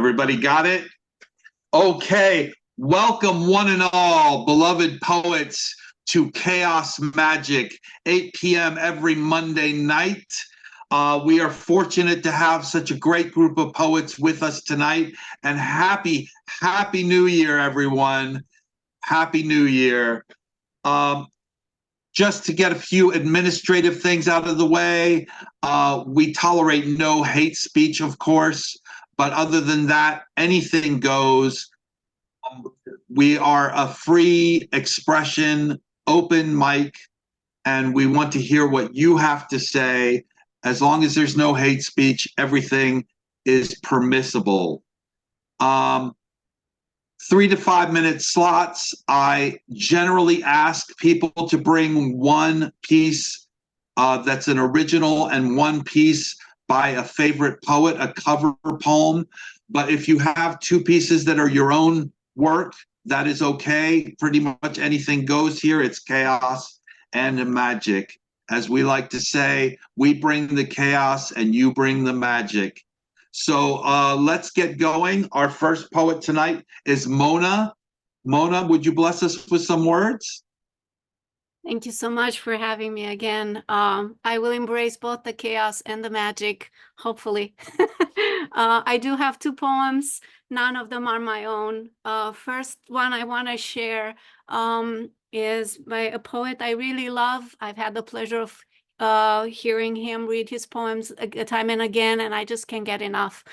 Everybody got it? Okay. Welcome, one and all, beloved poets, to Chaos Magic, 8 p.m. every Monday night. We are fortunate to have such a great group of poets with us tonight. And happy New Year, everyone. Happy New Year. Just to get a few administrative things out of the way, we tolerate no hate speech, of course. But other than that, anything goes. We are a free expression, open mic, and we want to hear what you have to say. As long as there's no hate speech, everything is permissible. 3 to 5 minute slots. I generally ask people to bring one piece that's an original and one piece by a favorite poet, a cover poem. But if you have two pieces that are your own work, that is okay. Pretty much anything goes here. It's chaos and magic. As we like to say, we bring the chaos and you bring the magic. So let's get going. Our first poet tonight is Mona. Mona, would you bless us with some words? Thank you so much for having me again. I will embrace both the chaos and the magic, hopefully. I do have two poems. None of them are my own. First one I want to share is by a poet I really love. I've had the pleasure of hearing him read his poems time and again, and I just can't get enough.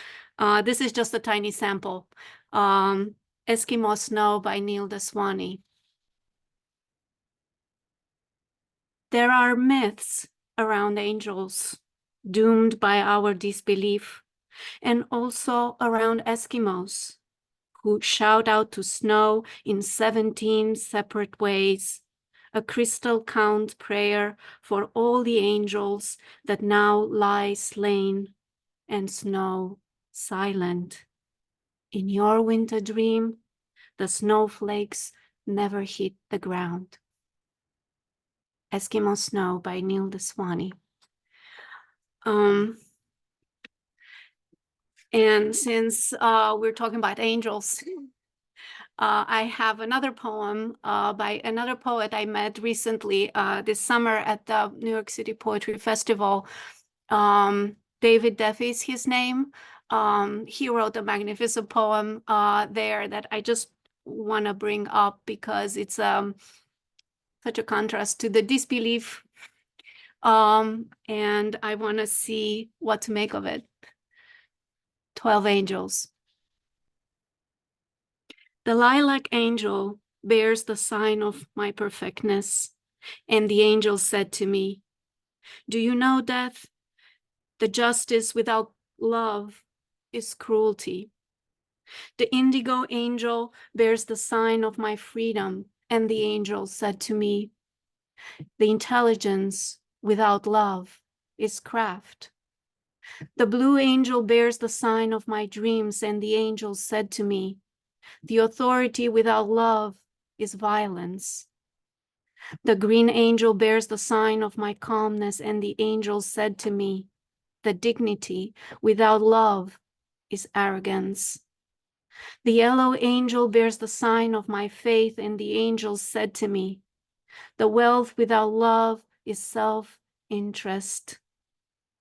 This is just a tiny sample. Eskimo Snow by Daswani. There are myths around angels, doomed by our disbelief, and also around Eskimos, who shout out to snow in 17 separate ways, a crystal count prayer for all the angels that now lie slain, and snow silent. In your winter dream, the snowflakes never hit the ground. Eskimo Snow by Daswani. And since we're talking about angels, I have another poem by another poet I met recently this summer at the New York City Poetry Festival. David Duffy is his name. He wrote a magnificent poem there that I just want to bring up because it's such a contrast to the disbelief, and I want to see what to make of it. 12 Angels. The lilac angel bears the sign of my perfectness, and the angel said to me, "Do you know, Death, the justice without love is cruelty." The indigo angel bears the sign of my freedom, and the angel said to me, "The intelligence without love is craft." The blue angel bears the sign of my dreams, and the angel said to me, "The authority without love is violence." The green angel bears the sign of my calmness, and the angel said to me, "The dignity without love is arrogance." The yellow angel bears the sign of my faith, and the angel said to me, "The wealth without love is self-interest."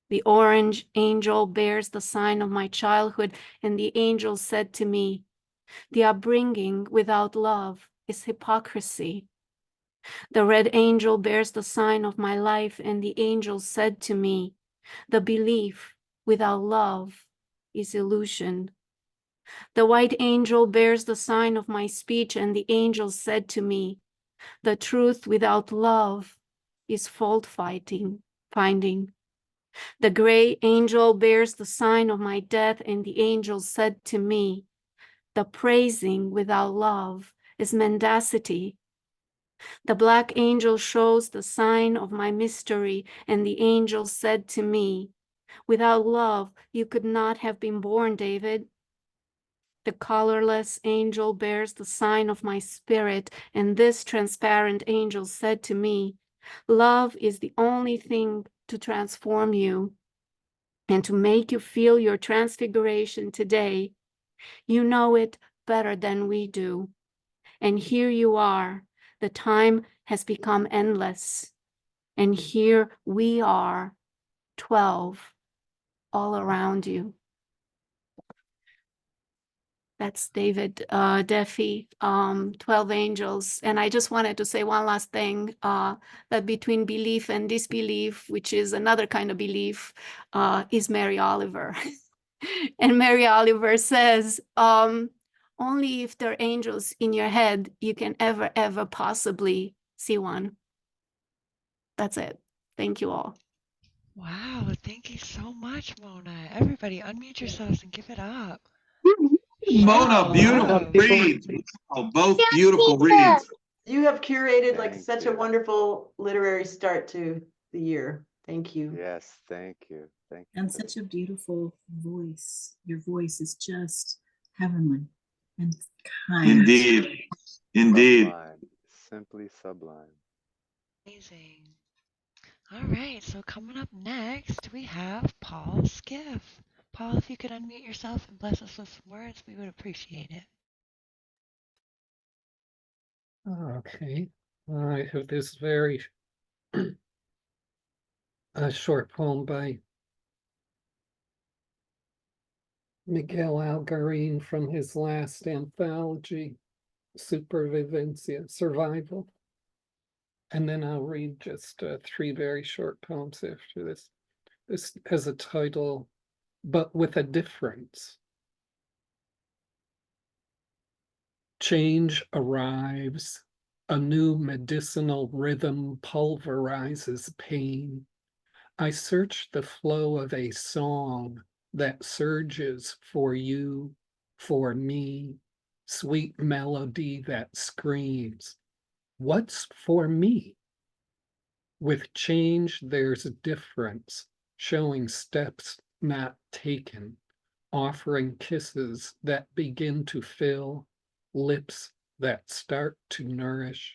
The orange angel bears the sign of my childhood, and the angel said to me, "The upbringing without love is hypocrisy." The red angel bears the sign of my life, and the angel said to me, "The belief without love is illusion." The white angel bears the sign of my speech, and the angel said to me, "The truth without love is fault-finding." The gray angel bears the sign of my death, and the angel said to me, "The praising without love is mendacity." The black angel shows the sign of my mystery, and the angel said to me, "Without love, you could not have been born, David." The colorless angel bears the sign of my spirit, and this transparent angel said to me, "Love is the only thing to transform you and to make you feel your transfiguration today. You know it better than we do. And here you are. The time has become endless. And here we are, 12, all around you. That's David Duffy, 12 Angels. And I just wanted to say one last thing, that between belief and disbelief, which is another kind of belief, is Mary Oliver. And Mary Oliver says, only if there are angels in your head, you can ever possibly see one. That's it. Thank you all. Wow, thank you so much, Mona. Everybody unmute yourselves and give it up. Mona, beautiful reads. Oh, both beautiful reads. You have curated like Thank such you. a wonderful literary start to the year. Thank you. Yes, thank you. Thank you. And such a beautiful voice. Your voice is just heavenly and kind. Indeed. Indeed. Sublime. Simply sublime. Amazing. All right, so coming up next, we have Paul Skiff. Paul, if you could unmute yourself and bless us with some words, we would appreciate it. Okay, I have this very short poem by Miguel Algarín from his last anthology, Supervivencia, Survival. And then I'll read just 3 very short poems after this. This has a title, But with a Difference. Change arrives, a new medicinal rhythm pulverizes pain. I search the flow of a song that surges for you, for me, sweet melody that screams, what's for me? With change, there's a difference, showing steps not taken, offering kisses that begin to fill, lips that start to nourish,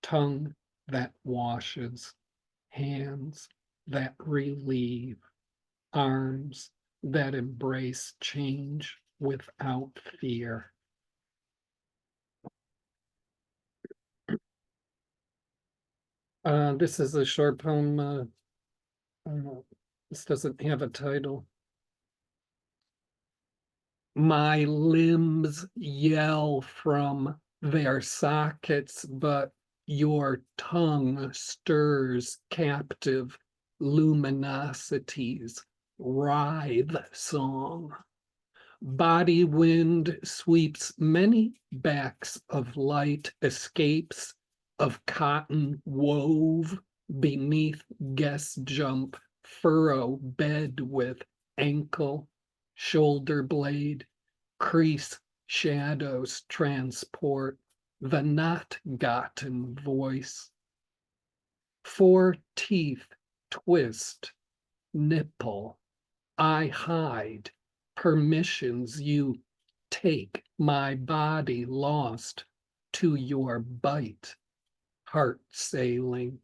tongue that washes, hands that relieve, arms that embrace change without fear. This is a short poem. This doesn't have a title. My limbs yell from their sockets, but your tongue stirs captive luminosities, writhe song. Body wind sweeps many backs of light, escapes of cotton wove beneath guest jump, furrow bed with ankle, shoulder blade, crease shadows transport the not gotten voice. 4 teeth twist, nipple, I hide, permissions you take, my body lost to your bite, heart sailing.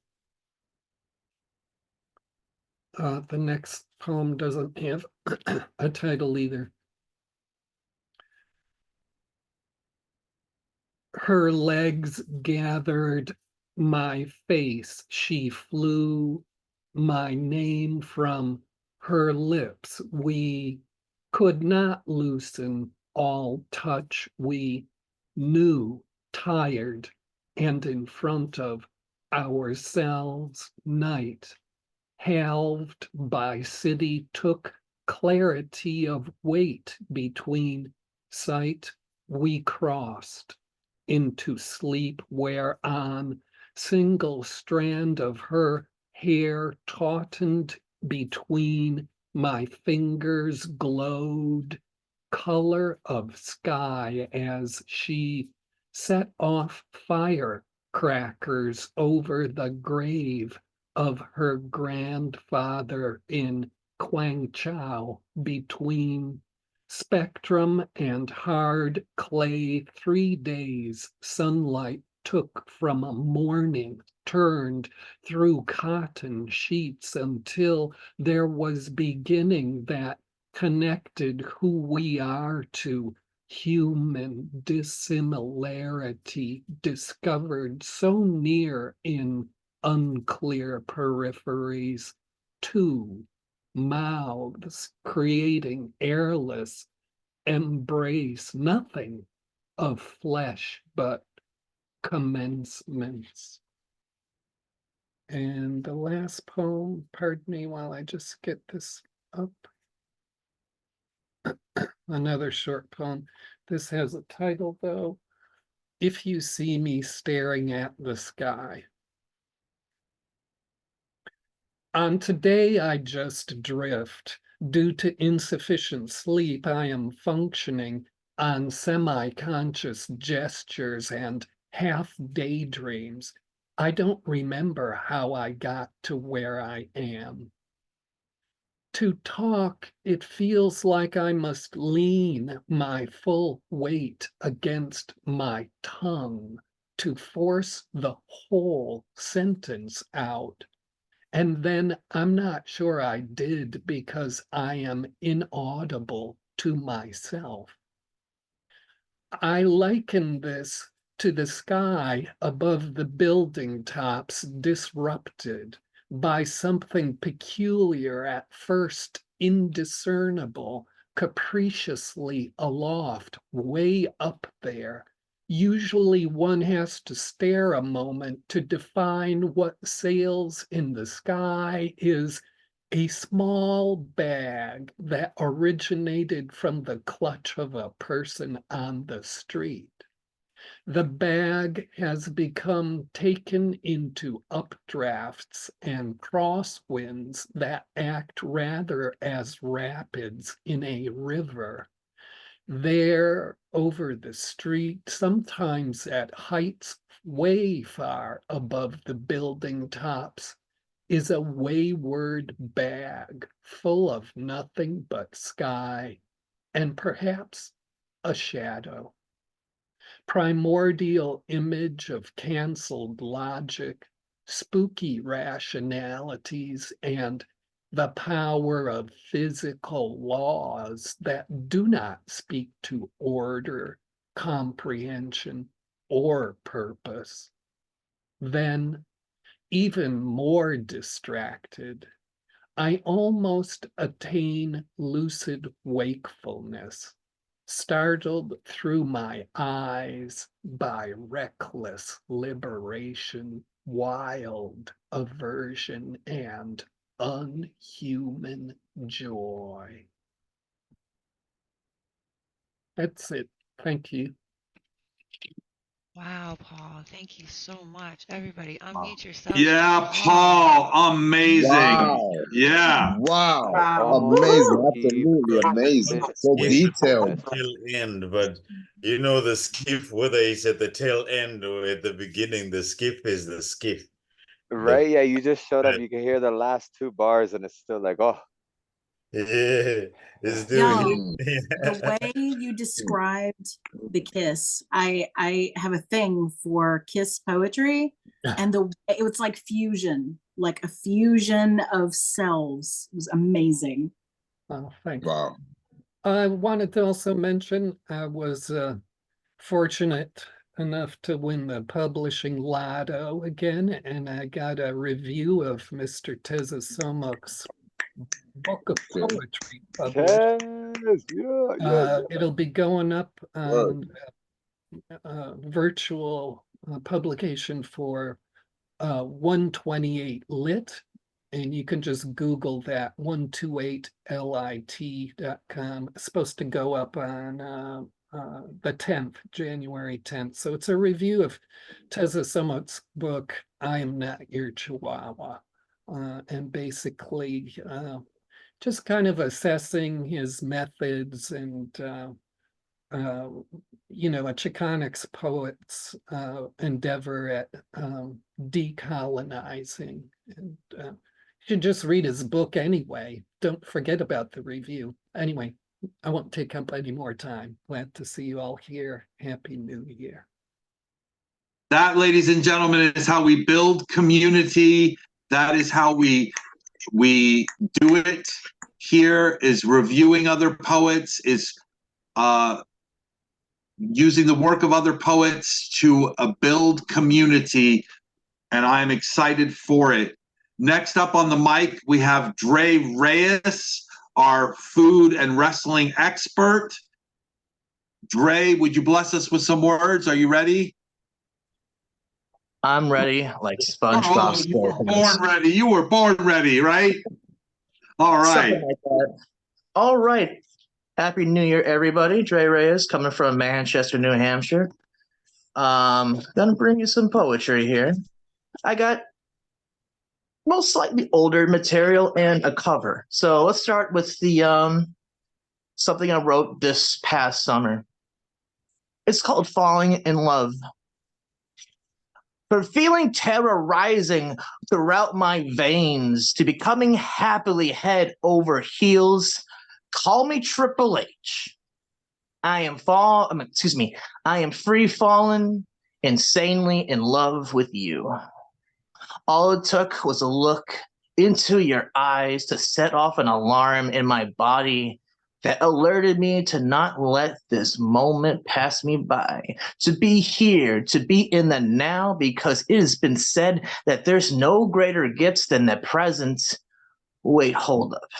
The next poem doesn't have a title either. Her legs gathered my face, she flew my name from her lips. We could not loosen all touch. We knew, tired, and in front of ourselves, night, halved by city, took clarity of weight between sight. We crossed into sleep, whereon single strand of her hair tautened between my fingers glowed, color of sky as she set off firecrackers over the grave of her grandfather in Guangzhou, between spectrum and hard clay. 3 days sunlight took from a morning, turned through cotton sheets until there was beginning that connected who we are to human dissimilarity discovered so near in unclear peripheries, two mouths creating airless embrace, nothing of flesh but commencements. And the last poem, pardon me while I just get this up. Another short poem. This has a title though. If You See Me Staring at the Sky. On today I just drift. Due to insufficient sleep, I am functioning on semi-conscious gestures and half daydreams. I don't remember how I got to where I am. To talk, it feels like I must lean my full weight against my tongue to force the whole sentence out. And then I'm not sure I did because I am inaudible to myself. I liken this to the sky above the building tops, disrupted by something peculiar, at first indiscernible, capriciously aloft, way up there. Usually one has to stare a moment to define what sails in the sky is a small bag that originated from the clutch of a person on the street. The bag has become taken into updrafts and crosswinds that act rather as rapids in a river. There, over the street, sometimes at heights way far above the building tops, is a wayward bag full of nothing but sky and perhaps a shadow. Primordial image of canceled logic, spooky rationalities, and the power of physical laws that do not speak to order, comprehension, or purpose. Then, even more distracted, I almost attain lucid wakefulness, startled through my eyes by reckless liberation, wild aversion, and unhuman joy. That's it. Thank you. Wow, Paul, thank you so much. Everybody, unmute yourself. Yeah, Paul, amazing. Wow. Yeah. Wow. Almost Amazing. low key, Absolutely but amazing. this So is detailed. Tail end, but you know the skiff, whether it's at the tail end or at the beginning, the skiff is the skiff. right. Yeah, you just showed up. You can hear the last two bars, and it's still like, oh, Yeah, it's doing Y'all, it. the way you described the kiss, I have a thing for kiss poetry, and it was like fusion, like a fusion of selves. It was amazing. Oh, thank you. Wow. I wanted to also mention I was fortunate enough to win the publishing lotto again, and I got a review of Mr. Tezozomoc's book of poetry published. yes, It'll be going up on virtual publication for 128 lit, and you can just Google that 128lit.com. It's supposed to go up on the 10th, January 10th. So it's a review of Tezozomoc's book, I Am Not Your Chihuahua, and basically just kind of assessing his methods and a Chicanx poet's endeavor at decolonizing. And you should just read his book anyway. Don't forget about the review. Anyway, I won't take up any more time. Glad to see you all here. Happy New Year. That, ladies and gentlemen, is how we build community. That is how we do it here, is reviewing other poets, is using the work of other poets to build community, and I'm excited for it. Next up on the mic, we have Dre Reyes, our food and wrestling expert. Dre, would you bless us with some words? Are you ready? I'm ready, like SpongeBob Oh, you were SquarePants. born ready. You were born ready, right? All right. Something like that. All right. Happy New Year, everybody. Dre Reyes coming from Manchester, New Hampshire. Gonna bring you some poetry here. I got most slightly older material and a cover. So let's start with the something I wrote this past summer. It's called Falling in Love. For feeling terror rising throughout my veins to becoming happily head over heels, call me Triple H. I am free falling, insanely in love with you. All it took was a look into your eyes to set off an alarm in my body that alerted me to not let this moment pass me by, to be here, to be in the now, because it has been said that there's no greater gifts than the present. Wait, hold up.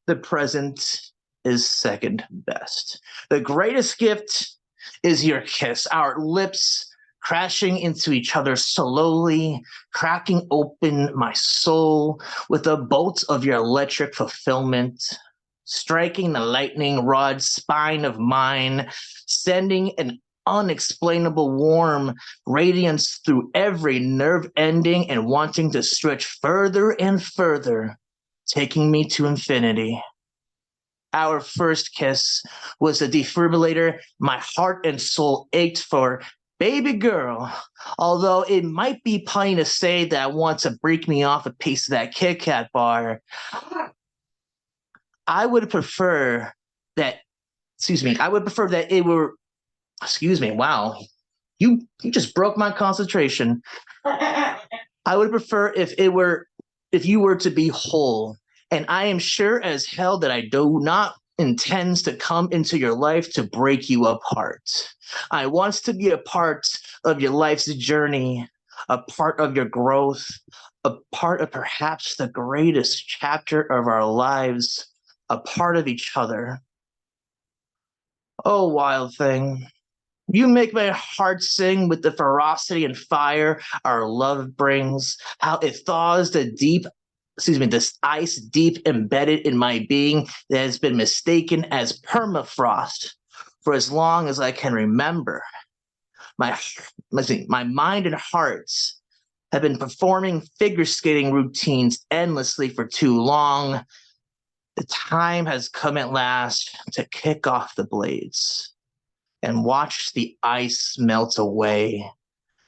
The present is second best. The greatest gift is your kiss, our lips crashing into each other slowly, cracking open my soul with a bolt of your electric fulfillment, striking the lightning rod spine of mine, sending an unexplainable warm radiance through every nerve ending and wanting to stretch further and further, taking me to infinity. Our first kiss was a defibrillator my heart and soul ached for. Baby girl, although it might be plain to say that I want to break me off a piece of that Kit Kat bar, I would prefer that it were, wow, you just broke my concentration. I would prefer if you were to be whole, and I am sure as hell that I do not intend to come into your life to break you apart. I want to be a part of your life's journey, a part of your growth, a part of perhaps the greatest chapter of our lives, a part of each other. Oh, wild thing, you make my heart sing with the ferocity and fire our love brings, how it thaws this ice deep embedded in my being that has been mistaken as permafrost for as long as I can remember. My mind and hearts have been performing figure skating routines endlessly for too long. The time has come at last to kick off the blades and watch the ice melt away,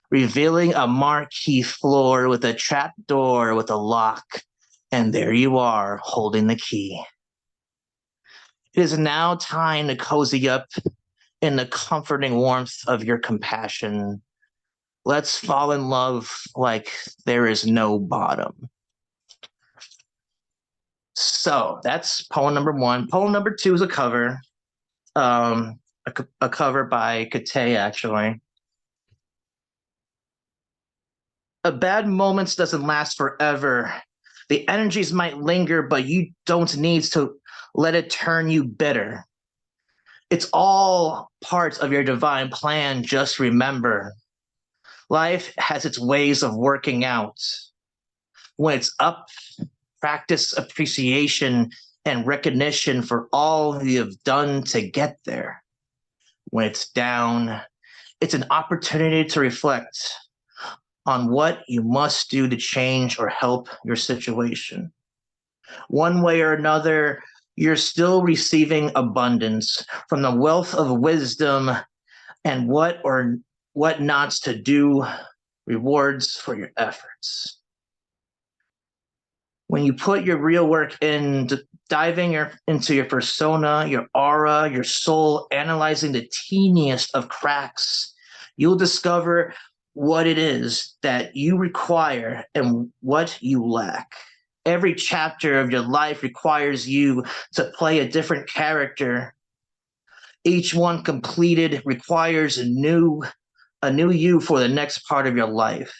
revealing a marquee floor with a trap door with a lock, and there you are holding the key. It is now time to cozy up in the comforting warmth of your compassion. Let's fall in love like there is no bottom. So that's poem number one. Poem number two is a cover. A cover by Kittay, actually. A bad moment doesn't last forever. The energies might linger, but you don't need to let it turn you bitter. It's all parts of your divine plan. Just remember, life has its ways of working out. When it's up, practice appreciation and recognition for all you have done to get there. When it's down, it's an opportunity to reflect on what you must do to change or help your situation. One way or another, you're still receiving abundance from the wealth of wisdom and what not to do, rewards for your efforts. When you put your real work in, diving into your persona, your aura, your soul, analyzing the teeniest of cracks, you'll discover what it is that you require and what you lack. Every chapter of your life requires you to play a different character. Each one completed requires a new you for the next part of your life.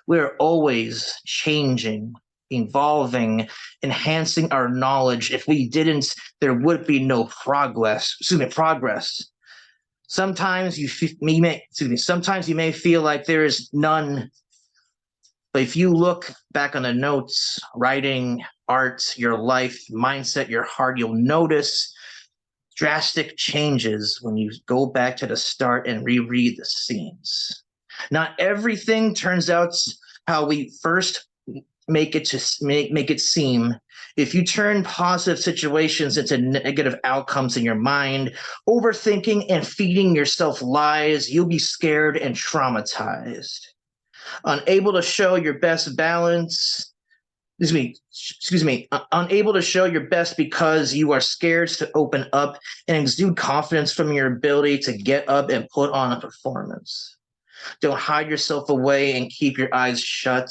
We're always changing, evolving, enhancing our knowledge. If we didn't, there would be no progress. Sometimes sometimes you may feel like there is none. But if you look back on the notes, writing, art, your life, mindset, your heart, you'll notice drastic changes when you go back to the start and reread the scenes. Not everything turns out how we first make it seem. If you turn positive situations into negative outcomes in your mind, overthinking and feeding yourself lies, you'll be scared and traumatized. Unable to show your best unable to show your best because you are scared to open up and exude confidence from your ability to get up and put on a performance. Don't hide yourself away and keep your eyes shut.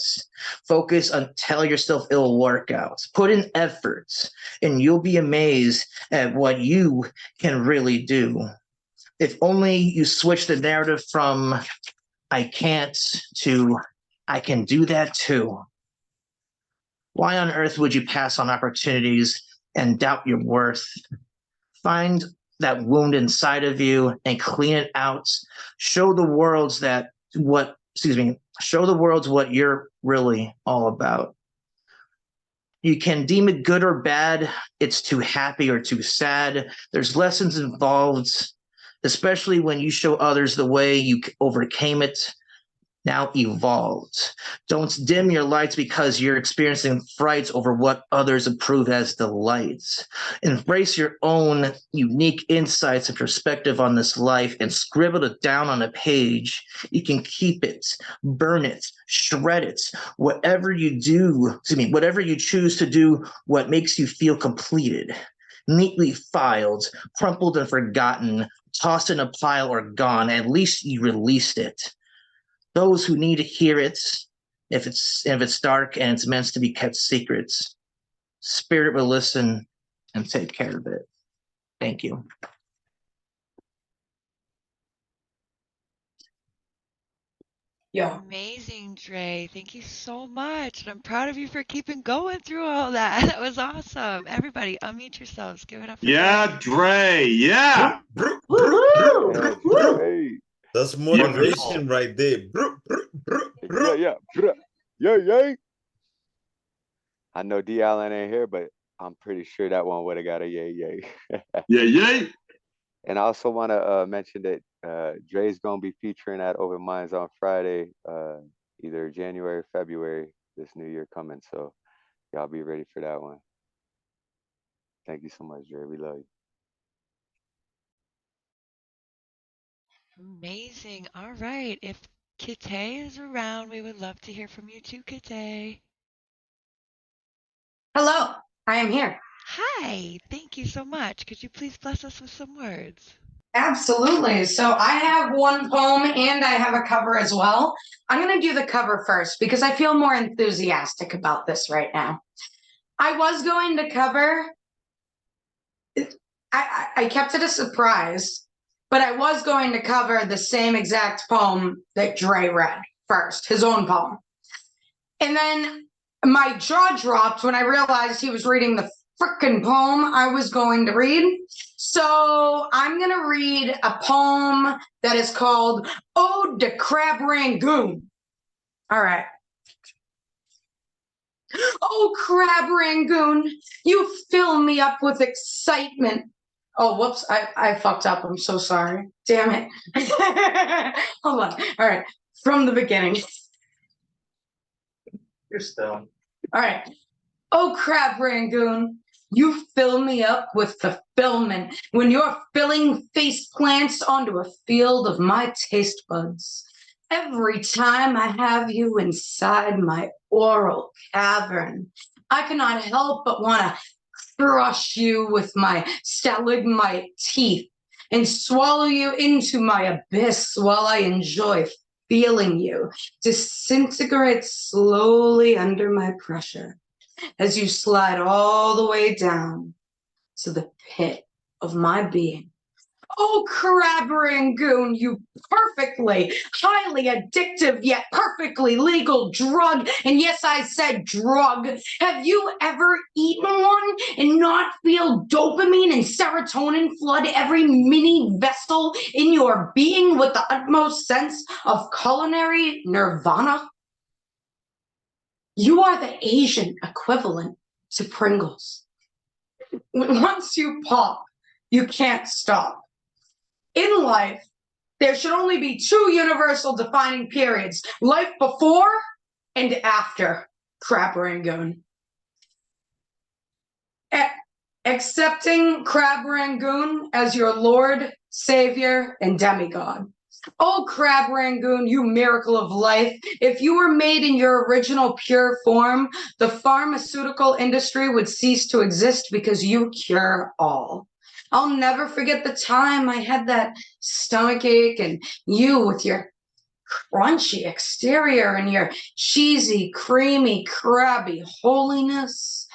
Focus on tell yourself it'll work out. Put in efforts, and you'll be amazed at what you can really do. If only you switch the narrative from I can't to I can do that too. Why on earth would you pass on opportunities and doubt your worth? Find that wound inside of you and clean it out. Show the world what you're really all about. You can deem it good or bad. It's too happy or too sad. There's lessons involved, especially when you show others the way you overcame it. Now evolved. Don't dim your lights because you're experiencing frights over what others approve as delights. Embrace your own unique insights and perspective on this life and scribble it down on a page. You can keep it, burn it, shred it, whatever you choose to do, what makes you feel completed. Neatly filed, crumpled and forgotten, tossed in a pile or gone, at least you released it. Those who need to hear it, if it's dark and it's meant to be kept secret, spirit will listen and take care of it. Thank you. Yeah. Amazing, Dre. Thank you so much. And I'm proud of you for keeping going through all that. That was awesome. Everybody, unmute yourselves. Give it up for Yeah, Dre. Yeah. Hey. That's motivation right there. Yeah. I know D Allen ain't here, but I'm pretty sure that one would have got a yay. Yeah. And I also want to mention that Dre's gonna be featuring at Open Minds on Friday, either January or February this new year coming. So y'all be ready for that one. Thank you so much, Dre. We love you. Amazing. All right. If Kittay is around, we would love to hear from you too, Kittay. Hello, I am here. Hi. Thank you so much. Could you please bless us with some words? Absolutely. So I have one poem and I have a cover as well. I'm going to do the cover first because I feel more enthusiastic about this right now. I was going to cover, I kept it a surprise, but I was going to cover the same exact poem that Dre read first, his own poem. And then my jaw dropped when I realized he was reading the frickin' poem I was going to read. So I'm going to read a poem that is called Ode to Crab Rangoon. All right. Oh, Crab Rangoon, you fill me up with excitement. Oh, whoops, I fucked up. I'm so sorry. Damn it. Hold on. All right. From the beginning. You're still. All right. Oh, Crab Rangoon, you fill me up with fulfillment when you're filling face plants onto a field of my taste buds. Every time I have you inside my oral cavern, I cannot help but want to crush you with my stalagmite teeth and swallow you into my abyss while I enjoy feeling you disintegrate slowly under my pressure as you slide all the way down to the pit of my being, Oh, crab rangoon, you perfectly, highly addictive, yet perfectly legal drug. And yes, I said drug. Have you ever eaten one and not feel dopamine and serotonin flood every mini vessel in your being with the utmost sense of culinary nirvana? You are the Asian equivalent to Pringles. Once you pop, you can't stop. In life, there should only be two universal defining periods: life before and after crab rangoon. Accepting crab rangoon as your Lord, Savior, and demigod. Oh, crab rangoon, you miracle of life. If you were made in your original pure form, the pharmaceutical industry would cease to exist because you cure all. I'll never forget the time I had that stomach ache and you with your crunchy exterior and your cheesy, creamy, crabby holiness.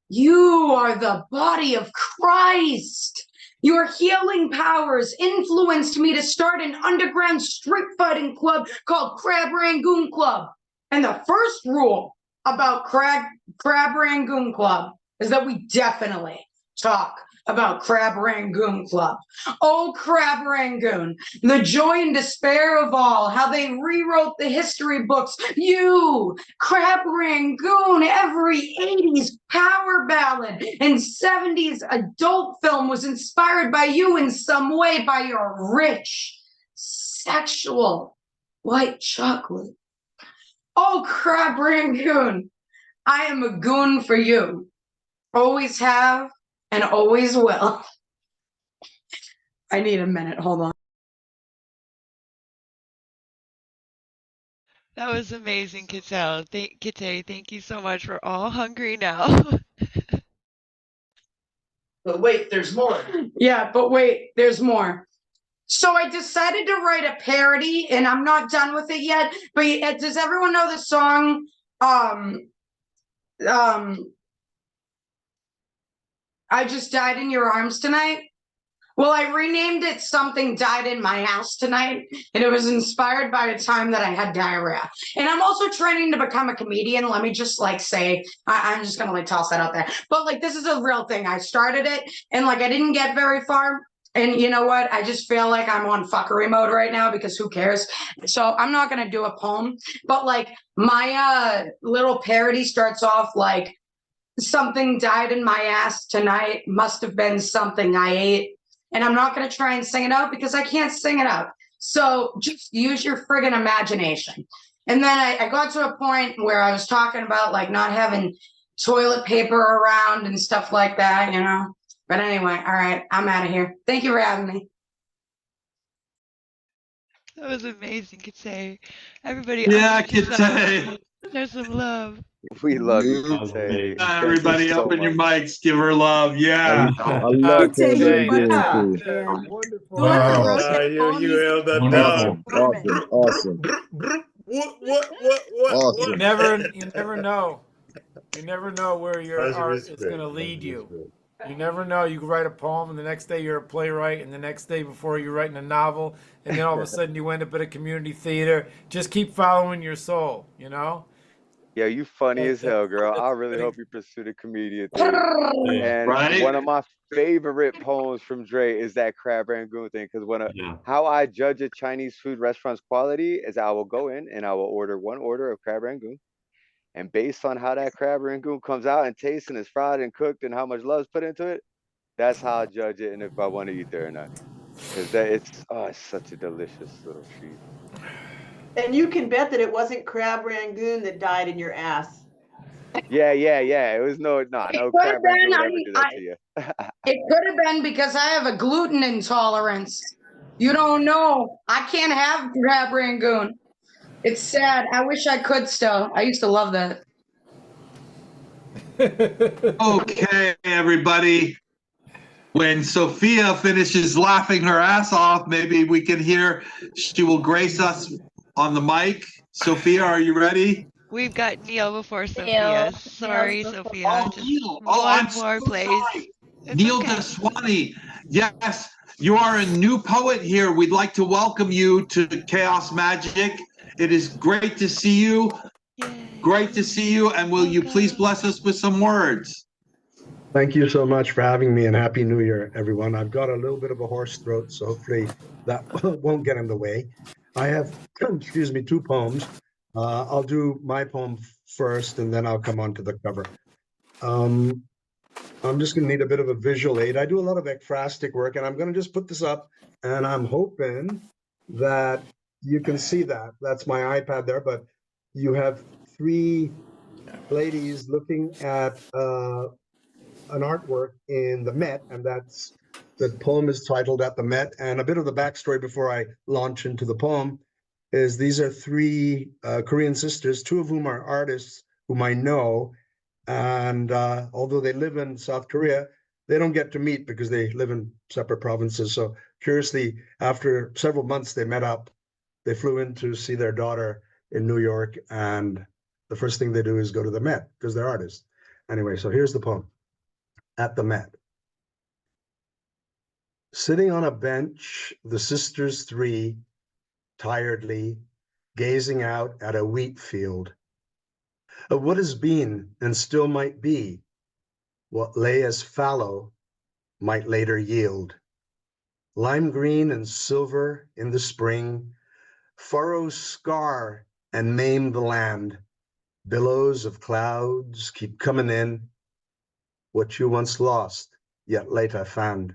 You are the body of Christ. Your healing powers influenced me to start an underground street fighting club called Crab Rangoon Club. And the first rule about Crab Rangoon Club is that we definitely talk about Crab Rangoon Club. Oh, Crab Rangoon, the joy and despair of all, how they rewrote the history books. You, Crab Rangoon, every 80s power ballad and 70s adult film was inspired by you in some way, by your rich, sexual white chocolate. Oh, Crab Rangoon, I am a goon for you. Always have and always will. I need a minute, hold on. That was amazing, Kittay. Thank you so much. We're all hungry now. But wait, there's more. Yeah, but wait, there's more. So I decided to write a parody, and I'm not done with it yet. But does everyone know the song? I Just Died in Your Arms Tonight. Well, I renamed it Something Died in My Ass Tonight, and it was inspired by a time that I had diarrhea. And I'm also training to become a comedian. Let me just say, I'm just gonna toss that out there. But this is a real thing. I started it, and I didn't get very far. And you know what? I just feel like I'm on fuckery mode right now because who cares? So I'm not gonna do a poem, but my little parody starts off like, something died in my ass tonight, must have been something I ate. And I'm not going to try and sing it out because I can't sing it out. So just use your friggin' imagination. And then I got to a point where I was talking about not having toilet paper around and stuff like that, But anyway, all right, I'm out of here. Thank you for having me. That was amazing, Kittay. Everybody, Yeah, Kittay. There's some love. We love you, Kittay. Everybody, open your mics, give her love. Yeah. I love Kittay, that. yeah. Yeah. Wonderful. Wow. You held that down. Awesome. What? You never know. You never know where your art is going to lead you. You never know. You can write a poem, and the next day you're a playwright, and the next day before you're writing a novel, and then all of a sudden you end up at a community theater. Just keep following your soul, Yeah, you funny as hell, girl. I really hope you pursue the comedian thing. And one of my favorite poems from Dre is that Crab Rangoon thing, because how I judge a Chinese food restaurant's quality is I will go in and I will order one order of Crab Rangoon. And based on how that Crab Rangoon comes out and tastes and is fried and cooked and how much love's put into it, that's how I judge it and if I want to eat there or not. Because it's such a delicious little treat. And you can bet that it wasn't Crab Rangoon that died in your ass. Yeah. It was no Crab Rangoon would ever do that to you. It could have been because I have a gluten intolerance. You don't know. I can't have Crab Rangoon. It's sad. I wish I could still. I used to love that. Okay, everybody. When Sophia finishes laughing her ass off, maybe we can hear, she will grace us on the mic. Sophia, are you ready? We've got Neil before Sophia. Sorry, Sophia. Oh, Neil. Oh, I'm more, so please. sorry. Neil Daswani. Yes. You are a new poet here. We'd like to welcome you to Chaos Magic. It is great to see you. Yay. Great to see you. And will you please bless us with some words? Thank you so much for having me, and Happy New Year, everyone. I've got a little bit of a hoarse throat, so hopefully that won't get in the way. I have, excuse me, 2 poems. I'll do my poem first, and then I'll come on to the cover. I'm just going to need a bit of a visual aid. I do a lot of ekphrastic work, and I'm going to just put this up, and I'm hoping that you can see that. That's my iPad there, but you have 3 ladies looking at an artwork in the Met, and the poem is titled At the Met. And a bit of the backstory before I launch into the poem is these are 3 Korean sisters, 2 of whom are artists whom I know. And although they live in South Korea, they don't get to meet because they live in separate provinces. So curiously, after several months, they met up. They flew in to see their daughter in New York. And the first thing they do is go to the Met because they're artists. Anyway, so here's the poem. At the Met. Sitting on a bench, the sisters 3, tiredly, gazing out at a wheat field, of what has been and still might be, what lay as fallow might later yield. Lime green and silver in the spring, furrows scar and maim the land, billows of clouds keep coming in, what you once lost, yet later found.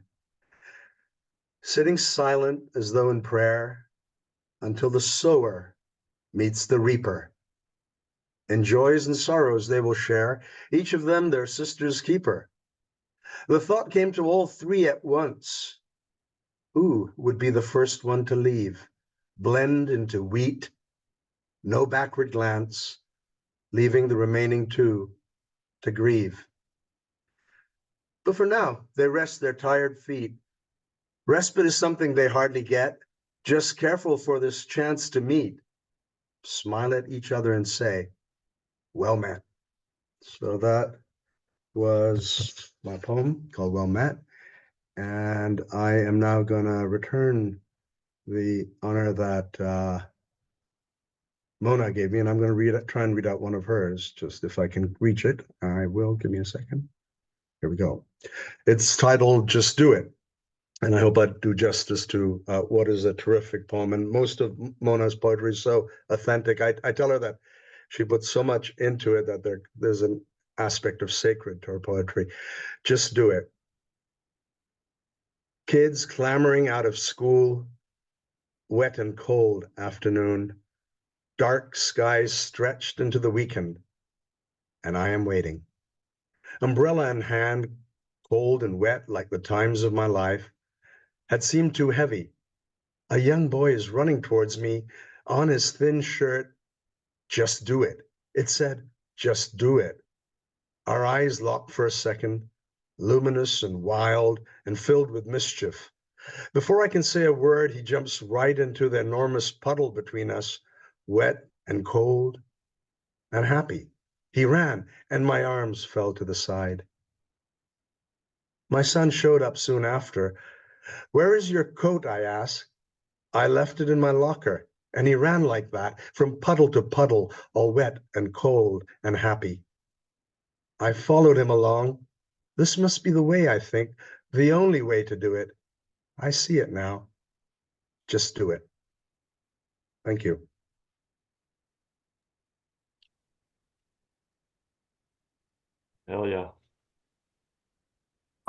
Sitting silent as though in prayer, until the sower meets the reaper. In joys and sorrows they will share, each of them their sister's keeper. The thought came to all 3 at once. Who would be the first one to leave, blend into wheat, no backward glance, leaving the remaining 2 to grieve. But for now, they rest their tired feet. Respite is something they hardly get, just careful for this chance to meet. Smile at each other and say, well met. So that was my poem called Well Met. And I am now gonna return the honor that Mona gave me, and I'm gonna try and read out one of hers, just if I can reach it. I will, give me a second. Here we go. It's titled Just Do It. And I hope I do justice to what is a terrific poem. And most of Mona's poetry is so authentic. I tell her that she puts so much into it that there's an aspect of sacred to her poetry. Just do it. Kids clamoring out of school, wet and cold afternoon, dark skies stretched into the weekend, and I am waiting. Umbrella in hand, cold and wet like the times of my life, had seemed too heavy. A young boy is running towards me, on his thin shirt. Just do it. It said, just do it. Our eyes locked for a second, luminous and wild and filled with mischief. Before I can say a word, he jumps right into the enormous puddle between us, wet and cold and happy. He ran, and my arms fell to the side. My son showed up soon after. Where is your coat? I asked. I left it in my locker, and he ran like that, from puddle to puddle, all wet and cold and happy. I followed him along. This must be the way, I think, the only way to do it. I see it now. Just do it. Thank you. Hell yeah.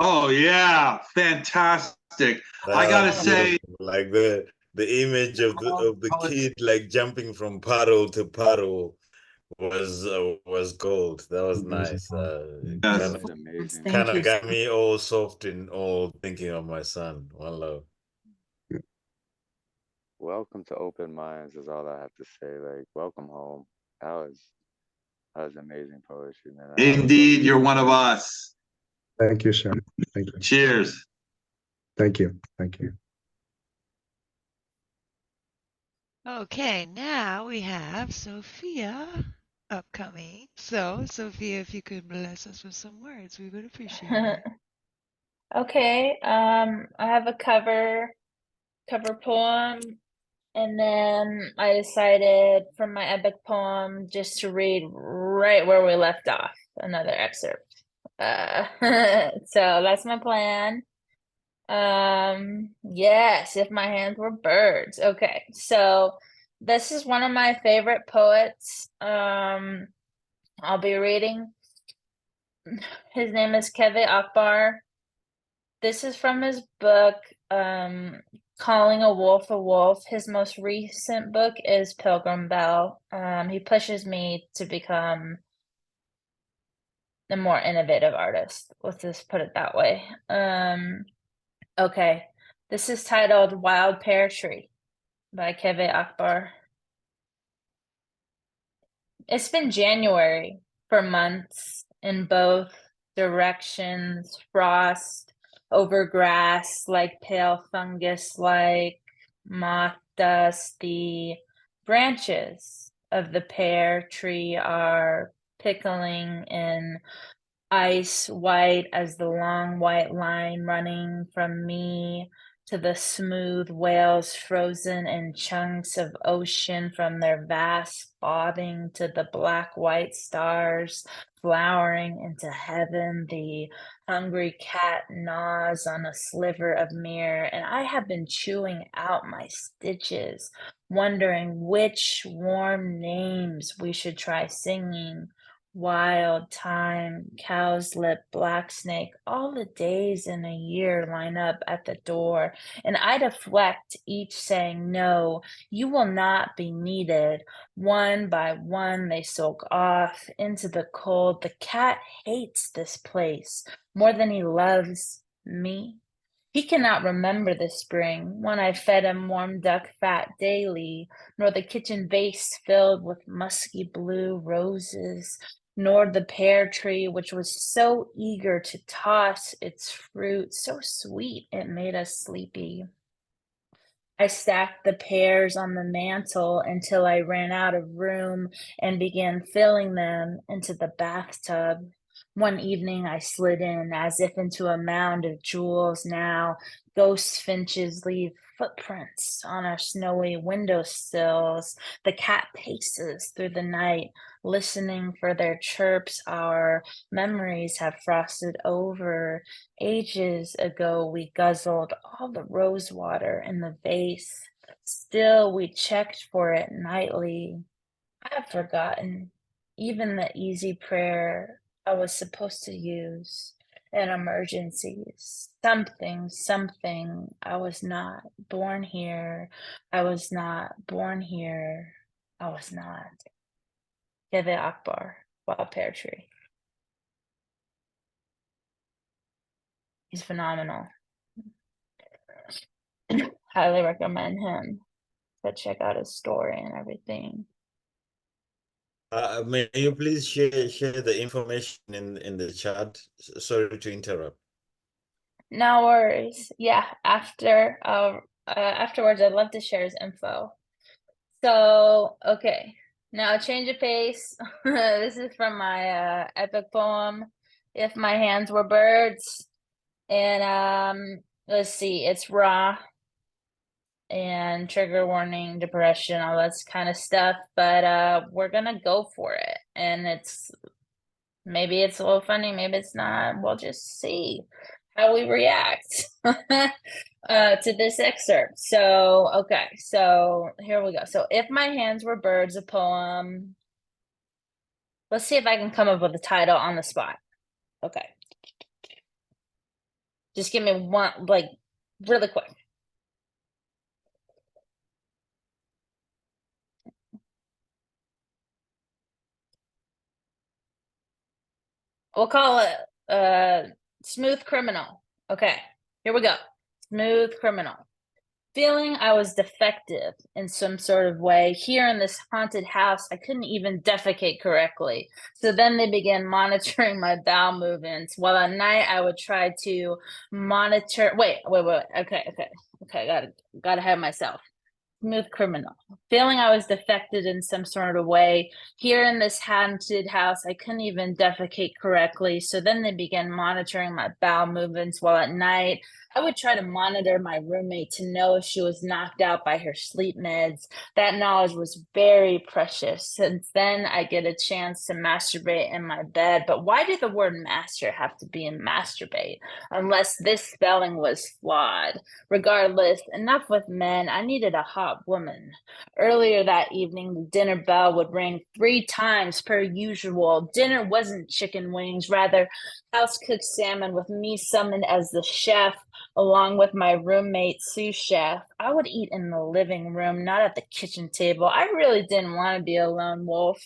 Oh yeah, fantastic. I gotta say, like the image of the kid like jumping from puddle to puddle was gold. That was nice. Kind of got me all soft and all thinking of my son. One love. Welcome to Open Minds is all I have to say. Like, welcome home. That was amazing poetry, man. Indeed, you're one of us. Thank you, sir. Thank you. Cheers. Thank you. Thank you. Okay, now we have Sophia upcoming. So, Sophia, if you could bless us with some words, we would appreciate it. Okay, I have a cover poem, and then I decided from my epic poem just to read right where we left off, another excerpt. So that's my plan. Yes, if my hands were birds. Okay, so this is one of my favorite poets. I'll be reading. His name is Keve Akbar. This is from his book, Calling a Wolf. His most recent book is Pilgrim Bell. He pushes me to become a more innovative artist. Let's just put it that way. Okay, this is titled Wild Pear Tree by Keve Akbar. It's been January for months in both directions, frost over grass like pale fungus, like moth dust. The branches of the pear tree are pickling in ice white as the long white line running from me to the smooth whales frozen in chunks of ocean from their vast bobbing to the black white stars flowering into heaven. The hungry cat gnaws on a sliver of mirror, and I have been chewing out my stitches, wondering which warm names we should try singing. Wild, time, cow's lip, black snake, all the days in a year line up at the door, and I deflect, each saying, no, you will not be needed. One by one they sulk off into the cold. The cat hates this place more than he loves me. He cannot remember the spring when I fed him warm duck fat daily, nor the kitchen vase filled with musky blue roses, nor the pear tree which was so eager to toss its fruit, so sweet it made us sleepy. I stacked the pears on the mantel until I ran out of room and began filling them into the bathtub. One evening I slid in as if into a mound of jewels. Now ghost finches leave footprints on our snowy windowsills. The cat paces through the night, listening for their chirps. Our memories have frosted over. Ages ago we guzzled all the rose water in the vase. Still we checked for it nightly. I have forgotten even the easy prayer I was supposed to use in emergencies. Something, I was not born here. I was not born here. I was not. Keve Akbar, Wild Pear Tree. He's phenomenal. Highly recommend him. But check out his story and everything. May you please share the information in the chat? Sorry to interrupt. No worries. Yeah, afterwards, I'd love to share his info. So, okay, now change of pace. This is from my epic poem, If My Hands Were Birds. And let's see, it's raw and trigger warning, depression, all that kind of stuff, but we're gonna go for it. And maybe it's a little funny, maybe it's not. We'll just see how we react to this excerpt. So, okay, so here we go. So, If My Hands Were Birds, a poem. Let's see if I can come up with a title on the spot. Okay. Just give me one, like, really quick. We'll call it Smooth Criminal. Okay, here we go. Smooth Criminal. Feeling I was defective in some sort of way. Here in this haunted house, I couldn't even defecate correctly. So then they began monitoring my bowel movements. While at night I would try to monitor. Wait. Okay. Gotta have myself. smooth criminal, feeling I was defected in some sort of way. Here in this haunted house, I couldn't even defecate correctly. So then they began monitoring my bowel movements, while at night I would try to monitor my roommate to know if she was knocked out by her sleep meds. That knowledge was very precious. Since then, I get a chance to masturbate in my bed. But why did the word master have to be in masturbate? Unless this spelling was flawed. Regardless, enough with men. I needed a hot woman. Earlier that evening, the dinner bell would ring 3 times per usual. Dinner wasn't chicken wings, rather house-cooked salmon with me summoned as the chef, along with my roommate, sous chef. I would eat in the living room, not at the kitchen table. I really didn't want to be a lone wolf.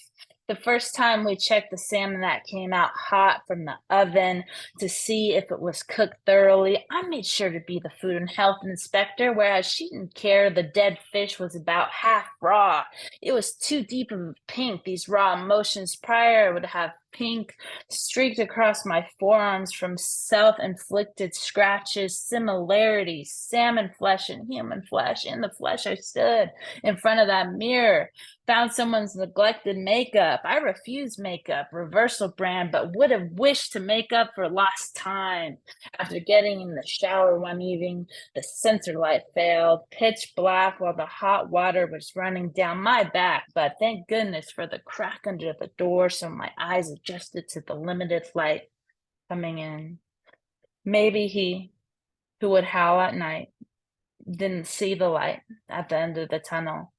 The first time we checked the salmon that came out hot from the oven to see if it was cooked thoroughly, I made sure to be the food and health inspector, whereas she didn't care the dead fish was about half raw. It was too deep of a pink. These raw emotions prior would have pink streaked across my forearms from self-inflicted scratches, similarities, salmon flesh and human flesh. In the flesh I stood in front of that mirror, found someone's neglected makeup. I refused makeup, reversal brand, but would have wished to make up for lost time. After getting in the shower one evening, the sensor light failed, pitch black while the hot water was running down my back, but thank goodness for the crack under the door, so my eyes adjusted to the limited light coming in. Maybe he, who would howl at night, didn't see the light at the end of the tunnel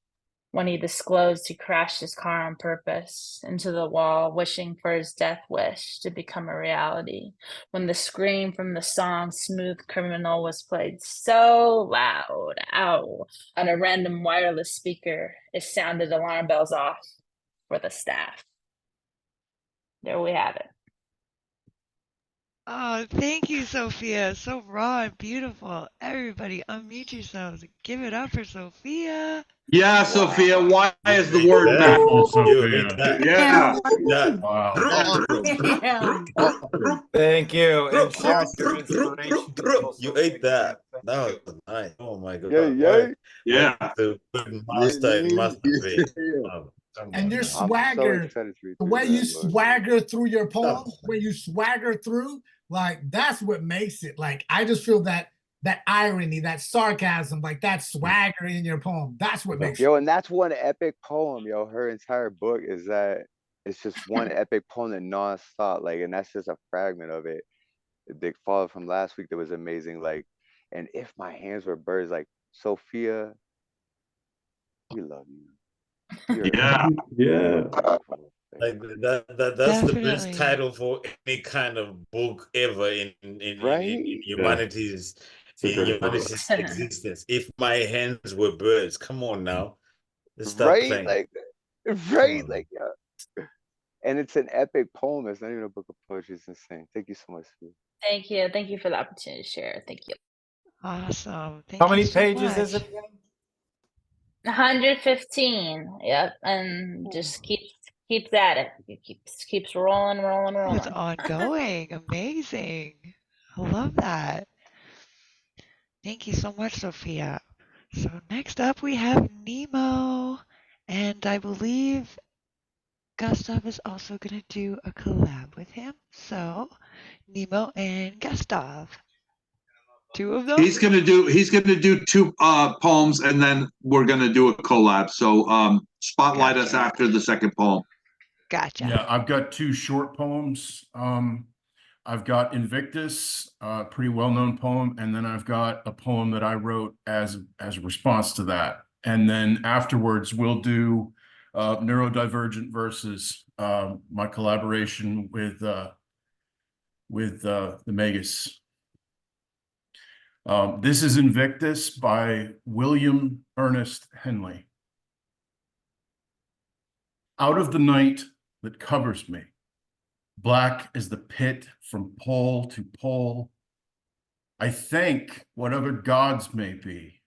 when he disclosed he crashed his car on purpose into the wall, wishing for his death wish to become a reality. When the scream from the song Smooth Criminal was played so loud, ow, on a random wireless speaker, it sounded alarm bells off for the staff. There we have it. Oh, thank you, Sophia. So raw and beautiful. Everybody unmute yourselves and give it up for Sophia. Yeah, Sophia, why is the word that. master? Yeah. Thank you. And share your inspiration. You ate that. That was nice. Oh my god. Yeah. The good master in masturbate. And your I'm so swagger, excited to read the through way you that book. swagger through your poem, where you swagger through, like that's what makes it. Like I just feel that irony, that sarcasm, like that swagger in your poem. That's what makes Yo, and that's one epic poem, yo. Her entire book is that it's just one epic poem that nonstop, like, and that's just a fragment of it. The follow from last week that was amazing, like, and if my hands were birds, like Sophia, we love you. Yeah. Like that's the best title for any kind of book ever in humanity's existence. If my hands were birds, come on now, let's stop playing. Like, yeah. And it's an epic poem. It's not even a book of poetry. It's insane. Thank you so much. Thank you. Thank you for the opportunity to share. Thank you. Awesome. How many pages is it again? 115. Yep. And just keeps at it. It keeps rolling. It's ongoing. Amazing. I love that. Thank you so much, Sophia. So next up we have Nemo, and I believe Gustav is also going to do a collab with him. So Nemo and Gustav, 2 of them. He's gonna do 2 poems, and then we're gonna do a collab. So spotlight us after the second poem. Gotcha. Yeah, I've got 2 short poems. I've got Invictus, a pretty well-known poem, and then I've got a poem that I wrote as a response to that. And then afterwards, we'll do Neurodivergent Verses, my collaboration with the Magus. This is Invictus by William Ernest Henley. Out of the night that covers me, black as the pit from pole to pole, I thank whatever gods may be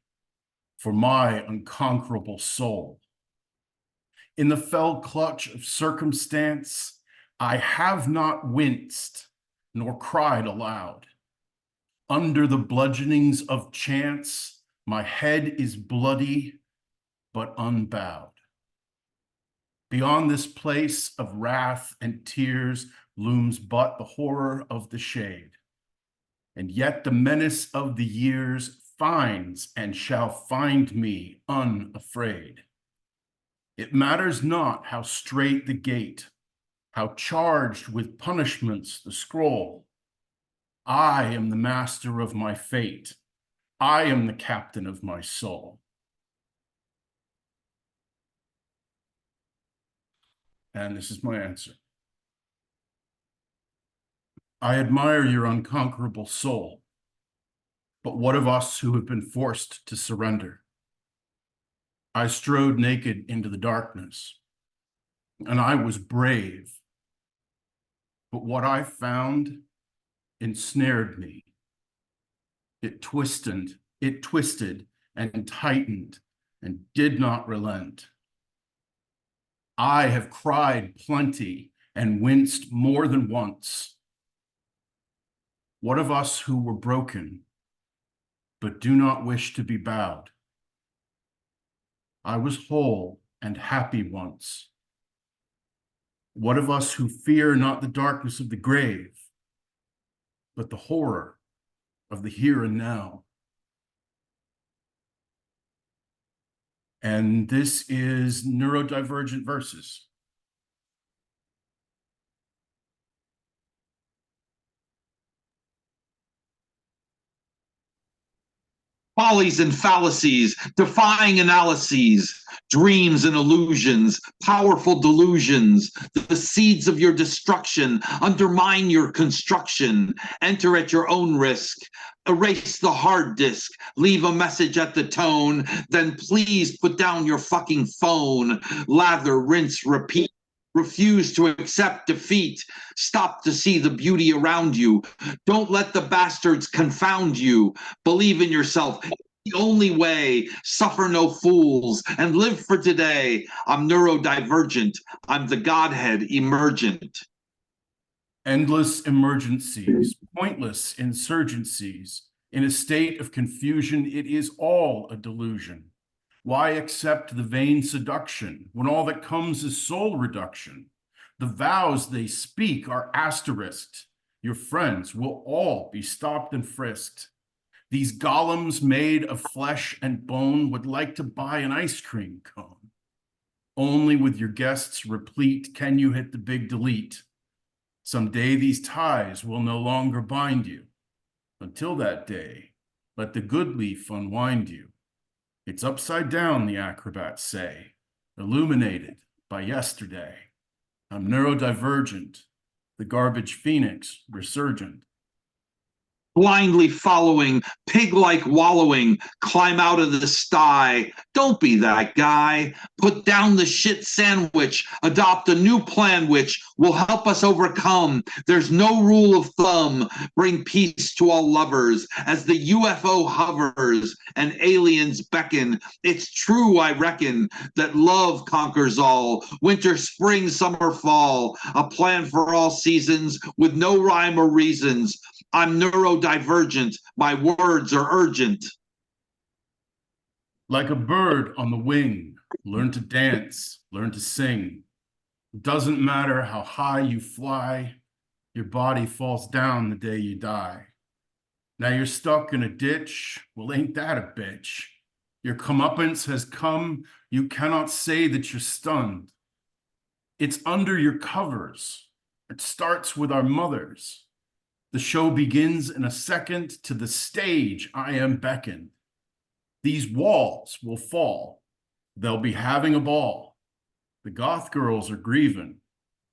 for my unconquerable soul. In the fell clutch of circumstance, I have not winced nor cried aloud. Under the bludgeonings of chance, my head is bloody, but unbowed. Beyond this place of wrath and tears looms but the horror of the shade. And yet the menace of the years finds and shall find me unafraid. It matters not how strait the gate, how charged with punishments the scroll. I am the master of my fate. I am the captain of my soul. And this is my answer. I admire your unconquerable soul, but what of us who have been forced to surrender? I strode naked into the darkness, and I was brave, but what I found ensnared me. It twisted and tightened and did not relent. I have cried plenty and winced more than once. What of us who were broken, but do not wish to be bowed? I was whole and happy once. What of us who fear not the darkness of the grave, but the horror of the here and now? And this is Neurodivergent Verses. Follies and fallacies, defying analyses, dreams and illusions, powerful delusions, the seeds of your destruction, undermine your construction, enter at your own risk, erase the hard disk, leave a message at the tone, then please put down your fucking phone, lather, rinse, repeat. Refuse to accept defeat. Stop to see the beauty around you. Don't let the bastards confound you. Believe in yourself. The only way. Suffer no fools and live for today. I'm neurodivergent. I'm the Godhead emergent. Endless emergencies, pointless insurgencies. In a state of confusion, it is all a delusion. Why accept the vain seduction when all that comes is soul reduction? The vows they speak are asterisked. Your friends will all be stopped and frisked. These golems made of flesh and bone would like to buy an ice cream cone. Only with your guests replete can you hit the big delete. Someday these ties will no longer bind you. Until that day, let the good leaf unwind you. It's upside down, the acrobats say, illuminated by yesterday. I'm neurodivergent, the garbage phoenix resurgent. Blindly following, pig-like wallowing, climb out of the sty. Don't be that guy. Put down the shit sandwich. Adopt a new plan which will help us overcome. There's no rule of thumb. Bring peace to all lovers. As the UFO hovers and aliens beckon, it's true, I reckon, that love conquers all. Winter, spring, summer, fall. A plan for all seasons with no rhyme or reasons. I'm neurodivergent. My words are urgent. Like a bird on the wing, learn to dance, learn to sing. It doesn't matter how high you fly, your body falls down the day you die. Now you're stuck in a ditch. Well, ain't that a bitch? Your comeuppance has come. You cannot say that you're stunned. It's under your covers. It starts with our mothers. The show begins in a second. To the stage I am beckoned. These walls will fall. They'll be having a ball. The goth girls are grieving.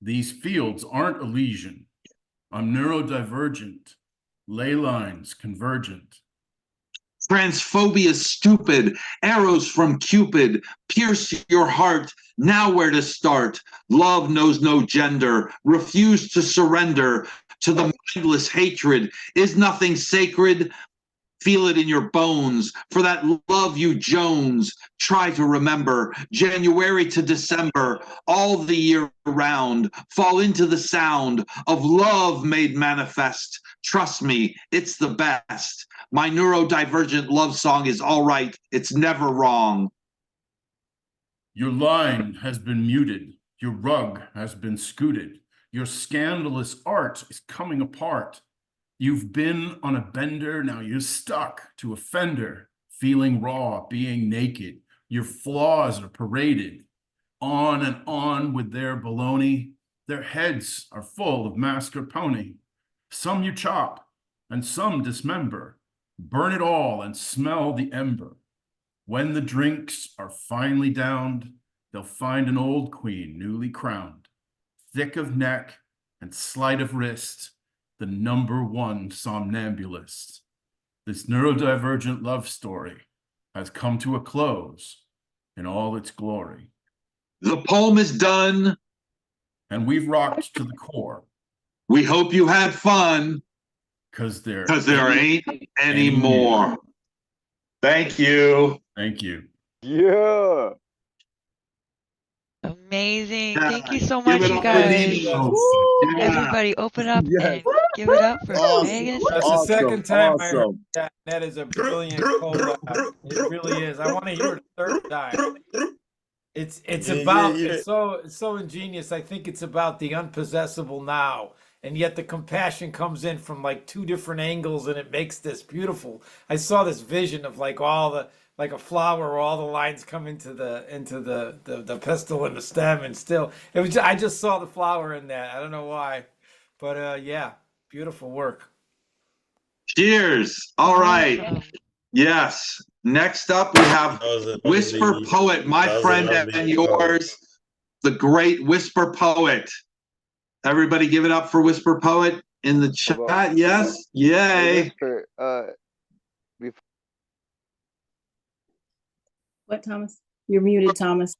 These fields aren't Elysian. I'm neurodivergent. Ley lines convergent. Transphobia stupid, arrows from Cupid, pierce your heart, now where to start? Love knows no gender, refuse to surrender to the mindless hatred. Is nothing sacred? Feel it in your bones. For that love you Jones, try to remember. January to December, all the year round, fall into the sound of love made manifest. Trust me, it's the best. My neurodivergent love song is all right. It's never wrong. Your line has been muted. Your rug has been scooted. Your scandalous art is coming apart. You've been on a bender, now you're stuck to a fender, feeling raw, being naked. Your flaws are paraded on and on with their baloney. Their heads are full of mascarpone. Some you chop and some dismember. Burn it all and smell the ember. When the drinks are finally downed, they'll find an old queen newly crowned, thick of neck and slight of wrist, the #1 somnambulist. This neurodivergent love story has come to a close in all its glory. The poem is done. And we've rocked to the core. We hope you had fun. Because there ain't any more. Thank you. Thank you. Yeah. Amazing. Yeah. Thank you so Give much, it you up for guys. Nemo. Woo! Yeah. Everybody open up Yes. and give it up for Awesome. Vegas. That's Awesome. the second time I heard Awesome. that. That is a brilliant collab. It really is. I want to hear it a third time. It's about it's so ingenious. I think it's about the unpossessable now, and yet the compassion comes in from like two different angles, and it makes this beautiful. I saw this vision of like all the like a flower where all the lines come into the pistil and the stem, and still it was. I just saw the flower in that. I don't know why, but yeah, beautiful work. Cheers. All right. Yes. Next up, we have Whisper Poet, my friend and yours, the great Whisper Poet. Everybody give it up for Whisper Poet in the chat. Yes. Yay. Whisper, What, Thomas? You're muted, Thomas.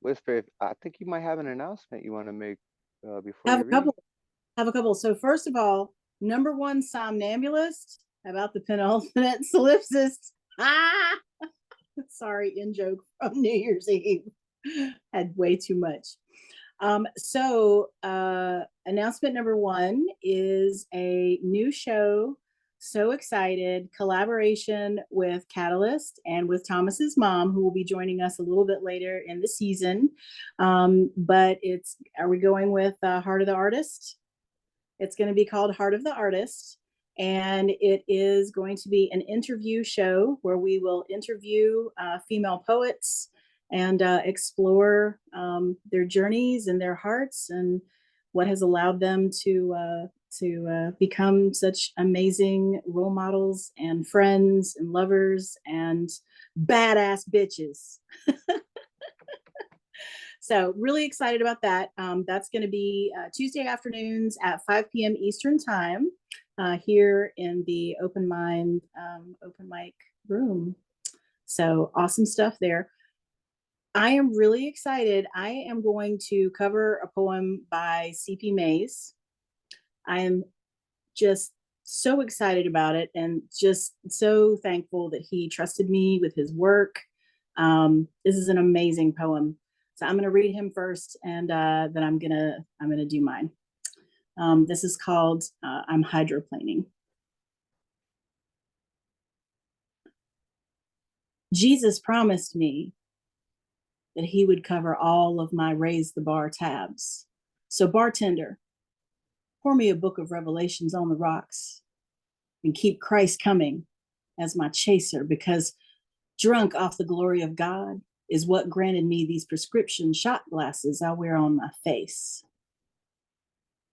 Whisper, I think you might have an announcement you want to make before Have you a read. couple. Have a couple. So first of all, #1 somnambulist about the penultimate solipsist. Ah, sorry, in joke from New Year's Eve. Had way too much. Announcement #1 is a new show. So excited, collaboration with KataLyst and with Thomas's mom, who will be joining us a little bit later in the season. But are we going with Heart of the Artist? It's going to be called Heart of the Artist, and it is going to be an interview show where we will interview female poets and explore their journeys and their hearts and what has allowed them to become such amazing role models and friends and lovers and badass bitches. So really excited about that. That's going to be Tuesday afternoons at 5 p.m. Eastern time here in the open mic room. So awesome stuff there. I am really excited. I am going to cover a poem by C.P. Mays. I am just so excited about it and just so thankful that he trusted me with his work. This is an amazing poem. So I'm going to read him first, and then I'm gonna do mine. This is called "I'm Hydroplaning." Jesus promised me that he would cover all of my raise the bar tabs. So bartender, pour me a book of Revelations on the rocks, and keep Christ coming as my chaser, because drunk off the glory of God is what granted me these prescription shot glasses I wear on my face.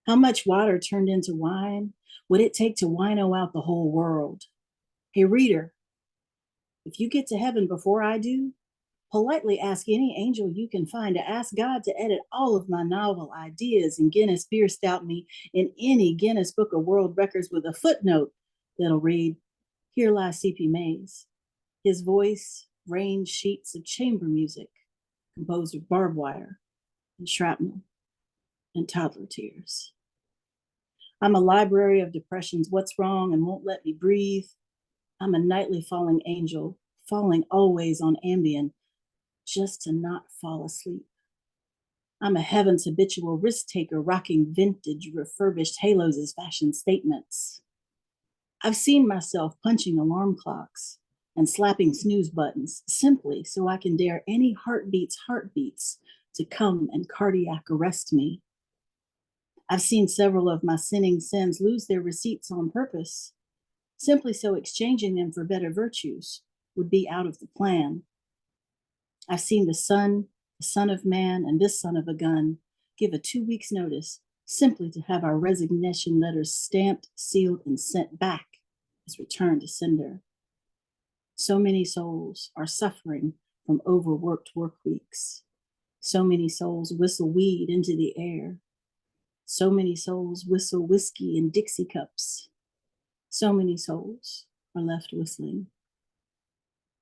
How much water turned into wine would it take to wino out the whole world? Hey, reader, if you get to heaven before I do, politely ask any angel you can find to ask God to edit all of my novel ideas and Guinness beer stout me in any Guinness Book of World Records with a footnote that'll read, "Here lies C.P. Mays. His voice rained sheets of chamber music composed of barbed wire and shrapnel and toddler tears. I'm a library of depression's what's wrong and won't let me breathe. I'm a nightly falling angel, falling always on Ambien, just to not fall asleep. I'm a heaven's habitual risk taker, rocking vintage refurbished halos as fashion statements. I've seen myself punching alarm clocks, and slapping snooze buttons simply so I can dare any heartbeats to come and cardiac arrest me. I've seen several of my sinning sins lose their receipts on purpose, simply so exchanging them for better virtues would be out of the plan. I've seen the son of man, and this son of a gun give a 2 weeks notice simply to have our resignation letters stamped, sealed, and sent back as return to sender. So many souls are suffering from overworked work weeks. So many souls whistle weed into the air. So many souls whistle whiskey in Dixie cups. So many souls are left whistling.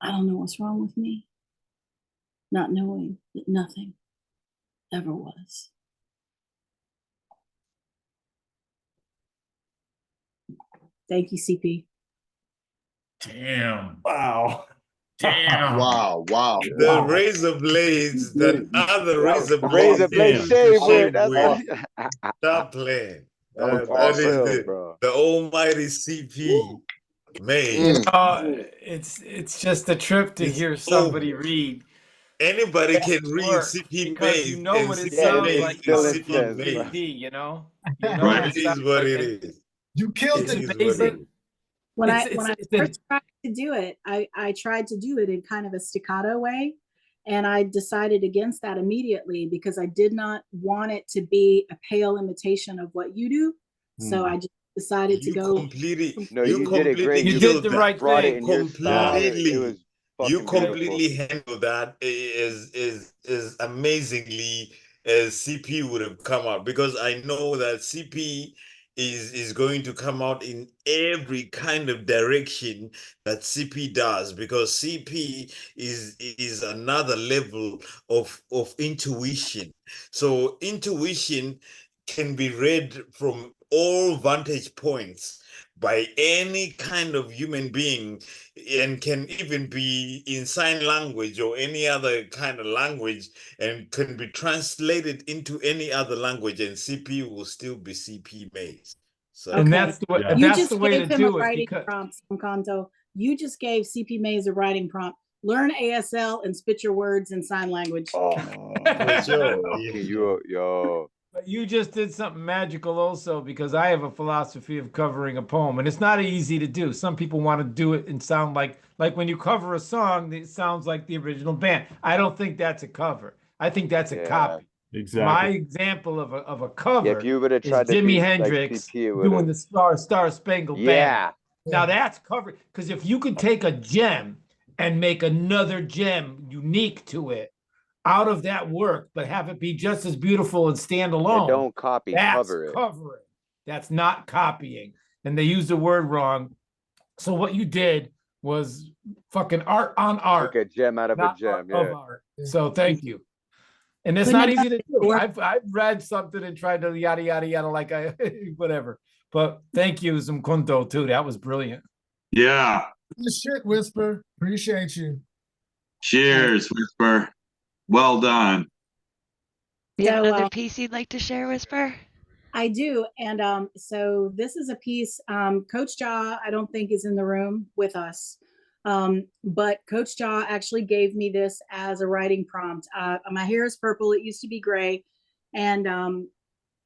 I don't know what's wrong with me, not knowing that nothing ever was. Thank you, CP. Damn. Wow. Damn. Wow. The razor blades that other razor blades. Razor blade shaver. That's Stop playing. That was That is awesome, bro. the almighty CP made. You know, it's just a trip to hear somebody read. Anybody can read Work, CP because made. you know and what it CP sounds made like is still coming from intense, bro. CP, you know? You know Right, what it it sounds is what like. it is. You killed It's it. amazing. When I It's first tried to do it, I tried to do it in kind of a staccato way, and I decided against that immediately because I did not want it to be a pale imitation of what you do. So I just decided to go. No, you did it great. You did the right brought thing. it in your style. It was You fucking beautiful. completely handled that is amazingly as CP would have come out, because I know that CP is going to come out in every kind of direction that CP does, because CP is another level of intuition. So intuition can be read from all vantage points by any kind of human being, and can even be in sign language or any other kind of language, and can be translated into any other language, and CP will still be CP made. So And that's the way, You that's just the way gave to him a do it. writing Because prompt, Zomkhonto. You just gave CP Mays a writing prompt. Learn ASL and spit your words in sign language. For sure. Yo. But you just did something magical also, because I have a philosophy of covering a poem, and it's not easy to do. Some people want to do it and sound like when you cover a song, it sounds like the original band. I don't think that's a cover. I think that's a copy. Exactly. My example of a cover if you would have is tried to Jimi be like Hendrix CP, it doing would've- the Star Spangled Yeah. Banner. Now that's cover, because if you could take a gem and make another gem unique to it out of that work, but have it be just as beautiful and stand alone. don't copy, that's cover it. covering. That's not copying. And they used the word wrong. So what you did was fucking art on art. Took a gem out of a not gem. art of Yeah. art. So thank you. And it's Couldn't not have easy to do. I've read something and tried to yada yada yada like I whatever. But thank you, Zomkhonto, too. That was brilliant. Yeah. Good shit, Whisper. Appreciate you. Cheers, Whisper. Well done. Do you have So, another piece you'd like to share, Whisper? I do. And so this is a piece, Coach Jaw, I don't think is in the room with us. But Coach Jaw actually gave me this as a writing prompt. My hair is purple. It used to be gray. And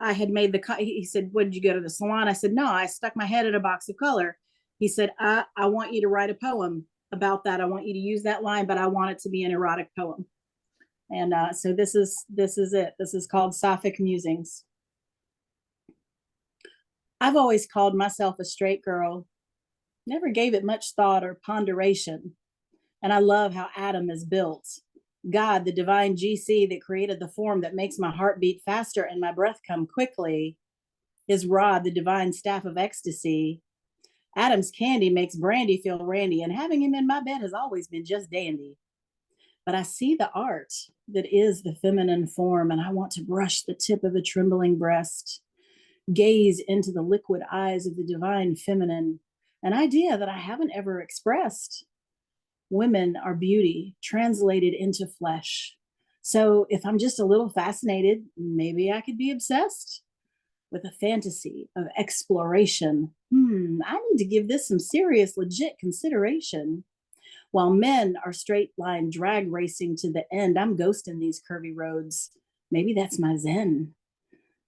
I had made he said, what, did you go to the salon? I said, no, I stuck my head in a box of color. He said, I want you to write a poem about that. I want you to use that line, but I want it to be an erotic poem. And so this is it. This is called Sapphic Musings. I've always called myself a straight girl, never gave it much thought or ponderation. And I love how Adam is built. God, the divine GC that created the form that makes my heart beat faster and my breath come quickly. His rod, the divine staff of ecstasy. Adam's candy makes Brandy feel randy, and having him in my bed has always been just dandy. But I see the art that is the feminine form, and I want to brush the tip of a trembling breast, gaze into the liquid eyes of the divine feminine, an idea that I haven't ever expressed. Women are beauty translated into flesh. So if I'm just a little fascinated, maybe I could be obsessed with a fantasy of exploration. I need to give this some serious, legit consideration. While men are straight line drag racing to the end, I'm ghosting these curvy roads. Maybe that's my zen.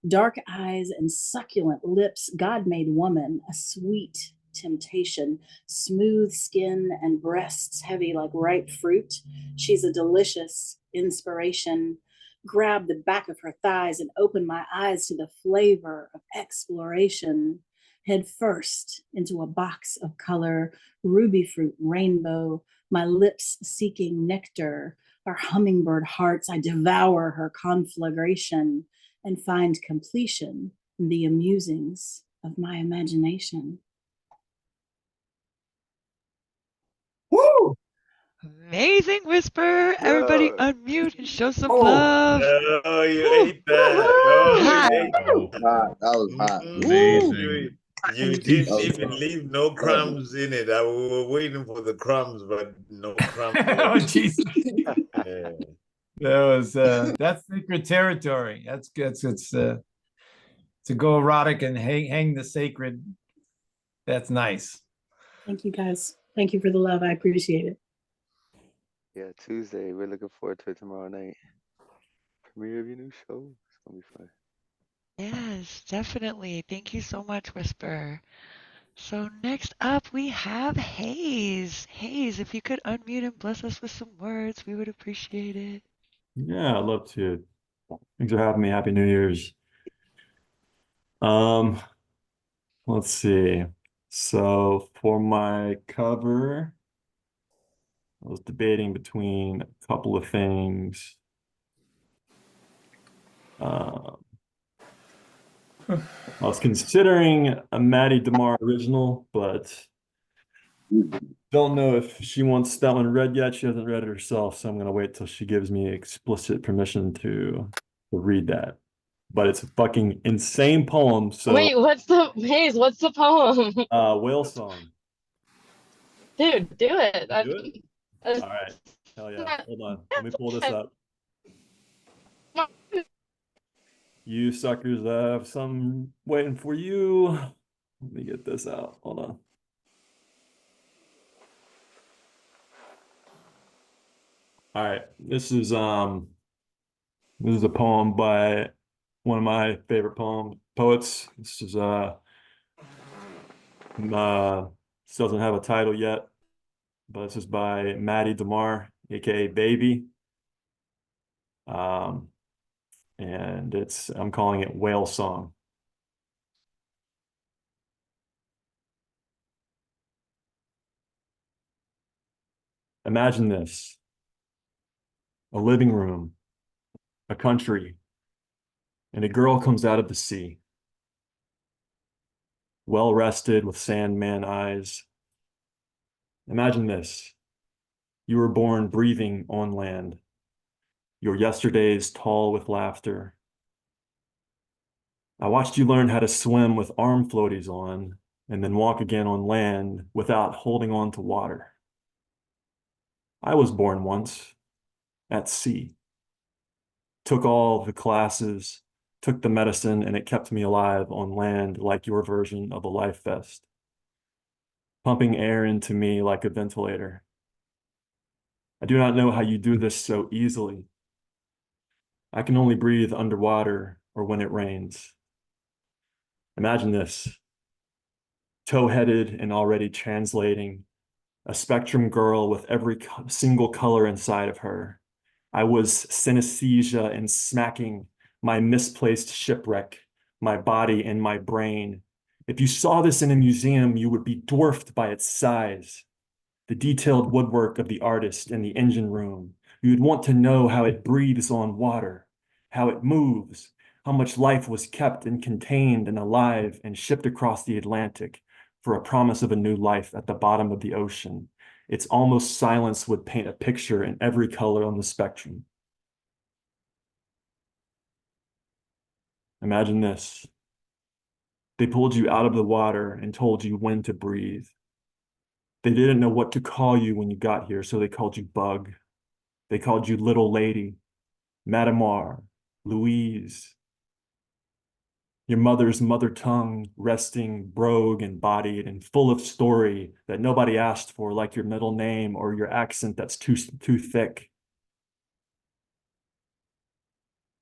Dark eyes and succulent lips, God made woman, a sweet temptation, smooth skin and breasts heavy like ripe fruit. She's a delicious inspiration. Grab the back of her thighs and open my eyes to the flavor of exploration. Head first into a box of color, ruby fruit, rainbow, my lips seeking nectar. Our hummingbird hearts, I devour her conflagration and find completion in the amusings of my imagination. Woo! Amazing Whisper. Everybody unmute and show some love. Oh, you ate that. Oh, Hot. you ate Hot. That was hot. Amazing. You didn't was even hot. leave no crumbs in it. I was waiting for the crumbs, but no crumbs. Oh, Jesus. Yeah. That was that's secret territory. That's good. It's to go erotic and hang the sacred. That's nice. Thank you guys. Thank you for the love. I appreciate it. Yeah, Tuesday. We're looking forward to it tomorrow night. Premiere of your new show. It's gonna be fun. Yes, definitely. Thank you so much, Whisper. So next up we have Hayes. Hayes, if you could unmute and bless us with some words, we would appreciate it. Yeah, I'd love to. Thanks for having me. Happy New Year's. Let's see. So for my cover, I was debating between a couple of things. I was considering a Maddie DeMar original, but don't know if she wants that one read yet. She hasn't read it herself, so I'm gonna wait till she gives me explicit permission to read that. But it's a fucking insane poem. So Wait, what's the Hayes? What's the poem? Whale Song. Dude, do it. Do it? All right. Hell yeah. Hold on. Let me pull this up. You suckers, I have some waiting for you. Let me get this out. Hold on. All right. This is a poem by one of my favorite poets. This is this doesn't have a title yet, but this is by Maddie DeMar, aka Baby. And I'm calling it Whale Song. Imagine this: a living room, a country, and a girl comes out of the sea, well rested with sandman eyes. Imagine this: you were born breathing on land, your yesterdays tall with laughter. I watched you learn how to swim with arm floaties on, and then walk again on land without holding on to water. I was born once at sea, took all the classes, took the medicine, and it kept me alive on land like your version of a life vest, pumping air into me like a ventilator. I do not know how you do this so easily. I can only breathe underwater or when it rains. Imagine this: toe-headed and already translating, a spectrum girl with every single color inside of her. I was synesthesia and smacking, my misplaced shipwreck, my body and my brain. If you saw this in a museum, you would be dwarfed by its size. The detailed woodwork of the artist in the engine room. You would want to know how it breathes on water, how it moves, how much life was kept and contained and alive and shipped across the Atlantic for a promise of a new life at the bottom of the ocean. Its almost silence would paint a picture in every color on the spectrum. Imagine this: they pulled you out of the water and told you when to breathe. They didn't know what to call you when you got here, so they called you Bug. They called you Little Lady, Madamar, Louise. Your mother's mother tongue, resting, brogue and bodied and full of story that nobody asked for, like your middle name or your accent that's too thick.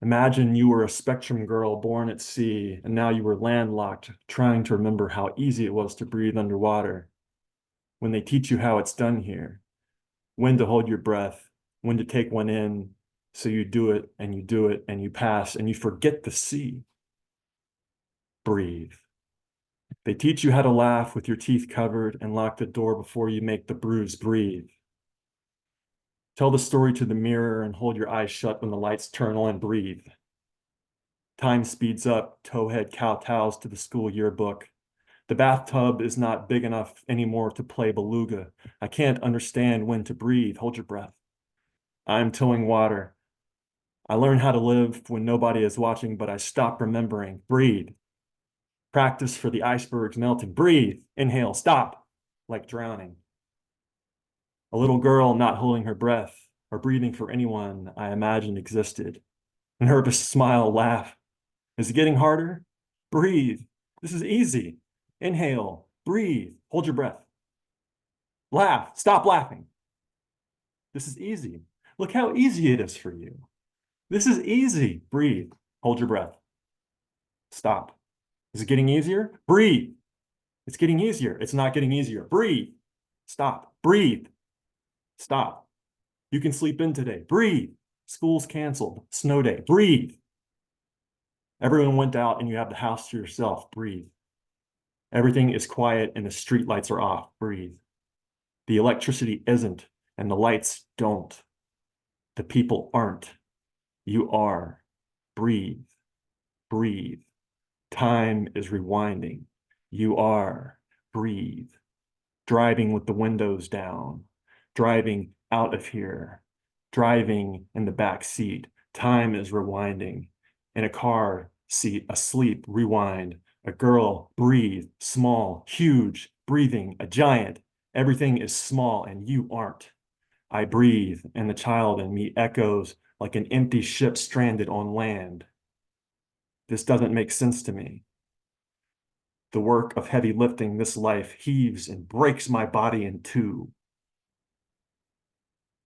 Imagine you were a spectrum girl born at sea, and now you were landlocked, trying to remember how easy it was to breathe underwater. When they teach you how it's done here, when to hold your breath, when to take one in, so you do it and you do it and you pass and you forget the sea. Breathe. They teach you how to laugh with your teeth covered and lock the door before you make the bruise. Breathe. Tell the story to the mirror and hold your eyes shut when the lights turn on. Breathe. Time speeds up, towhead kowtows to the school yearbook. The bathtub is not big enough anymore to play beluga. I can't understand when to breathe. Hold your breath. I'm towing water. I learn how to live when nobody is watching, but I stop remembering. Breathe. Practice for the icebergs melting. Breathe. Inhale. Stop. Like drowning. A little girl not holding her breath or breathing for anyone I imagined existed. A nervous smile, laugh. Is it getting harder? Breathe. This is easy. Inhale. Breathe. Hold your breath. Laugh. Stop laughing. This is easy. Look how easy it is for you. This is easy. Breathe. Hold your breath. Stop. Is it getting easier? Breathe. It's getting easier. It's not getting easier. Breathe. Stop. Breathe. Stop. You can sleep in today. Breathe. School's canceled. Snow day. Breathe. Everyone went out and you have the house to yourself. Breathe. Everything is quiet and the street lights are off. Breathe. The electricity isn't and the lights don't. The people aren't. You are. Breathe. Breathe. Time is rewinding. You are. Breathe. Driving with the windows down. Driving out of here. Driving in the back seat. Time is rewinding. In a car seat, asleep, rewind. A girl, breathe, small, huge, breathing, a giant. Everything is small and you aren't. I breathe and the child in me echoes like an empty ship stranded on land. This doesn't make sense to me. The work of heavy lifting this life heaves and breaks my body in two.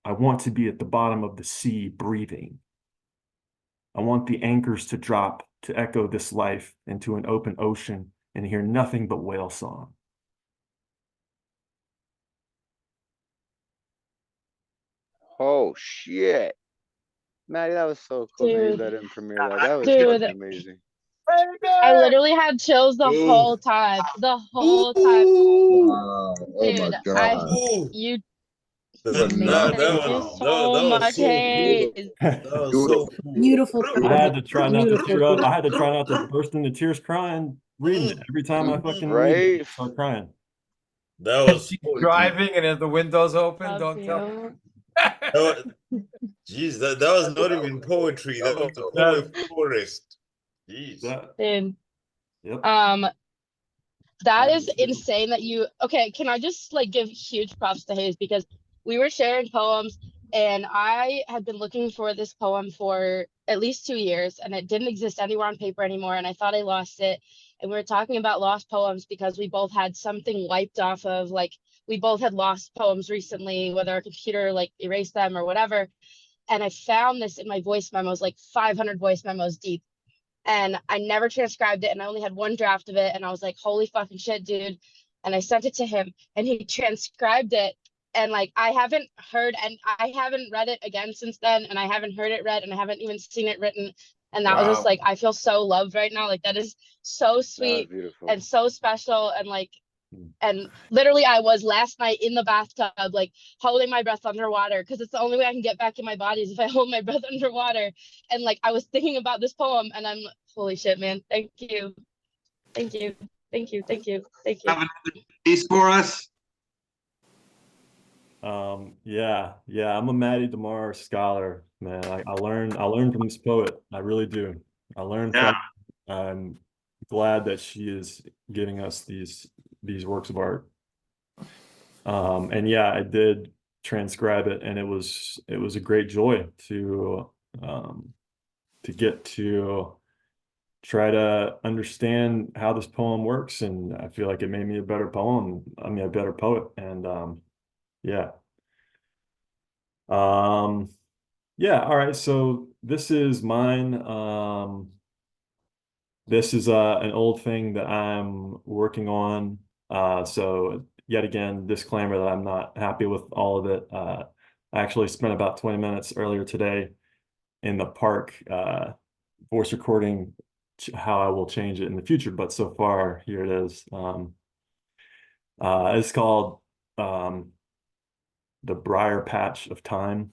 I want to be at the bottom of the sea breathing. I want the anchors to drop to echo this life into an open ocean and hear nothing but whale song. Oh shit. Maddie, that was so cool that you Dude. let him premiere that. That was Dude. fucking amazing. I literally had chills the whole time. The whole time. Wow. Oh my Dude, God. you That, man, that, thank that you was so much, so cool. Hayes. That was so cool. Beautiful. I had to try not to Beautiful. tear up. I had to try not to burst into tears crying, reading it. Every time I fucking read it, I start crying. That was She's driving and if the windows open, Love don't tell me. you. Jeez, that was not even poetry. That was the poet forest. Jeez. Dude. Yep. That is insane that you, okay, can I just like give huge props to Hayes because we were sharing poems and I had been looking for this poem for at least 2 years and it didn't exist anywhere on paper anymore and I thought I lost it. And we were talking about lost poems because we both had something wiped off of, like, we both had lost poems recently, whether our computer like erased them or whatever. And I found this in my voice memos, like 500 voice memos deep. And I never transcribed it and I only had one draft of it and I was like, holy fucking shit, dude. And I sent it to him and he transcribed it and like I haven't heard and I haven't read it again since then and I haven't heard it read and I haven't even seen it written. And that was just like, I feel so loved right now. Like that is so sweet and so special and like, and literally I was last night in the bathtub, like holding my breath underwater because it's the only way I can get back in my body is if I hold my breath underwater. And like, I was thinking about this poem and I'm holy shit, man. Thank you. Thank you. Thank you. Thank you. Thank you. Have another piece for us? Yeah, I'm a Maddie DeMar scholar, man. I learn from this poet. I really do. I learn from. I'm glad that she is giving us these works of art. And yeah, I did transcribe it, and it was a great joy to get to try to understand how this poem works, and I feel like it made me a better poem. I mean, a better poet, and yeah. Yeah, all right, so this is mine. This is an old thing that I'm working on. So yet again, disclaimer that I'm not happy with all of it. I actually spent about 20 minutes earlier today in the park voice recording how I will change it in the future, but so far, here it is. It's called The Briar Patch of Time.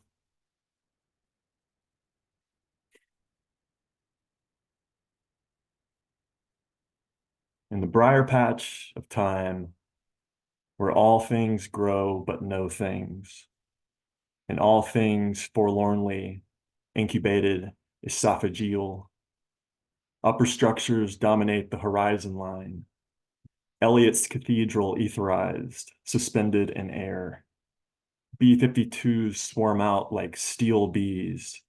In the briar patch of time, where all things grow but no things, and all things forlornly incubated esophageal, upper structures dominate the horizon line. Eliot's cathedral etherized, suspended in air. B-52s swarm out like steel bees,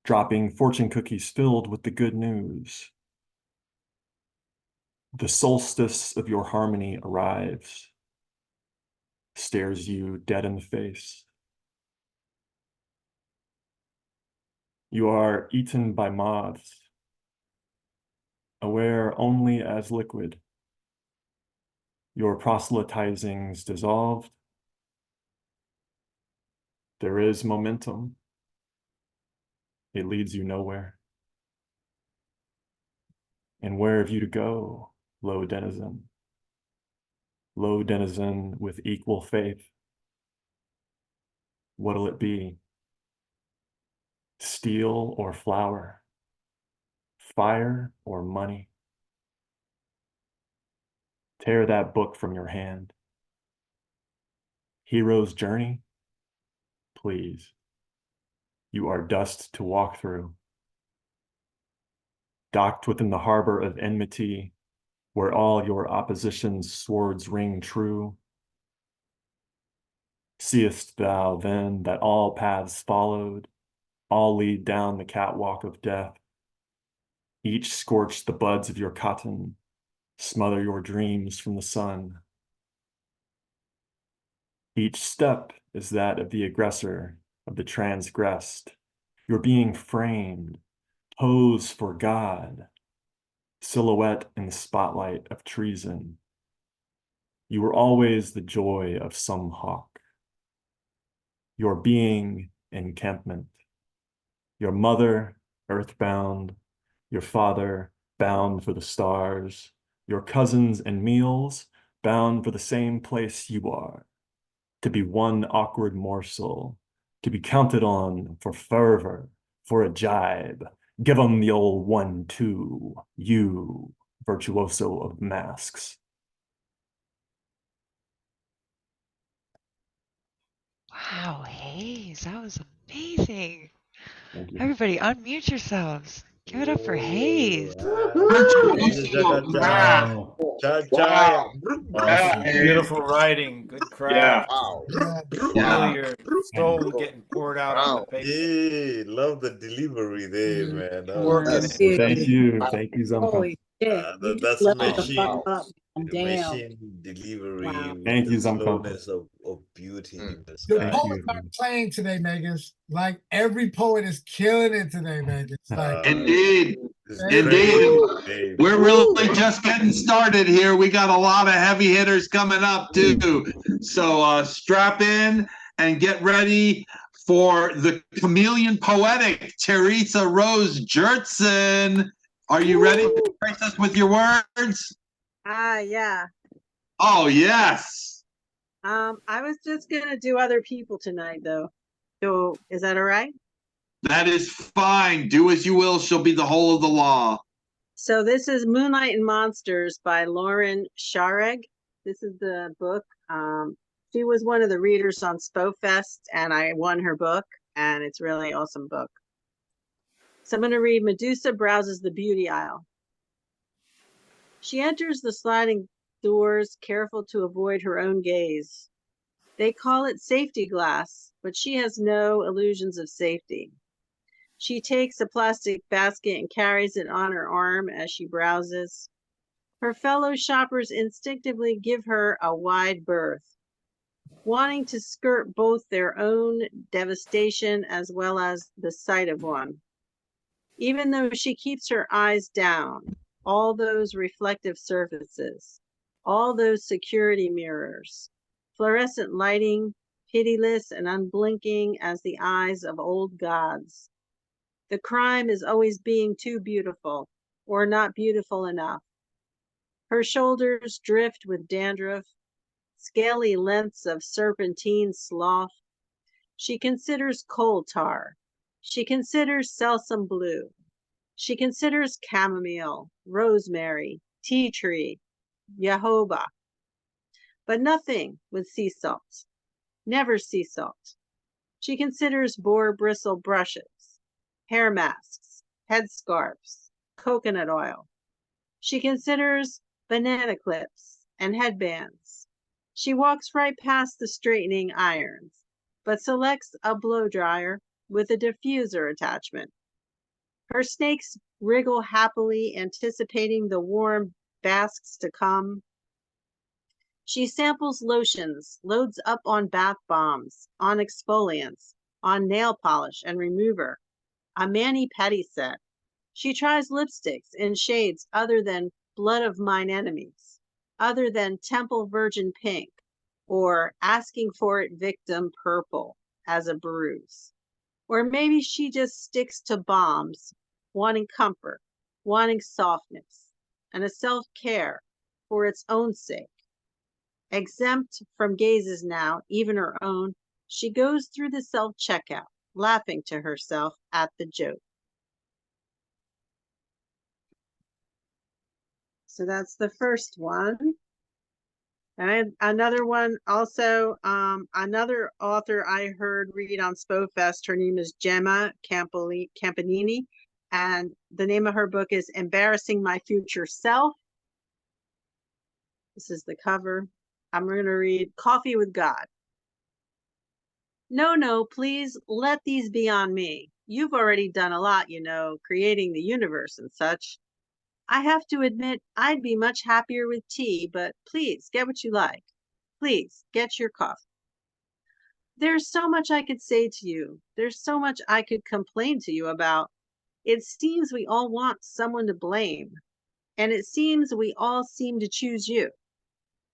dropping fortune cookies filled with the good news. The solstice of your harmony arrives, stares you dead in the face. You are eaten by moths, aware only as liquid. Your proselytizings dissolved. There is momentum. It leads you nowhere. And where have you to go, low denizen? Low denizen with equal faith. What'll it be? Steel or flower? Fire or money? Tear that book from your hand. Hero's journey? Please. You are dust to walk through. Docked within the harbor of enmity, where all your opposition's swords ring true. Seest thou then that all paths followed, all lead down the catwalk of death? Each scorch the buds of your cotton, smother your dreams from the sun. Each step is that of the aggressor, of the transgressed. You're being framed, pose for God, silhouette in the spotlight of treason. You were always the joy of some hawk. Your being encampment. Your mother, earthbound. Your father, bound for the stars. Your cousins and meals, bound for the same place you are. To be one awkward morsel, to be counted on for fervor, for a jibe. Give 'em the old 1-2, you, virtuoso of masks. Wow, Hayes, that was amazing. Everybody unmute yourselves. Give it up for Hayes. Wow. Awesome. Beautiful writing. Good craft. Wow. Feel your soul getting poured out on the paper. Yeah, love the delivery there, man. That was Thank you, Zomkhonto. Holy shit. You just that's leveled the machine. fuck up. The Damn. machine delivery Wow. with Thank the you, Zomkhonto. slowness of beauty in the The sky. poets are playing today, Megas. Like every poet is killing it today, Megas. Like Indeed. Indeed. Indeed. We're really just getting started here. We got a lot of heavy hitters coming up too. So strap in and get ready for the chameleon poetic, Theresa Rose-Jertson. Are you ready to grace us with your words? Yeah. Oh, yes. I was just gonna do other people tonight though. So is that all right? That is fine. Do as you will, shall be the whole of the law. So this is Moonlight and Monsters by Lauren Shareg. This is the book. She was one of the readers on SpoFest, and I won her book, and it's really awesome book. So I'm going to read Medusa Browses the Beauty Aisle. She enters the sliding doors, careful to avoid her own gaze. They call it safety glass, but she has no illusions of safety. She takes a plastic basket and carries it on her arm as she browses. Her fellow shoppers instinctively give her a wide berth, wanting to skirt both their own devastation as well as the sight of one. Even though she keeps her eyes down, all those reflective surfaces, all those security mirrors, fluorescent lighting, pitiless and unblinking as the eyes of old gods. The crime is always being too beautiful or not beautiful enough. Her shoulders drift with dandruff, scaly lengths of serpentine slough. She considers coal tar. She considers selsum blue. She considers chamomile, rosemary, tea tree, jojoba, but nothing with sea salt. Never sea salt. She considers boar bristle brushes, hair masks, headscarves, coconut oil. She considers banana clips and headbands. She walks right past the straightening irons, but selects a blow dryer with a diffuser attachment. Her snakes wriggle happily, anticipating the warm basks to come. She samples lotions, loads up on bath bombs, on exfoliants, on nail polish and remover, a mani-pedi set. She tries lipsticks in shades other than Blood of Mine Enemies, other than Temple Virgin Pink, or Asking for It Victim Purple as a bruise. Or maybe she just sticks to bombs, wanting comfort, wanting softness, and a self-care for its own sake. Exempt from gazes now, even her own, she goes through the self-checkout, laughing to herself at the joke. So that's the first one. And another one also, another author I heard read on SpoFest, her name is Gemma Campanini, and the name of her book is Embarrassing My Future Self. This is the cover. I'm going to read Coffee with God. No, please let these be on me. You've already done a lot, you know, creating the universe and such. I have to admit, I'd be much happier with tea, but please get what you like. Please get your coffee. There's so much I could say to you. There's so much I could complain to you about. It seems we all want someone to blame, and it seems we all seem to choose you.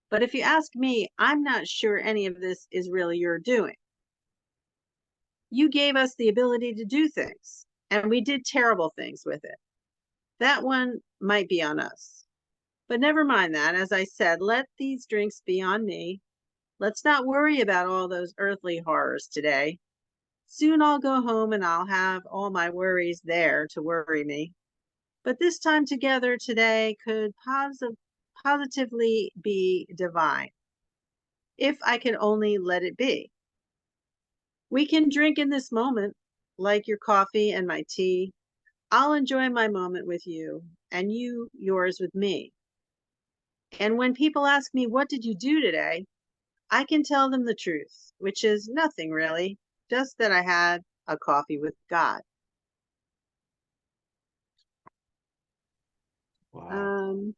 But if you ask me, I'm not sure any of this is really your doing. You gave us the ability to do things, and we did terrible things with it. That one might be on us. But never mind that. As I said, let these drinks be on me. Let's not worry about all those earthly horrors today. Soon I'll go home and I'll have all my worries there to worry me. But this time together today could positively be divine, if I can only let it be. We can drink in this moment, like your coffee and my tea. I'll enjoy my moment with you, and you yours with me. And when people ask me, what did you do today? I can tell them the truth, which is nothing really, just that I had a coffee with God. Wow.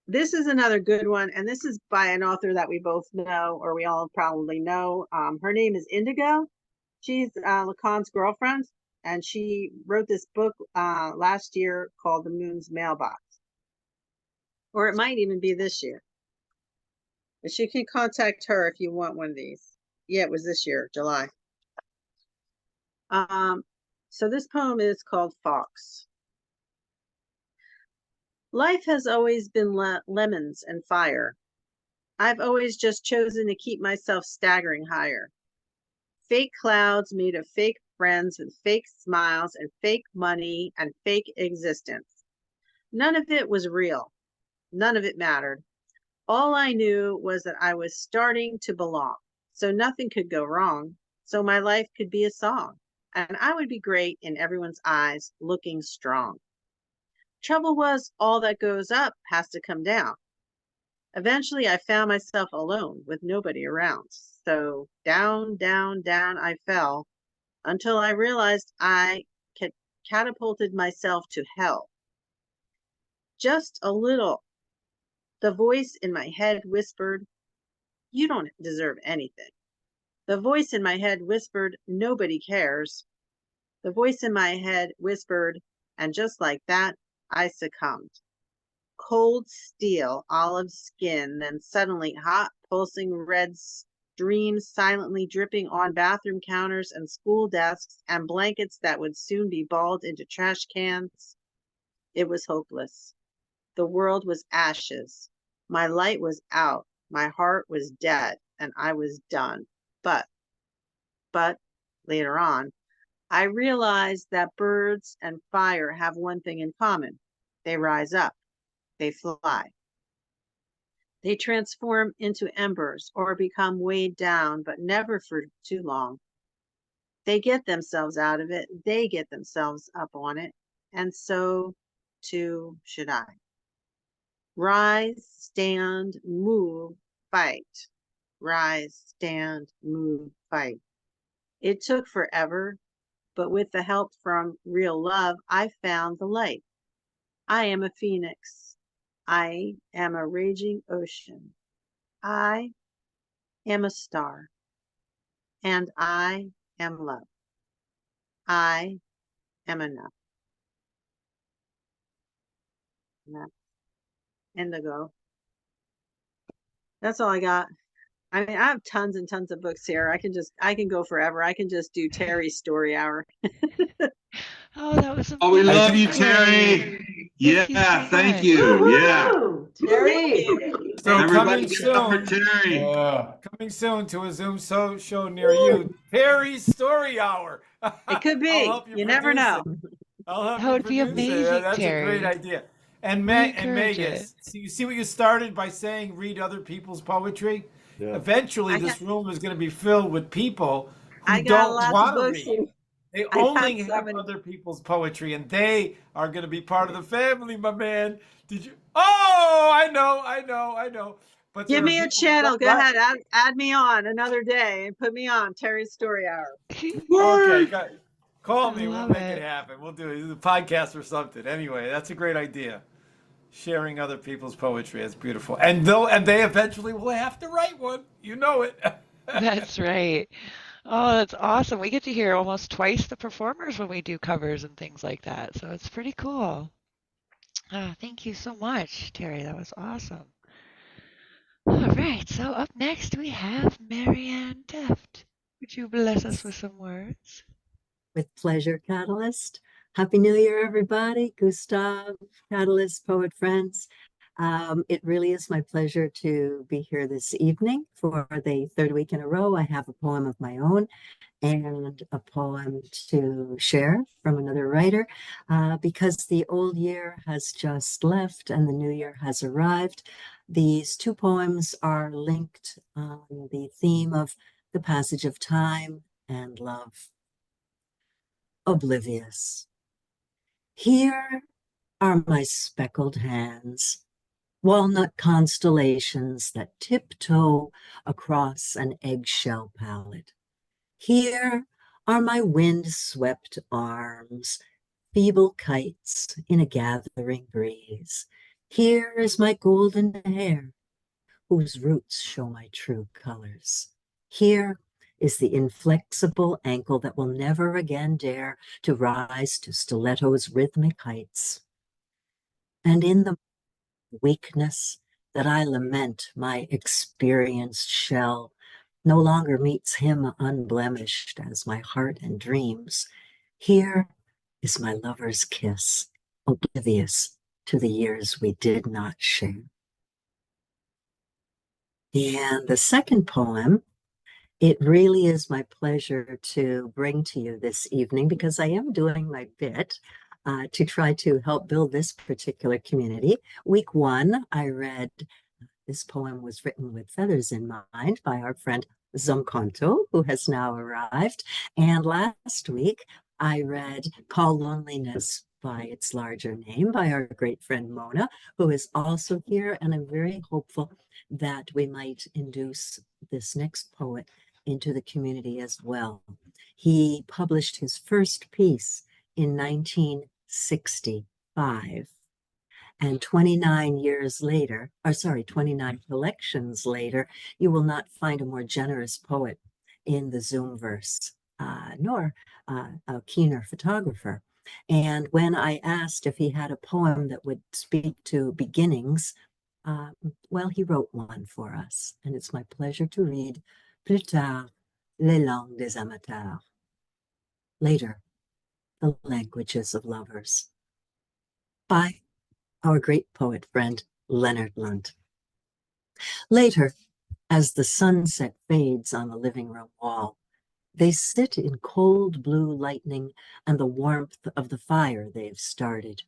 This is another good one, and this is by an author that we both know, or we all probably know. Her name is Indigo. She's Lacan's girlfriend, and she wrote this book last year called The Moon's Mailbox. Or it might even be this year. But you can contact her if you want one of these. Yeah, it was this year, July. So this poem is called Fox. Life has always been lemons and fire. I've always just chosen to keep myself staggering higher. Fake clouds made of fake friends with fake smiles and fake money and fake existence. None of it was real. None of it mattered. All I knew was that I was starting to belong, so nothing could go wrong, so my life could be a song, and I would be great in everyone's eyes, looking strong. Trouble was, all that goes up has to come down. Eventually, I found myself alone with nobody around. So down, down, down I fell until I realized I catapulted myself to hell. Just a little. The voice in my head whispered, "You don't deserve anything." The voice in my head whispered, "Nobody cares." The voice in my head whispered, and just like that, I succumbed. Cold steel, olive skin, then suddenly hot, pulsing red streams silently dripping on bathroom counters and school desks and blankets that would soon be balled into trash cans. It was hopeless. The world was ashes. My light was out. My heart was dead, and I was done. But later on, I realized that birds and fire have one thing in common. They rise up. They fly. They transform into embers or become weighed down, but never for too long. They get themselves out of it. They get themselves up on it. And so, too, should I. Rise, stand, move, fight. Rise, stand, move, fight. It took forever, but with the help from real love, I found the light. I am a phoenix. I am a raging ocean. I am a star. And I am love. I am enough. And that's Indigo. That's all I got. I mean, I have tons and tons of books here. I can go forever. I can just do Terry's story hour. Oh, that was Oh, we love you, amazing. Terry. Thank you so Yeah, thank much. you. Yeah. Terry. So Everybody coming get up for soon, Terry. coming soon to a Zoom show near you, Terry's Story Hour. It could I'll be. help you, You never produce know. it. I'll help That you would be produce it. amazing, That's a great Terry. idea. And We encourage Magus, so you see what you started by saying, read other people's poetry. Yeah. Eventually, I this room is going to be filled with people who I got don't lots of want to books. read. They I got only so have many. other people's poetry, and they are going to be part of the family, my man. Did you? Oh, I know. But Give there are me a people who channel. don't Go like. ahead. Add me on another day and put me on Terry's Story Hour. Okay, call I me. We'll love make it it. happen. We'll do it. A podcast or something. Anyway, that's a great idea. Sharing other people's poetry is beautiful, and they eventually will have to write one. You know it. That's right. Oh, that's awesome. We get to hear almost twice the performers when we do covers and things like that. So it's pretty cool. Thank you so much, Terry. That was awesome. All right. So up next we have Marianne Tefft. Would you bless us with some words? With pleasure, KataLyst. Happy New Year, everybody. Gustav, KataLyst, poet friends. It really is my pleasure to be here this evening for the third week in a row. I have a poem of my own and a poem to share from another writer because the old year has just left and the new year has arrived. These two poems are linked on the theme of the passage of time and love. Oblivious. Here are my speckled hands, walnut constellations that tiptoe across an eggshell palette. Here are my wind-swept arms, feeble kites in a gathering breeze. Here is my golden hair, whose roots show my true colors. Here is the inflexible ankle that will never again dare to rise to stiletto's rhythmic heights. And in the weakness that I lament, my experienced shell no longer meets him unblemished as my heart and dreams. Here is my lover's kiss, oblivious to the years we did not share. And the second poem, it really is my pleasure to bring to you this evening because I am doing my bit to try to help build this particular community. Week one, I read, this poem was written with feathers in mind by our friend Zomkhonto, who has now arrived. And last week, I read Call Loneliness by its larger name by our great friend Mona, who is also here. And I'm very hopeful that we might induce this next poet into the community as well. He published his first piece in 1965. And 29 years later, 29 collections later, you will not find a more generous poet in the Zoomverse, nor a keener photographer. And when I asked if he had a poem that would speak to beginnings, well, he wrote one for us. And it's my pleasure to read Plus tard, les langues des amateurs. Later, the languages of lovers. By our great poet friend, Leonard Lunt. Later, as the sunset fades on the living room wall, they sit in cold blue lightning and the warmth of the fire they've started.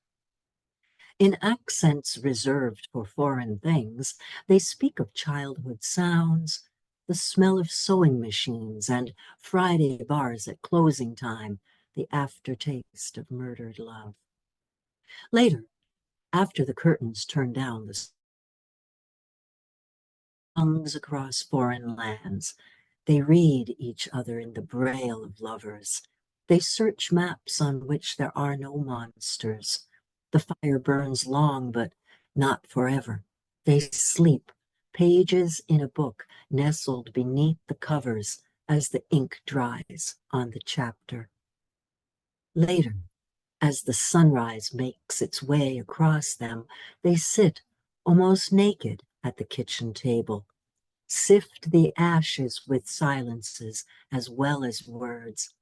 In accents reserved for foreign things, they speak of childhood sounds, the smell of sewing machines and Friday bars at closing time, the aftertaste of murdered love. Later, after the curtains turn down, the songs across foreign lands. They read each other in the braille of lovers. They search maps on which there are no monsters. The fire burns long, but not forever. They sleep, pages in a book nestled beneath the covers as the ink dries on the chapter. Later, as the sunrise makes its way across them, they sit almost naked at the kitchen table, sift the ashes with silences as well as words,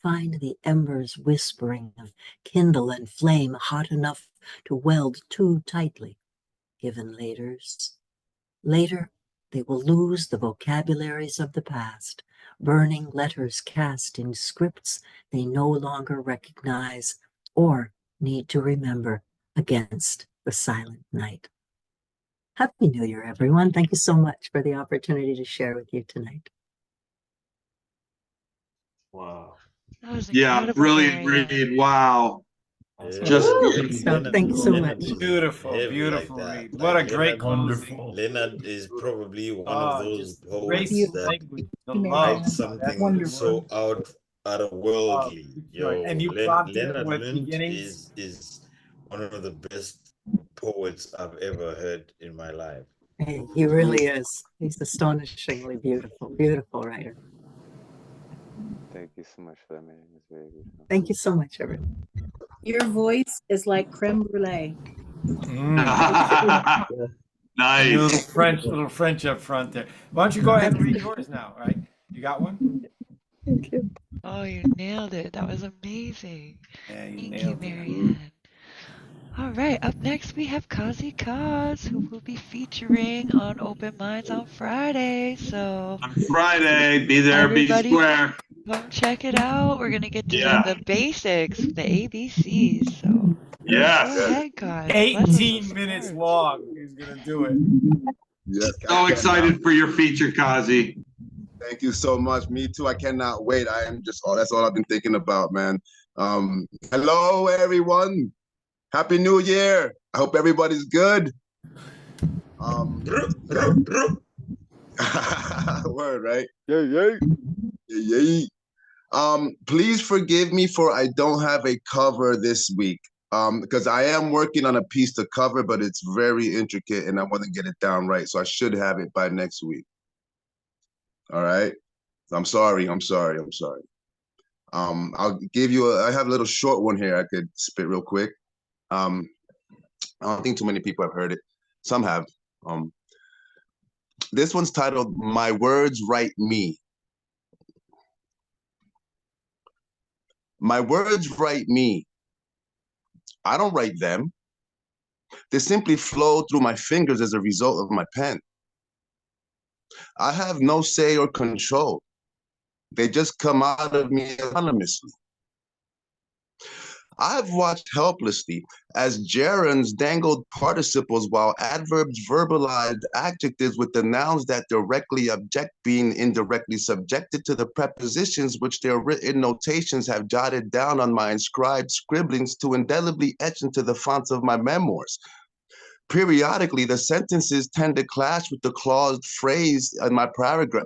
find the embers whispering of kindle and flame hot enough to weld too tightly, given laters. Later, they will lose the vocabularies of the past, burning letters cast in scripts they no longer recognize or need to remember against the silent night. Happy New Year, everyone. Thank you so much for the opportunity to share with you tonight. Wow. That was Yeah, incredible, brilliant Marianne. read. Wow. Yeah, Just Thank you so much. is Beautiful, heavy beautiful like that. read. What a great Leonard, closing. Leonard is probably one of those Just poets grace that language, the write love. something so out of worldly. Right. And you Yo, prompted it Leonard with Lunt beginnings. is one of the best poets I've ever heard in my life. Hey, he really is. He's astonishingly beautiful, beautiful writer. Thank you so much for that, man. It's very beautiful. Thank you so much, everyone. Your voice is like creme brulee. nice. And your little French up front there. Why don't you go ahead and read yours now, right? You got one? Thank you. Oh, you nailed it. That was amazing. Yeah, you Thank you, nailed it. Marianne. All right, up next we have Cozzy Coz, who will be featuring on Open Minds on Friday. So On Friday, be there, be everybody square. come check it out. We're gonna get to Yeah. the basics, the ABCs. So Yes. go ahead, Coz. 18 minutes long. He's gonna do it. Yes. So excited for your feature, Cozzy. Thank you so much. Me too. I cannot wait. I am just, that's all I've been thinking about, man. Hello, everyone. Happy New Year. I hope everybody's good. Word, right? Yay. Please forgive me for I don't have a cover this week. Because I am working on a piece to cover, but it's very intricate and I want to get it down right. So I should have it by next week. All right. I'm sorry. I'll give you I have a little short one here I could spit real quick. I don't think too many people have heard it. Some have. This one's titled My Words Write Me. My words write me. I don't write them. They simply flow through my fingers as a result of my pen. I have no say or control. They just come out of me anonymously. I've watched helplessly as gerunds dangled participles while adverbs verbalized adjectives with the nouns that directly object being indirectly subjected to the prepositions which their written notations have jotted down on my inscribed scribblings to indelibly etch into the fonts of my memoirs. Periodically, the sentences tend to clash with the clause phrase in my paragraph.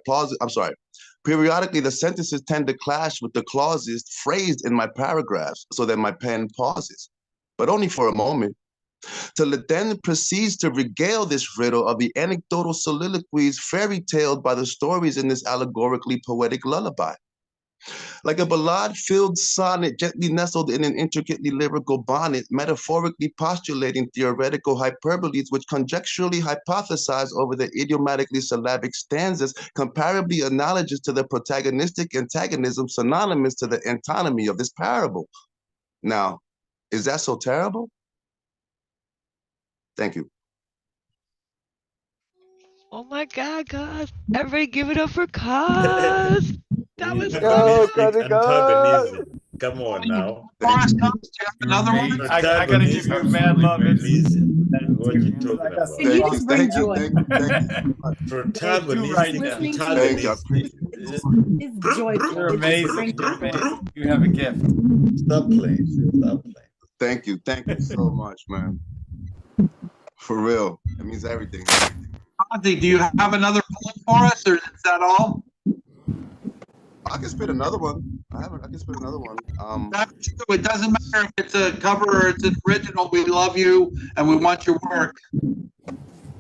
Periodically, the sentences tend to clash with the clauses phrased in my paragraphs, so that my pen pauses, but only for a moment, till it then proceeds to regale this riddle of the anecdotal soliloquies fairy-taled by the stories in this allegorically poetic lullaby. Like a ballade-filled sonnet gently nestled in an intricately lyrical bonnet, metaphorically postulating theoretical hyperboles which conjecturally hypothesize over the idiomatically syllabic stanzas comparably analogous to the protagonistic antagonism synonymous to the antinomy of this parable. Now, is that so terrible? Thank you. Oh my God, Coz. Everybody give it up for Coz. That was Antagonism. Come on now. Another one? I gotta give you mad love. What are you talking about? Can you just bring joy? Protagonistic antagonistic. It's joyful. You're amazing. You're amazing. You have a gift. Stop playing. Stop playing. Thank you so much, man. For real, it means everything. Cozzy, do you have another poem for us, or is that all? I can spit another one. I can spit another one. It doesn't matter if it's a cover or it's an original. We love you and we want your work.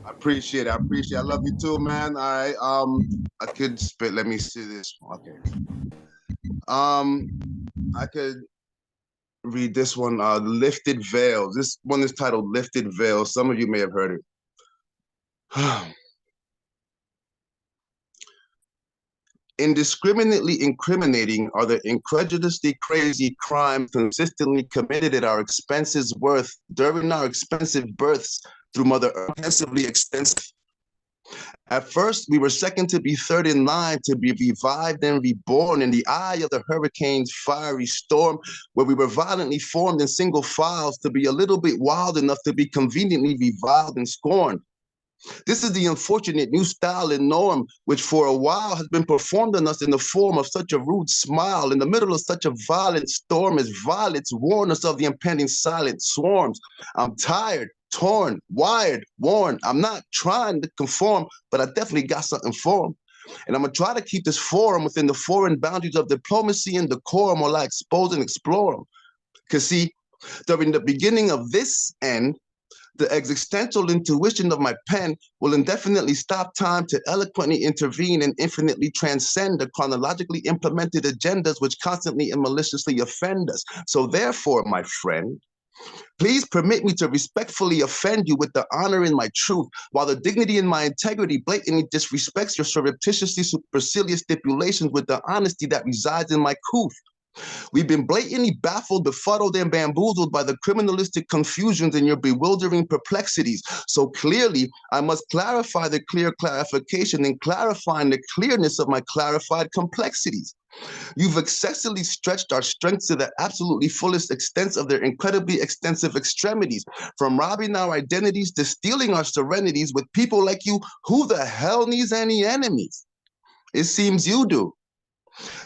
I appreciate it. I love you too, man. All right. I could spit. Let me see this. Okay. I could read this one. Lifted Veils. This one is titled Lifted Veils. Some of you may have heard it. Indiscriminately incriminating are the incredulously crazy crimes consistently committed at our expenses worth during our expensive births through Mother Earth, offensively expensive. At first, we were second to be third in line to be revived and reborn in the eye of the hurricane's fiery storm, where we were violently formed in single files to be a little bit wild enough to be conveniently reviled and scorned. This is the unfortunate new style and norm, which for a while has been performed on us in the form of such a rude smile in the middle of such a violent storm as violets warn us of the impending silent swarms. I'm tired, torn, wired, worn. I'm not trying to conform, but I definitely got something for them. And I'm gonna try to keep this forum within the foreign boundaries of diplomacy and decorum while I expose and explore them. Because see, during the beginning of this end, the existential intuition of my pen will indefinitely stop time to eloquently intervene and infinitely transcend the chronologically implemented agendas which constantly and maliciously offend us. So therefore, my friend, please permit me to respectfully offend you with the honor in my truth, while the dignity in my integrity blatantly disrespects your surreptitiously supercilious stipulations with the honesty that resides in my couth. We've been blatantly baffled, befuddled, and bamboozled by the criminalistic confusions and your bewildering perplexities. So clearly, I must clarify the clear clarification in clarifying the clearness of my clarified complexities. You've excessively stretched our strengths to the absolutely fullest extent of their incredibly extensive extremities, from robbing our identities to stealing our serenities with people like you. Who the hell needs any enemies? It seems you do.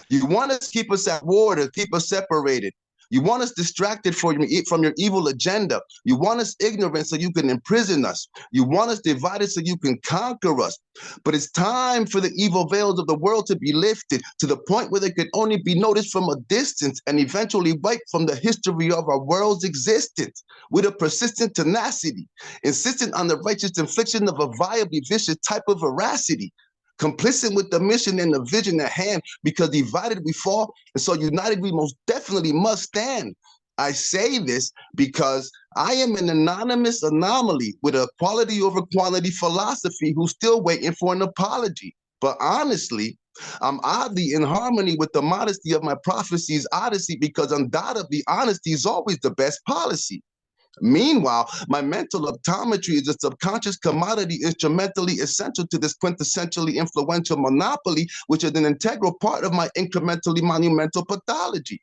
You want us to keep us at war, to keep us separated. You want us distracted from your evil agenda. You want us ignorant so you can imprison us. You want us divided so you can conquer us. But it's time for the evil veils of the world to be lifted to the point where they can only be noticed from a distance and eventually wiped from the history of our world's existence with a persistent tenacity, insistent on the righteous infliction of a viably vicious type of veracity. Complicit with the mission and the vision at hand, because divided we fall, and so united we most definitely must stand. I say this because I am an anonymous anomaly with a quality over quantity philosophy who's still waiting for an apology. But honestly, I'm oddly in harmony with the modesty of my prophecy's odyssey, because undoubtedly honesty is always the best policy. Meanwhile, my mental optometry is a subconscious commodity instrumentally essential to this quintessentially influential monopoly, which is an integral part of my incrementally monumental pathology.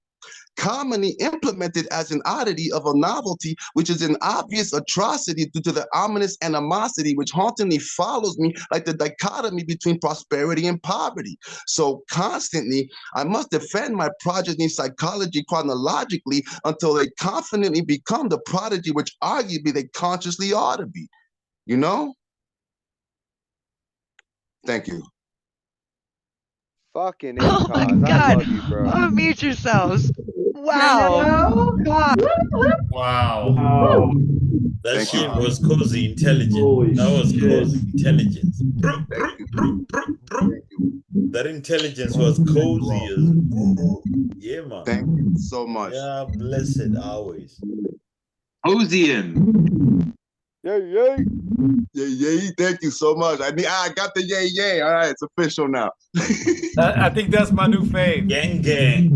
commonly implemented as an oddity of a novelty, which is an obvious atrocity due to the ominous animosity which hauntingly follows me like the dichotomy between prosperity and poverty. So constantly, I must defend my progeny's psychology chronologically until they confidently become the prodigy which arguably they consciously ought to be. You know? Thank you. Fucking Oh my Cozzy, I God. love you, bro. Unmute yourselves. Wow. Hello? God. Wow. That Thank shit you. was Cozzy intelligent. Holy That was shit. Cozzy intelligence. Thank you. Thank you. That intelligence was cozy as yeah, man. Thank you so much. Yeah, blessed always. Ozian. Yay, yay. Yay, yay. Thank you so much. I got the yay, yay. All right, it's official now. I think that's my new fave. Gang, gang.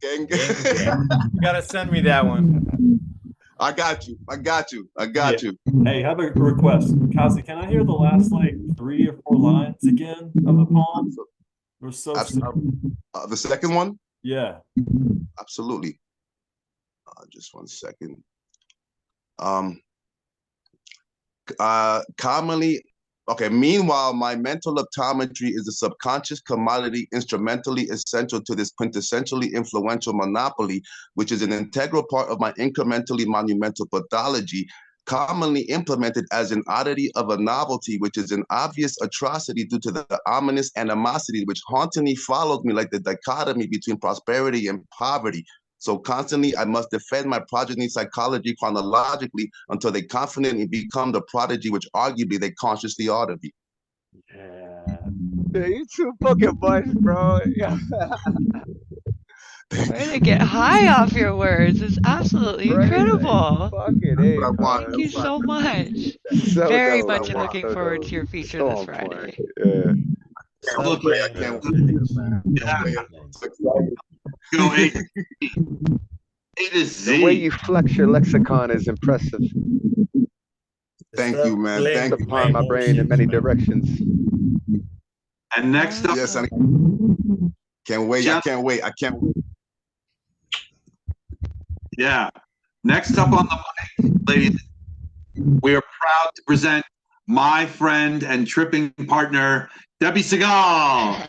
Gang, Gang, gang. gang. You gotta send me that one. I got you. Yeah. Hey, I have a request. Cozzy, can I hear the last like 3 or 4 lines again of the poem? We're so the second one? Yeah. Absolutely. Just 1 second. Commonly, okay, meanwhile, my mental optometry is a subconscious commodity instrumentally essential to this quintessentially influential monopoly, which is an integral part of my incrementally monumental pathology, commonly implemented as an oddity of a novelty, which is an obvious atrocity due to the ominous animosity which hauntingly followed me like the dichotomy between prosperity and poverty. So constantly, I must defend my progeny's psychology chronologically until they confidently become the prodigy which arguably they consciously ought to be. Yeah. Yeah, you too fucking much, bro. Way to get high off your words. It's absolutely incredible. Fucking A, Thank you so much. So Very dope. much looking So forward dope. to your feature So this on Friday. point. Yeah. Can't wait. I can't wait. Go A to Z. The way you flex your lexicon is impressive. Thank you, man. Thank you. Applying my brain in many directions. And next up, yes, I can't wait. I can't wait. I can't wait. Yeah. Next up on the mic, ladies, we are proud to present my friend and tripping partner, Debby Segal.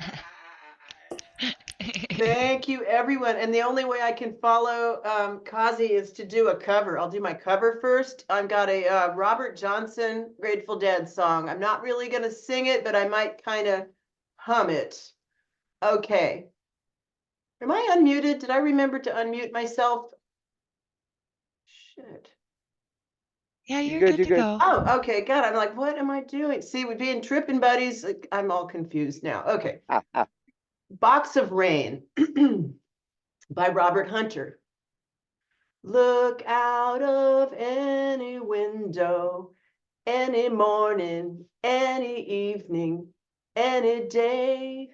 Thank you, everyone. And the only way I can follow Cozzy is to do a cover. I'll do my cover first. I've got a Robert Johnson Grateful Dead song. I'm not really going to sing it, but I might kind of hum it. Okay. Am I unmuted? Did I remember to unmute myself? Shit. Yeah, you're good to go. Oh, okay. God, I'm like, what am I doing? See, we'd be in tripping buddies. Like, I'm all confused now. Okay. Box of Rain by Robert Hunter. Look out of any window, any morning, any evening, any day.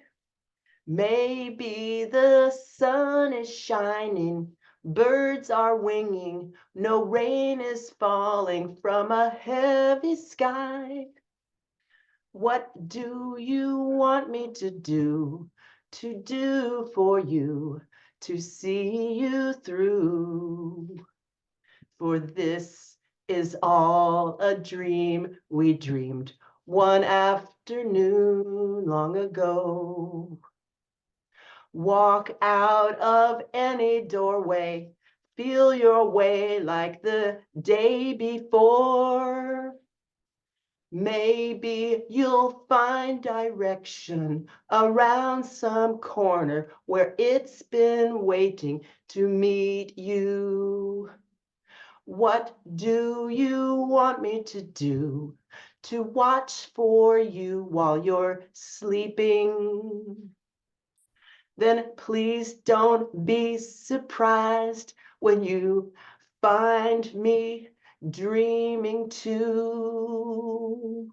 Maybe the sun is shining, birds are winging, no rain is falling from a heavy sky. What do you want me to do for you, to see you through? For this is all a dream we dreamed one afternoon long ago. Walk out of any doorway, feel your way like the day before. Maybe you'll find direction around some corner where it's been waiting to meet you. What do you want me to do to watch for you while you're sleeping? Then please don't be surprised when you find me dreaming too.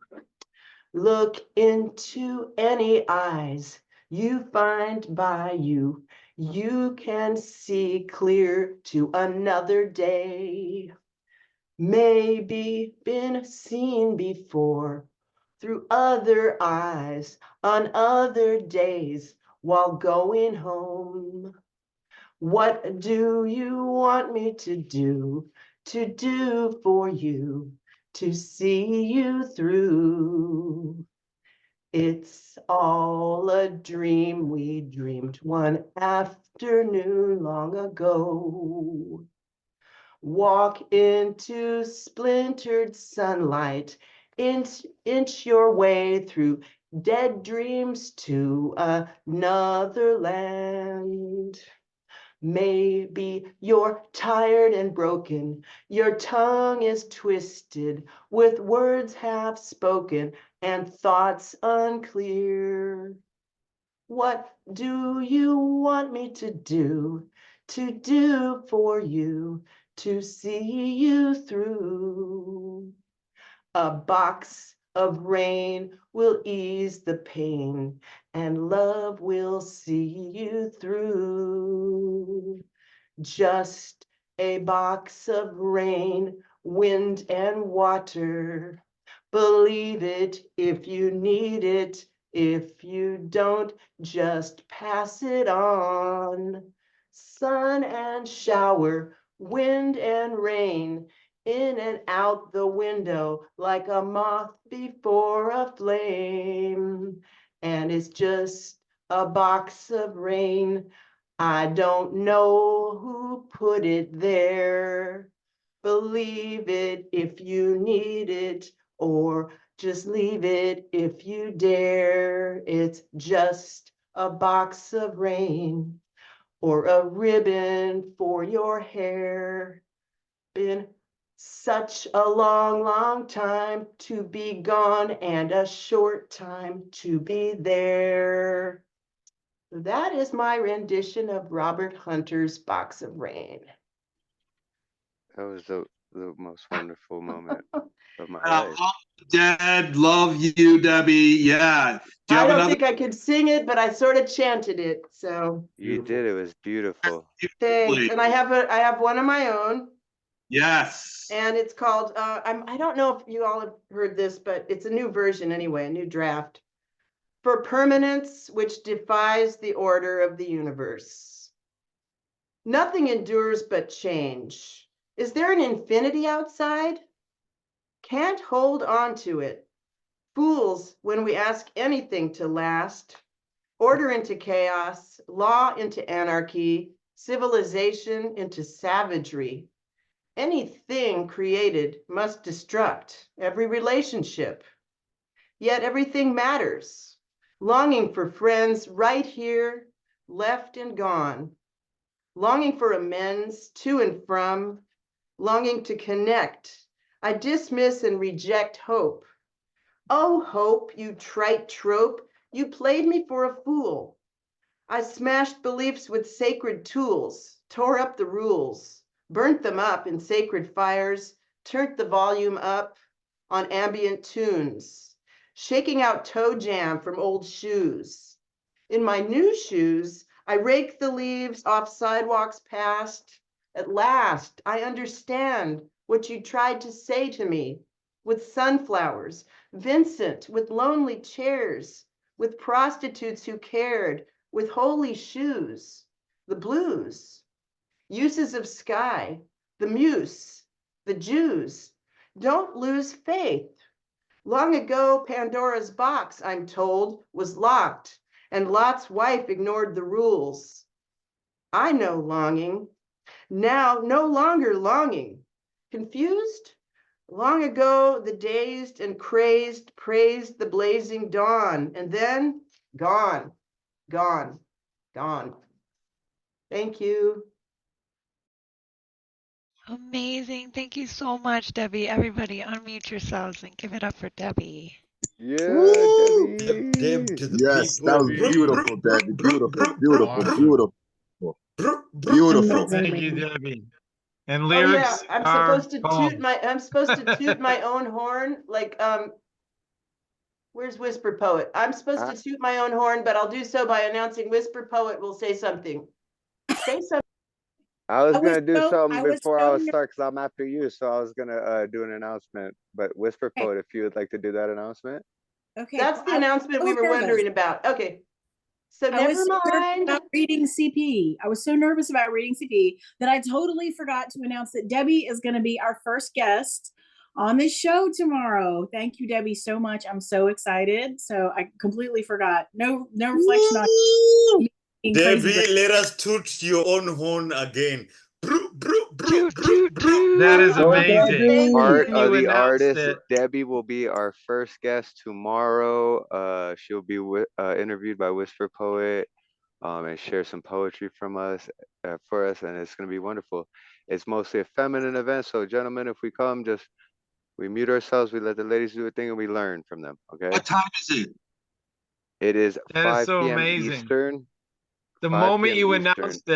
Look into any eyes you find by you. You can see clear to another day. Maybe been seen before through other eyes on other days while going home. What do you want me to do for you, to see you through? It's all a dream we dreamed one afternoon long ago. Walk into splintered sunlight, inch your way through dead dreams to another land. Maybe you're tired and broken, your tongue is twisted with words half spoken and thoughts unclear. What do you want me to do for you, to see you through? A box of rain will ease the pain, and love will see you through. Just a box of rain, wind, and water. Believe it if you need it. If you don't, just pass it on. Sun and shower, wind and rain, in and out the window like a moth before a flame. And it's just a box of rain. I don't know who put it there. Believe it if you need it, or just leave it if you dare. It's just a box of rain, or a ribbon for your hair. Been such a long, long time to be gone, and a short time to be there. That is my rendition of Robert Hunter's Box of Rain. That was the most wonderful moment of my life. Dad, love you, Debbie. Yeah. Do you I have don't another? think I could sing it, but I sort of chanted it. So You did. It was beautiful. thanks. And I have one of my own. Yes. And it's called I don't know if you all have heard this, but it's a new version anyway, a new draft. For permanence which defies the order of the universe. Nothing endures but change. Is there an infinity outside? Can't hold on to it. Fools when we ask anything to last. Order into chaos, law into anarchy, civilization into savagery. Anything created must destruct every relationship. Yet everything matters. Longing for friends right here, left and gone. Longing for amends to and from. Longing to connect. I dismiss and reject hope. Oh, hope, you trite trope, you played me for a fool. I smashed beliefs with sacred tools, tore up the rules, burnt them up in sacred fires, turned the volume up on ambient tunes, shaking out toe jam from old shoes. In my new shoes, I rake the leaves off sidewalks past. At last, I understand what you tried to say to me with sunflowers, Vincent with lonely chairs, with prostitutes who cared, with holy shoes, the blues, uses of sky, the muse, the Jews. Don't lose faith. Long ago, Pandora's box, I'm told, was locked, and Lot's wife ignored the rules. I know longing. Now, no longer longing. Confused? Long ago, the dazed and crazed praised the blazing dawn, and then gone, gone, gone. Thank you. Amazing. Thank you so much, Debbie. Everybody unmute yourselves and give it up for Debbie. Yeah, Debbie. Deb to the Yes, people. that was beautiful, Debbie. Beautiful, beautiful, beautiful. Beautiful. Thank you, Debbie. And Oh yeah, lyrics I'm are supposed to poems. toot my own horn, like where's Whisper Poet? I'm supposed to toot my own horn, but I'll do so by announcing Whisper Poet will say something. Say something. I was gonna do something before I was start because I'm after you, so I was gonna do an announcement. But Whisper Poet, if you would like to do that announcement. Okay. That's the announcement we were wondering about. Okay. So I was never so nervous mind. about reading CP. I was so nervous about reading CP that I totally forgot to announce that Debbie is going to be our first guest on this show tomorrow. Thank you, Debbie, so much. I'm so excited. So I completely forgot. No reflection on being crazy. Debbie, let us toot your own horn again. That is amazing. Art When of you the announced artist. it, Debbie will be our first guest tomorrow. She'll be interviewed by Whisper Poet, and share some poetry from us for us, and it's gonna be wonderful. It's mostly a feminine event, so gentlemen, if we come, just we mute ourselves, we let the ladies do a thing, and we learn from them. Okay. What time is it? It is that is 5 so p.m. amazing. Eastern. The 5 moment p.m. you Eastern. announced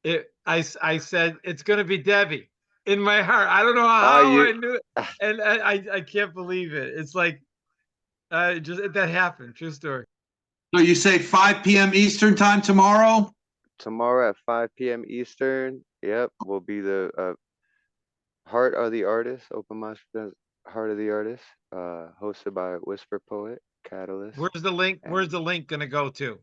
it, I said it's going to be Debbie in my heart. I don't know how I knew it, and I can't believe it. It's like just that happened. True story. So you say 5 p.m. Eastern time tomorrow? Tomorrow at 5 p.m. Eastern. Yep, will be the Heart of the Artist, open mic Heart of the Artist, hosted by Whisper Poet KataLyst. Where's the link? Where's the link going to go to?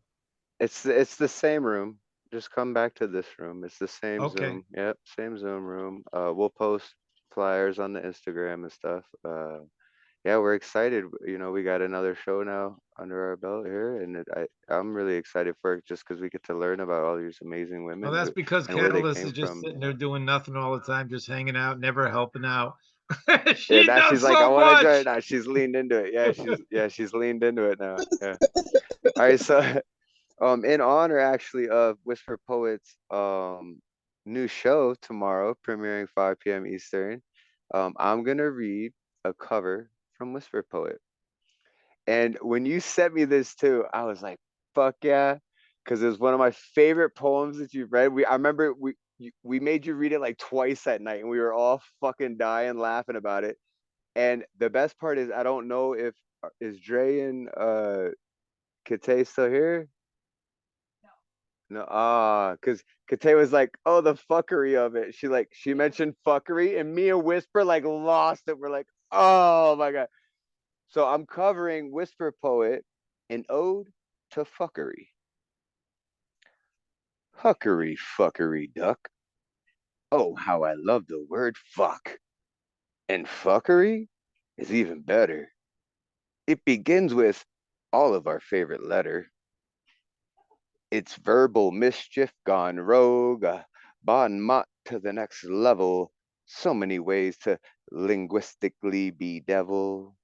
It's the same room. Just come back to this room. It's the same Zoom. Yep, same Zoom room. We'll post flyers on the Instagram and stuff. Yeah, we're excited. You know, we got another show now under our belt here, and I'm really excited for it just because we get to learn about all these amazing women. Well, that's because and where they KataLyst came is just from. sitting there doing nothing all the time, just hanging out, never helping out. Yeah, now does she's like, so I want to join. much. Now she's leaned into it. She's leaned into it now. Yeah. All right, so in honor actually of Whisper Poet's new show tomorrow, premiering 5 p.m. Eastern, I'm gonna read a cover from Whisper Poet. And when you sent me this too, I was like, fuck yeah, because it was one of my favorite poems that you've read. I remember we made you read it like twice that night, and we were all fucking dying laughing about it. And the best part is, I don't know if is Dre and Kittay still here? No, because Kittay was like, oh, the fuckery of it. She mentioned fuckery, and me and Whisper like lost it. We're like, oh my God. So I'm covering Whisper Poet, an ode to fuckery. Huckery, fuckery, duck. Oh, how I love the word fuck. And fuckery is even better. It begins with all of our favorite letter. It's verbal mischief gone rogue, bon mot to the next level. So many ways to linguistically bedevil.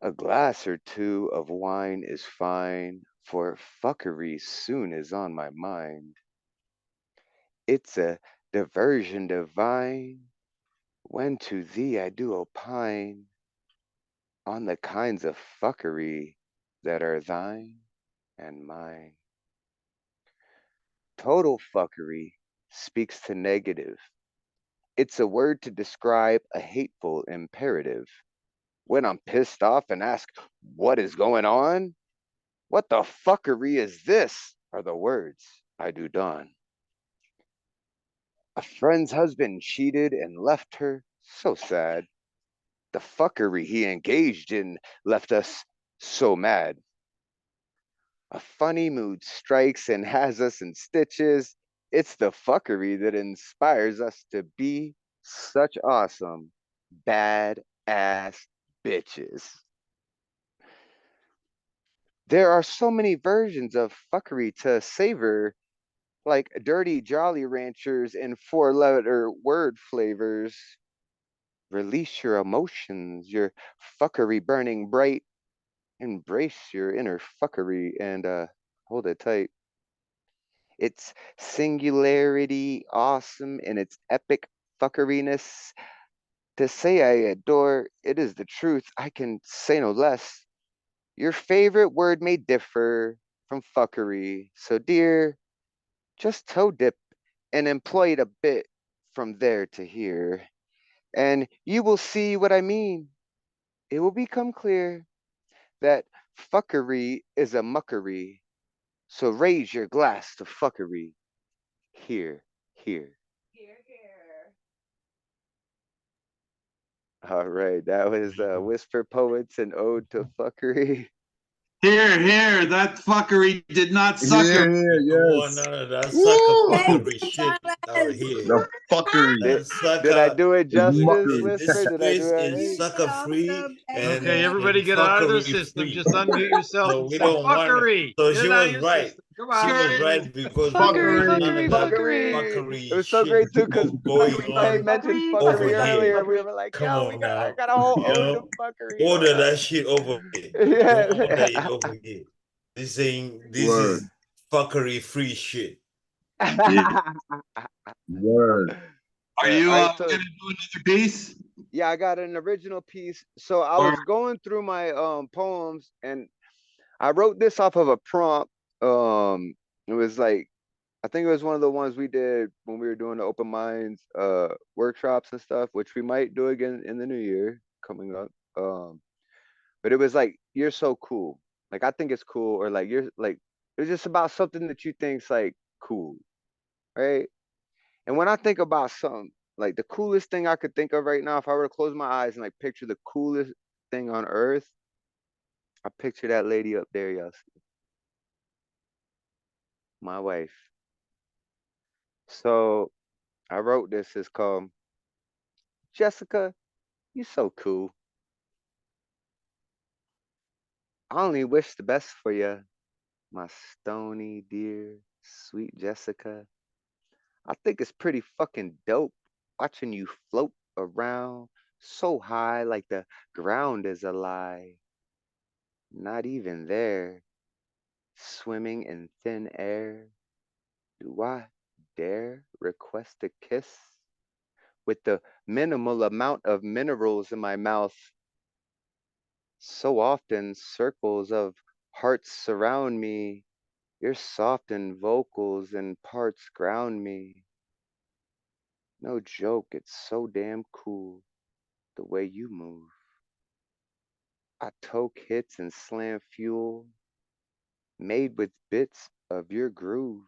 A glass or two of wine is fine, for fuckery soon is on my mind. It's a diversion divine, when to thee I do opine on the kinds of fuckery that are thine and mine. Total fuckery speaks to negative. It's a word to describe a hateful imperative. When I'm pissed off and ask, what is going on? What the fuckery is this? Are the words I do don. A friend's husband cheated and left her so sad. The fuckery he engaged in left us so mad. A funny mood strikes and has us in stitches. It's the fuckery that inspires us to be such awesome, bad ass bitches. There are so many versions of fuckery to savor, like dirty Jolly Ranchers and 4-letter word flavors. Release your emotions, your fuckery burning bright. Embrace your inner fuckery and hold it tight. It's singularity awesome in its epic fuckeriness. To say I adore, it is the truth. I can say no less. Your favorite word may differ from fuckery. So dear, just toe dip and employ it a bit from there to here. And you will see what I mean. It will become clear that fuckery is a muckery. So raise your glass to fuckery. Here, here. All right, that was Whisper Poets, an ode to fuckery. Here, that fuckery did not sucker. Here, yes. None of that Woo! sucker fuckery shit out here. The fuckery. That sucker, Did I do it justice, this Whisper? Did I do space it is right? sucker free and Okay, everybody get out of the fuckery system. free. Just unmute yourself So and we say don't want. fuckery. So Get she it out of was your right. system. Come She was on. right because Fuckery, none fuckery, of that Fuckery. fuckery It was so shit great too because going Kittay on mentioned over fuckery here. earlier. We were like, Come yo, on I now. got a whole You ode know, to fuckery. order that shit over here. Don't order it Yeah. over here. This Word. is fuckery free shit. Word. Are you Alright, gonna do another piece? Yeah, I got an original piece. So I was going through my poems and I wrote this off of a prompt. It was like, I think it was one of the ones we did when we were doing the open minds workshops and stuff, which we might do again in the new year coming up. But it was like, you're so cool. Like I think it's cool, or like you're like, it's just about something that you think's like cool, right? And when I think about something, like the coolest thing I could think of right now, if I were to close my eyes and like picture the coolest thing on earth, I picture that lady up there, y'all see. My wife. So I wrote this. It's called Jessica, you so cool. I only wish the best for you, my stony dear, sweet Jessica. I think it's pretty fucking dope watching you float around so high like the ground is a lie. Not even there, swimming in thin air. Do I dare request a kiss? With the minimal amount of minerals in my mouth. So often circles of hearts surround me. Your softened vocals and parts ground me. No joke, it's so damn cool the way you move. I toke hits and slam fuel, made with bits of your groove.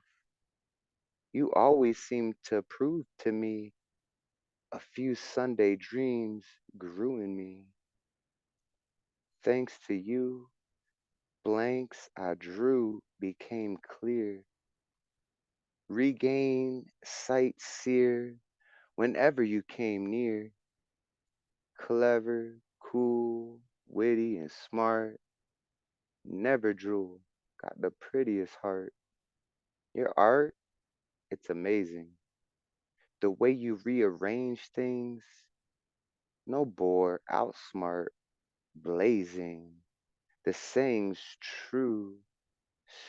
You always seem to prove to me a few Sunday dreams grew in me. Thanks to you, blanks I drew became clear. Regain sight sear whenever you came near. Clever, cool, witty, and smart. Never drool, got the prettiest heart. Your art, it's amazing. The way you rearrange things, no bore, outsmart, blazing. The saying's true.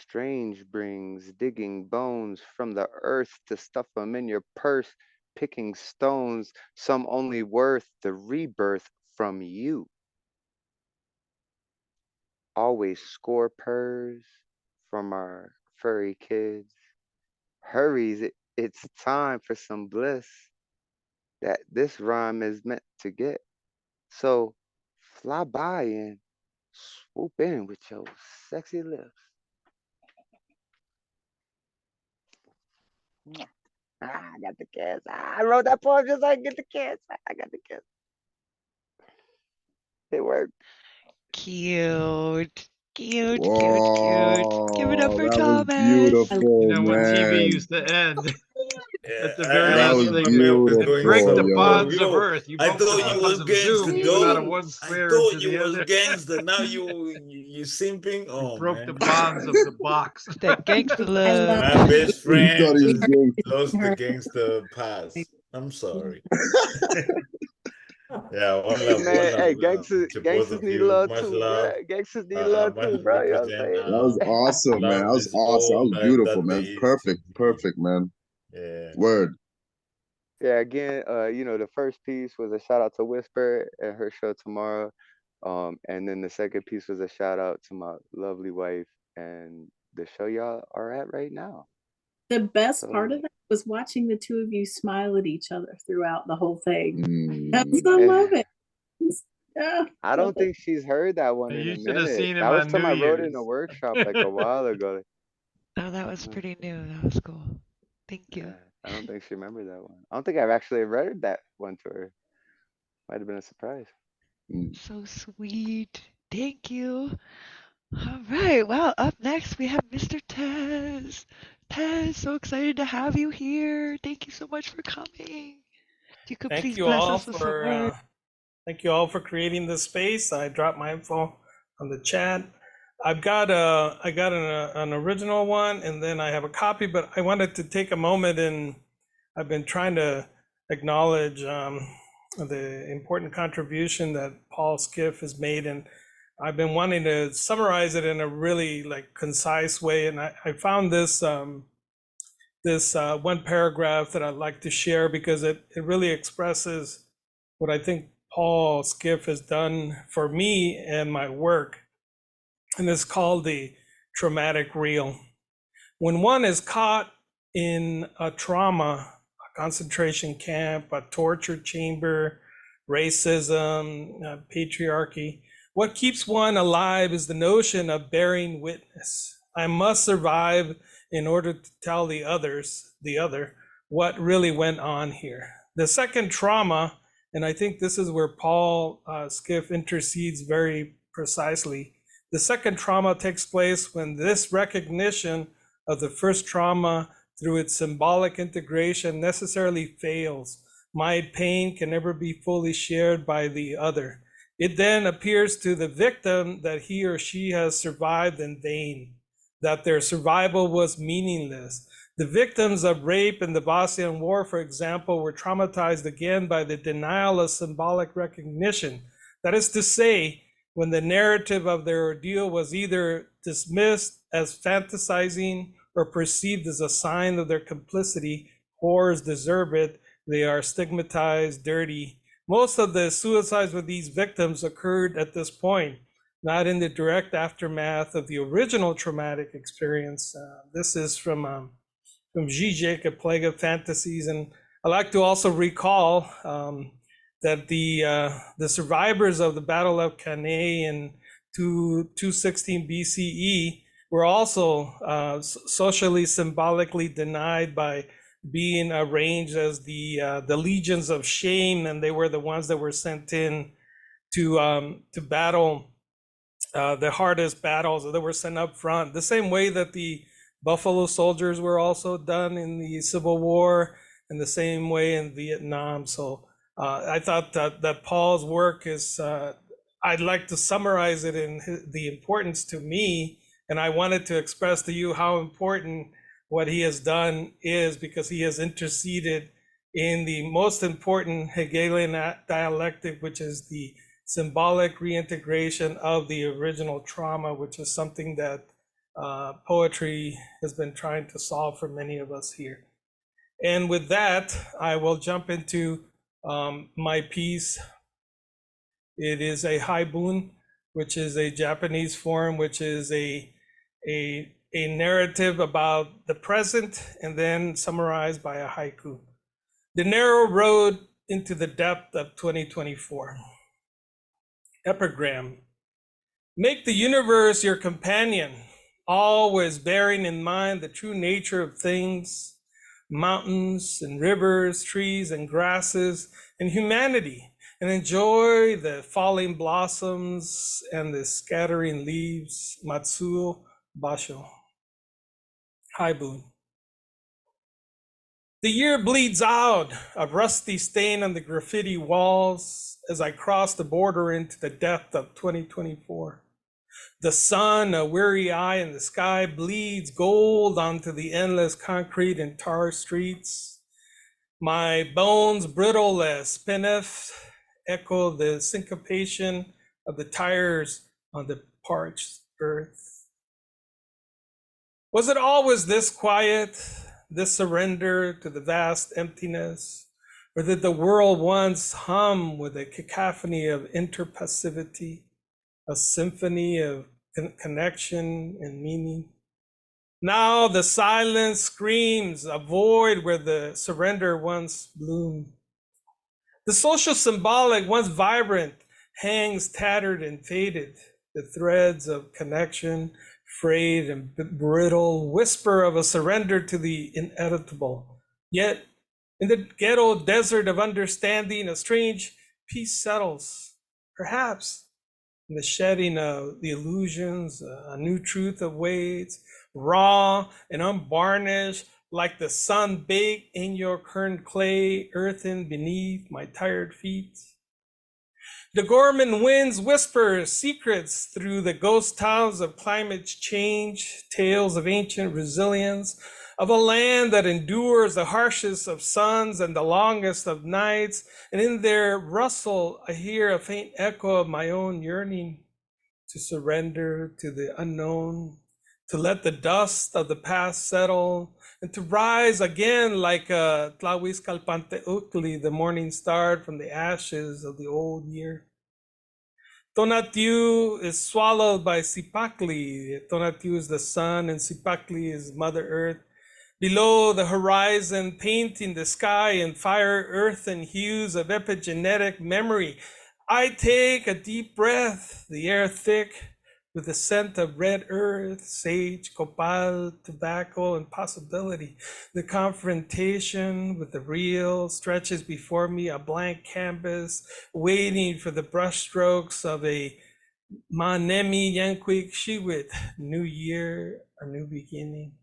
Strange brings digging bones from the earth to stuff them in your purse, picking stones, some only worth the rebirth from you. Always score purrs from our furry kids. Hurries, it's time for some bliss that this rhyme is meant to get. So fly by and swoop in with your sexy lips. I got the kiss. I wrote that poem just so I can get the kiss. I got the kiss. It worked. Cute. Cute, cute, cute. Give it up Whoa, for that was Thomas. You beautiful, know, when TV man. used to end at the I very That last was thing, remember and doing break beautiful, the some. yo. bonds of Yo, Earth. You I broke the thought you bonds was of gangster, Zoom. You went out of yo. one I square thought into you the was other. gangster. Now you simping. You Oh broke the man. bonds of the box. That gangster I love. love My best He thought friend he was just good. lost the her. gangster pass. I'm sorry. Yeah, Hey man, hey, gangsters, to both gangsters of need you. love Much too, bro. love. Gangsters need love Much too, bro. You know what I'm represent. saying? That was awesome, man. That Love was is awesome. That all was life beautiful, that there man. is to Perfect, be. perfect, man. Yeah. Word. Yeah, again, the first piece was a shout out to Whisper and her show tomorrow. And then the second piece was a shout out to my lovely wife and the show y'all are at right now. The best part So of that was watching the two of you smile at each other throughout the whole thing. Mm. I love it. Yeah, I don't think she's heard that one in You a should have minute. seen That him was on something New I wrote in a Year's. workshop like a while ago. Oh, that was pretty new. That was cool. Thank you. Yeah, I don't think she remembered that one. I don't think I've actually read that one to her. Might have been a surprise. So sweet. Thank you. All right. Well, up next we have Mr. Tez. Tez, so excited to have you here. Thank you so much for coming. If you could Thank please you bless all us with some for words. thank you all for creating this space. I dropped my info on the chat. I got an original one, and then I have a copy. But I wanted to take a moment, and I've been trying to acknowledge the important contribution that Paul Skiff has made, and I've been wanting to summarize it in a really concise way. And I found this one paragraph that I'd like to share because it really expresses what I think Paul Skiff has done for me and my work. And it's called the traumatic reel. When one is caught in a trauma, a concentration camp, a torture chamber, racism, patriarchy, what keeps one alive is the notion of bearing witness. I must survive in order to tell the other, what really went on here. The second trauma, and I think this is where Paul Skiff intercedes very precisely. The second trauma takes place when this recognition of the first trauma through its symbolic integration necessarily fails. My pain can never be fully shared by the other. It then appears to the victim that he or she has survived in vain, that their survival was meaningless. The victims of rape in the Bosnian War, for example, were traumatized again by the denial of symbolic recognition. That is to say, when the narrative of their ordeal was either dismissed as fantasizing or perceived as a sign of their complicity, whores deserve it, they are stigmatized, dirty. Most of the suicides with these victims occurred at this point, not in the direct aftermath of the original traumatic experience. This is from Zizek, A Plague of Fantasies. And I like to also recall that the survivors of the Battle of Cannae in 216 BCE were also socially, symbolically denied by being arranged as the legions of shame, and they were the ones that were sent in to battle the hardest battles. They were sent up front, the same way that the Buffalo Soldiers were also done in the Civil War, and the same way in Vietnam. So I thought that Paul's work is, I'd like to summarize it in the importance to me, and I wanted to express to you how important what he has done is, because he has interceded in the most important Hegelian dialectic, which is the symbolic reintegration of the original trauma, which is something that poetry has been trying to solve for many of us here. And with that, I will jump into my piece. It is a haibun, which is a Japanese form, which is a narrative about the present and then summarized by a haiku. The narrow road into the depth of 2024. Epigram. Make the universe your companion, always bearing in mind the true nature of things, mountains and rivers, trees and grasses, and humanity, and enjoy the falling blossoms and the scattering leaves. Matsuo Basho. Haibun. The year bleeds out, a rusty stain on the graffiti walls as I cross the border into the depth of 2024. The sun, a weary eye in the sky, bleeds gold onto the endless concrete and tar streets. My bones, brittle as spinef, echo the syncopation of the tires on the parched earth. Was it always this quiet, this surrender to the vast emptiness? Or did the world once hum with a cacophony of interpassivity, a symphony of connection and meaning? Now the silence screams a void where the surrender once bloomed. The social symbolic, once vibrant, hangs tattered and faded. The threads of connection, frayed and brittle, whisper of a surrender to the inevitable. Yet, in the ghetto desert of understanding, a strange peace settles. Perhaps and the shedding of the illusions, a new truth awaits, raw and unvarnished, like the sun baked in your current clay, earthen beneath my tired feet. The Gorman winds whisper secrets through the ghost towns of climate change, tales of ancient resilience, of a land that endures the harshest of suns and the longest of nights. And in their rustle, I hear a faint echo of my own yearning to surrender to the unknown, to let the dust of the past settle, and to rise again like a Tlahuizcalpanteotli, the morning star from the ashes of the old year. Tonatiuh is swallowed by Cipactli. Tonatiuh is the sun and Cipactli is Mother Earth. Below the horizon, painting the sky in fire, earth, and hues of epigenetic memory, I take a deep breath, the air thick with the scent of red earth, sage, copal, tobacco, and possibility. The confrontation with the real stretches before me, a blank canvas, waiting for the brushstrokes of a Manemi Yankwik Shiwit, new year, a new beginning.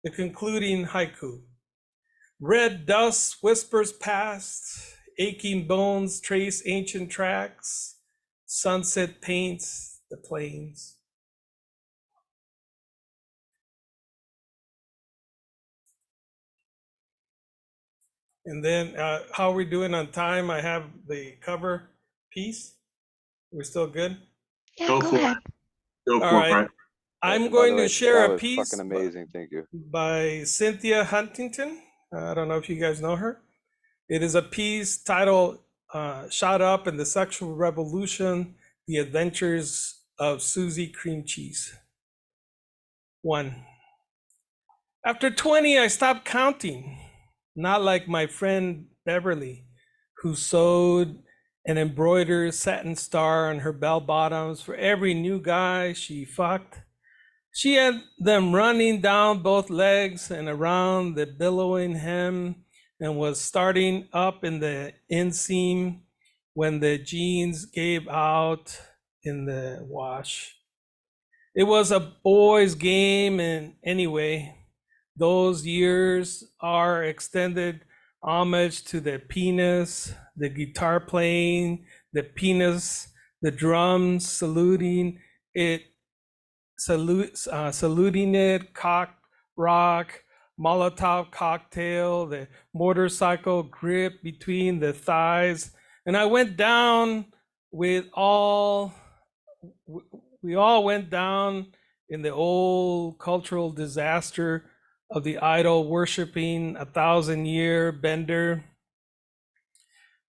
The concluding haiku. Red dust whispers past, aching bones trace ancient tracks, sunset paints the plains. And then how are we doing on time? I have the cover piece. We're still good? Yeah, go ahead. Go All for right. it. I'm going to share that a was piece fucking amazing. Thank you. by Cynthia Huntington. I don't know if you guys know her. It is a piece titled Shot Up in the Sexual Revolution, The Adventures of Susie Cream Cheese. 1. After 20, I stopped counting, not like my friend Beverly, who sewed an embroidered satin star on her bell bottoms for every new guy she fucked. She had them running down both legs and around the billowing hem, and was starting up in the inseam when the jeans gave out in the wash. It was a boy's game, and anyway, those years are extended homage to the penis, the guitar playing, the penis, the drums saluting it, saluting it, cock, rock, Molotov cocktail, the motorcycle grip between the thighs. And I went down with all, we all went down in the old cultural disaster of the idol worshiping 1,000-year bender.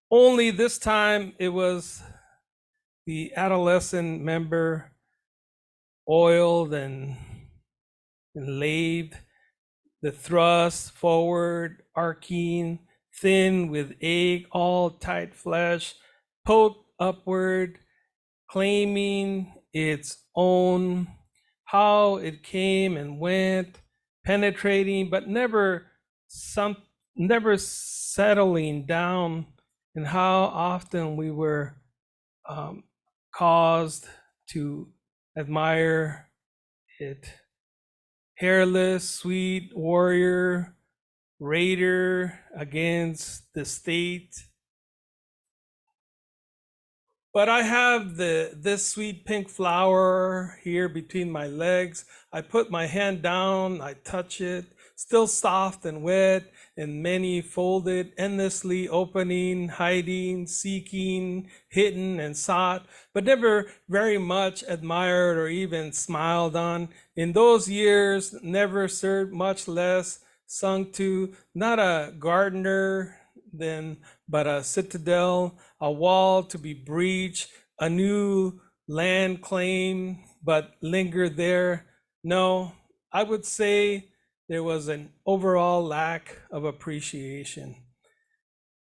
Only this time it was the adolescent member, oiled and lathed, the thrust forward, arcing, thin with egg, all tight flesh, poked upward, claiming its own, how it came and went, penetrating, but never settling down, and how often we were caused to admire it. Hairless, sweet warrior, raider against the state. But I have this sweet pink flower here between my legs. I put my hand down, I touch it, still soft and wet, and many folded, endlessly opening, hiding, seeking, hidden and sought, but never very much admired or even smiled on. In those years, never served, much less sung to, not a gardener then, but a citadel, a wall to be breached, a new land claim, but lingered there. No, I would say there was an overall lack of appreciation.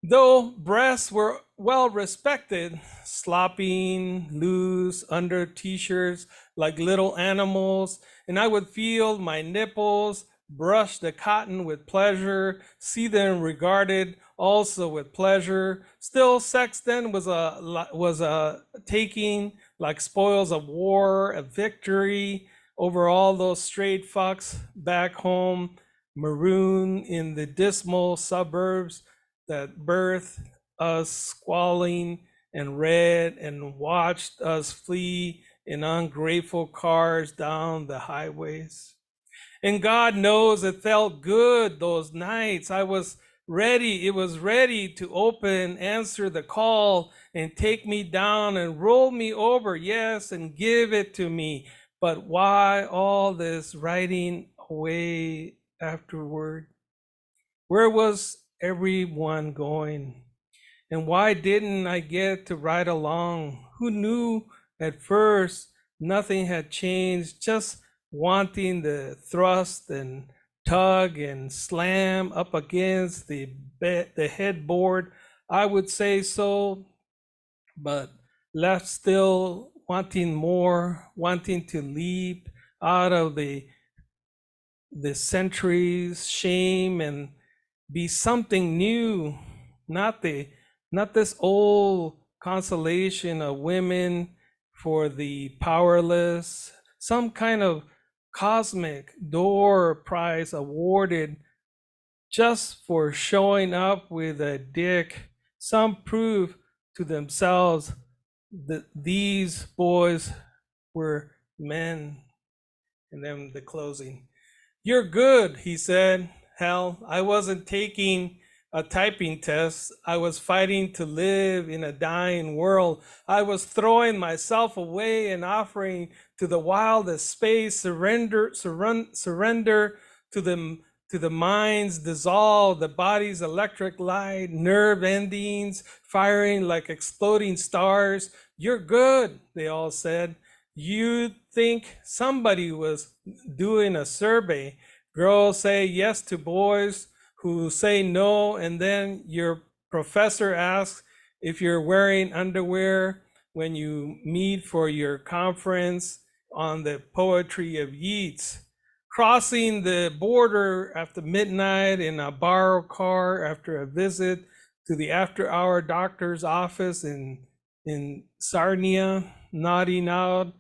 Though breasts were well respected, slopping, loose, under t-shirts like little animals, and I would feel my nipples brush the cotton with pleasure, see them regarded also with pleasure. Still, sex then was a taking, like spoils of war, a victory over all those straight fucks back home, marooned in the dismal suburbs that birthed us squalling and read and watched us flee in ungrateful cars down the highways. And God knows it felt good those nights. I was ready. It was ready to open, answer the call, and take me down and roll me over, yes, and give it to me. But why all this riding away afterward? Where was everyone going? And why didn't I get to ride along? Who knew at first nothing had changed, just wanting the thrust and tug and slam up against the headboard? I would say so, but left still wanting more, wanting to leap out of the centuries, shame, and be something new, not this old consolation of women for the powerless, some kind of cosmic door prize awarded just for showing up with a dick, some prove to themselves that these boys were men. And then the closing. You're good, he said. Hell, I wasn't taking a typing test. I was fighting to live in a dying world. I was throwing myself away and offering to the wildest space, surrender to the mind's dissolve, the body's electric light, nerve endings firing like exploding stars. You're good, they all said. You'd think somebody was doing a survey. Girls say yes to boys who say no, and then your professor asks if you're wearing underwear when you meet for your conference on the poetry of Yeats. Crossing the border after midnight in a borrowed car after a visit to the after-hour doctor's office in Sarnia, nodding out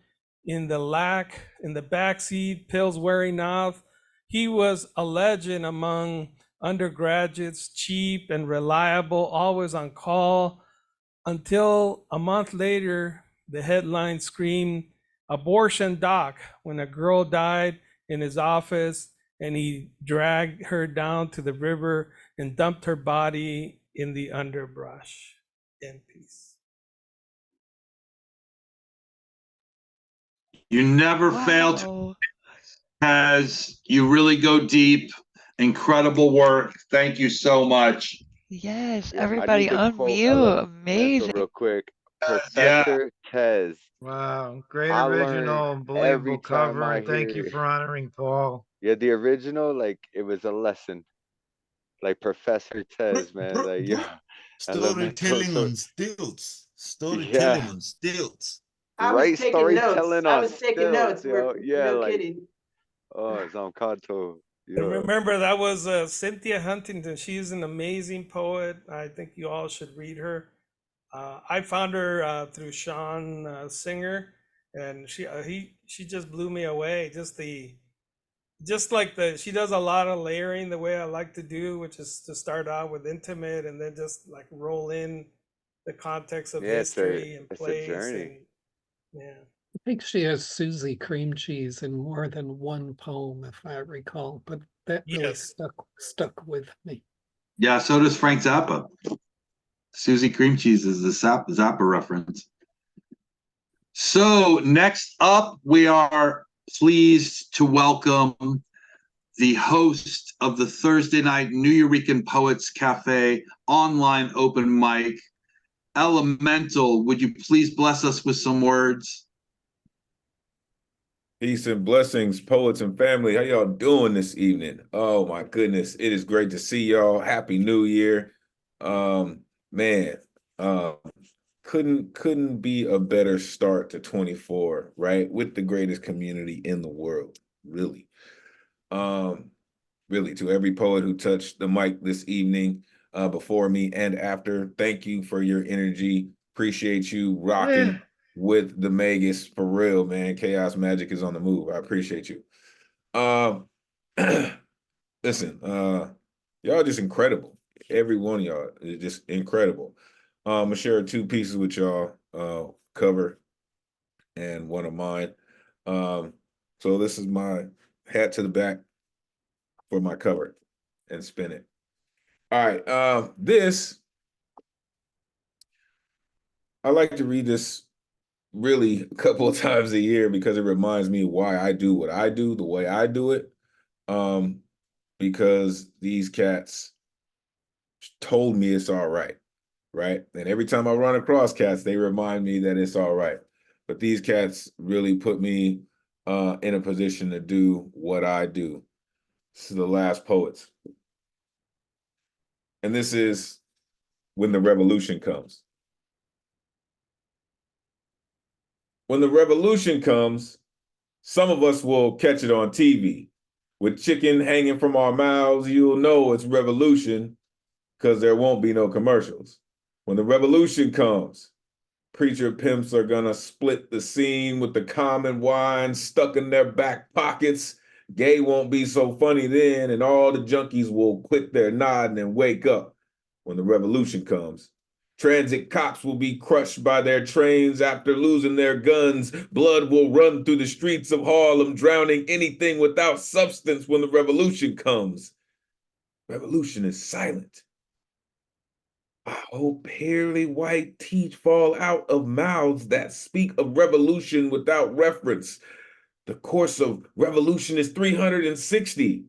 in the backseat, pills wearing off. He was a legend among undergraduates, cheap and reliable, always on call, until a month later, the headline screamed, "Abortion doc," when a girl died in his office and he dragged her down to the river and dumped her body in the underbrush. In peace. You never fail to, as you really go deep. Incredible work. Thank you so much. Yes, Yeah, everybody unmute. Amazing. Real quick. Professor Tez. Wow, great I original, learned every unbelievable time cover, I and thank hear you it. for honoring Paul. Yeah, the original, like it was a lesson. Like Professor Tez, man. Like yeah. Storytelling on stilts. Storytelling Yeah. on stilts. I was Great taking notes. storytelling I on was taking notes. stilts, yo. Yeah, No like kidding. oh, Zomkhonto. And Yeah. remember, that was Cynthia Huntington. She's an amazing poet. I think you all should read her. I found her through Sean Singer, and she just blew me away. She does a lot of layering the way I like to do, which is to start out with intimate and then just like roll in the context of Yeah, history and it's a place. journey. Yeah. I think she has Susie Cream Cheese in more than one poem, if I recall, but that really stuck with me. Yeah, so does Frank Zappa. Susie Cream Cheese is the Zappa reference. So next up, we are pleased to welcome the host of the Thursday night Nuyorican Poets Cafe online open mic, Elemental. Would you please bless us with some words? Peace and blessings, poets and family. How y'all doing this evening? Oh my goodness, it is great to see y'all. Happy New Year. Man, couldn't be a better start to 24, right? With the greatest community in the world, really. really, to every poet who touched the mic this evening, before me and after. Thank you for your energy. Appreciate you rocking with the Magus for real, man. Chaos Magic is on the move. I appreciate you. Listen, y'all just incredible. Every one of y'all is just incredible. I'm gonna share 2 pieces with y'all, cover and one of mine. So this is my hat to the back for my cover and spin it. All right, this, I like to read this really a couple of times a year because it reminds me why I do what I do, the way I do it. Because these cats told me it's all right, right? And every time I run across cats, they remind me that it's all right. But these cats really put me in a position to do what I do. This is The Last Poets. And this is When the Revolution Comes. When the revolution comes, some of us will catch it on TV. With chicken hanging from our mouths, you'll know it's revolution because there won't be no commercials. When the revolution comes, preacher pimps are gonna split the scene with the common wine stuck in their back pockets. Gay won't be so funny then, and all the junkies will quit their nodding and wake up when the revolution comes. Transit cops will be crushed by their trains after losing their guns. Blood will run through the streets of Harlem, drowning anything without substance when the revolution comes. Revolution is silent. I hope pearly white teeth fall out of mouths that speak of revolution without reference. The course of revolution is 360.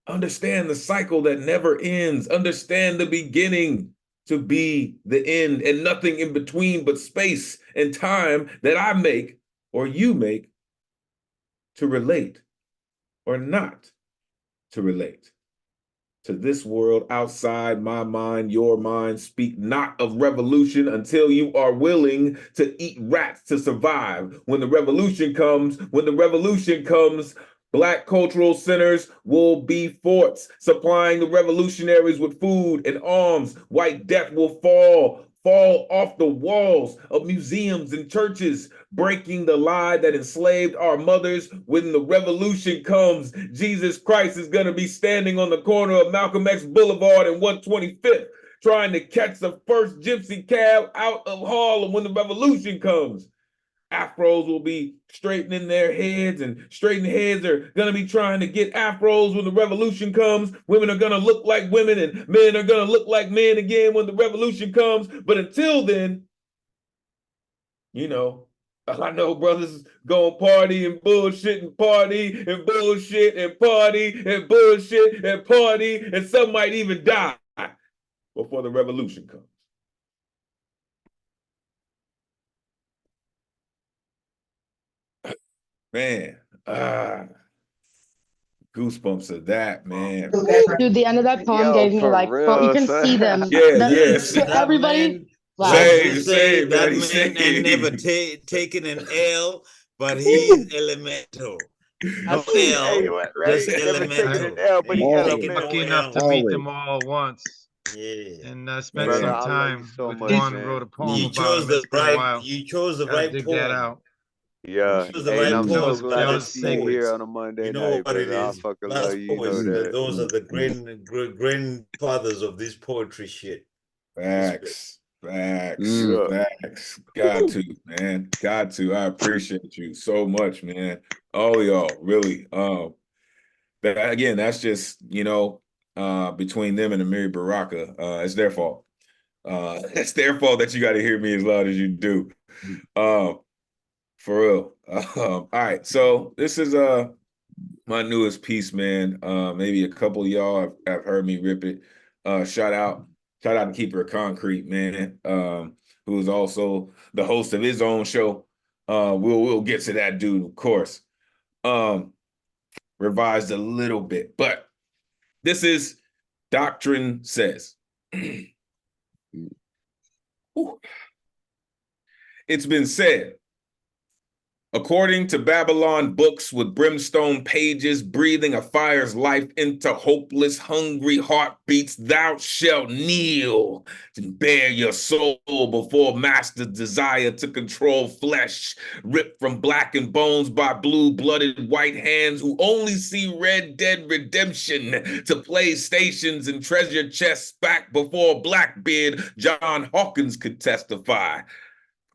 Understand the cycle that never ends. Understand the beginning to be the end and nothing in between but space and time that I make or you make to relate or not to relate. To this world outside my mind, your mind, speak not of revolution until you are willing to eat rats to survive. When the revolution comes, Black cultural centers will be forts, supplying the revolutionaries with food and arms. White death will fall off the walls of museums and churches, breaking the lie that enslaved our mothers. When the revolution comes, Jesus Christ is going to be standing on the corner of Malcolm X Boulevard and 125th, trying to catch the first gypsy cab out of Harlem when the revolution comes. Afros will be straightening their heads, and straightened heads are going to be trying to get afros when the revolution comes. Women are going to look like women, and men are going to look like men again when the revolution comes. But until then, you know, I know brothers going party and bullshit and party and bullshit and party and bullshit and party, and some might even die before the revolution comes. Man, goosebumps of that, man. Dude, the end of that poem gave me like, you can see them. Yes. Everybody. Wow. Same, that man. man had never taken an L, but he's elemental. No L, just elemental. But lucky enough to meet them all once. Yeah. And spend some time with one, wrote a poem You about chose him. the It's been a right. while. You chose the Gotta right dig poem. that out. Yeah, You chose the hey, and right I'm poem. so glad to Last see you poets. here on a Monday You know night, what it brother. I is. fucking Last love you. You know poets. that. Those are the grandfathers of this poetry shit. Facts. Yeah. Got to, man. Got to. I appreciate you so much, man. All of y'all, really. But again, that's just, you know, between them and Amiri Baraka. It's their fault. It's their fault that you got to hear me as loud as you do. For real. All right. So this is my newest piece, man. Maybe a couple of y'all have heard me rip it. Shout out to Keeper of Concrete, man. Who is also the host of his own show. We'll get to that dude, of course. Revised a little bit, but this is Doctrine Says. It's been said According to Babylon books with brimstone pages, breathing a fire's life into hopeless, hungry heartbeats, thou shalt kneel and bare your soul before master's desire to control flesh, ripped from blackened bones by blue-blooded white hands who only see Red Dead Redemption to play stations and treasure chests back before Blackbeard John Hawkins could testify.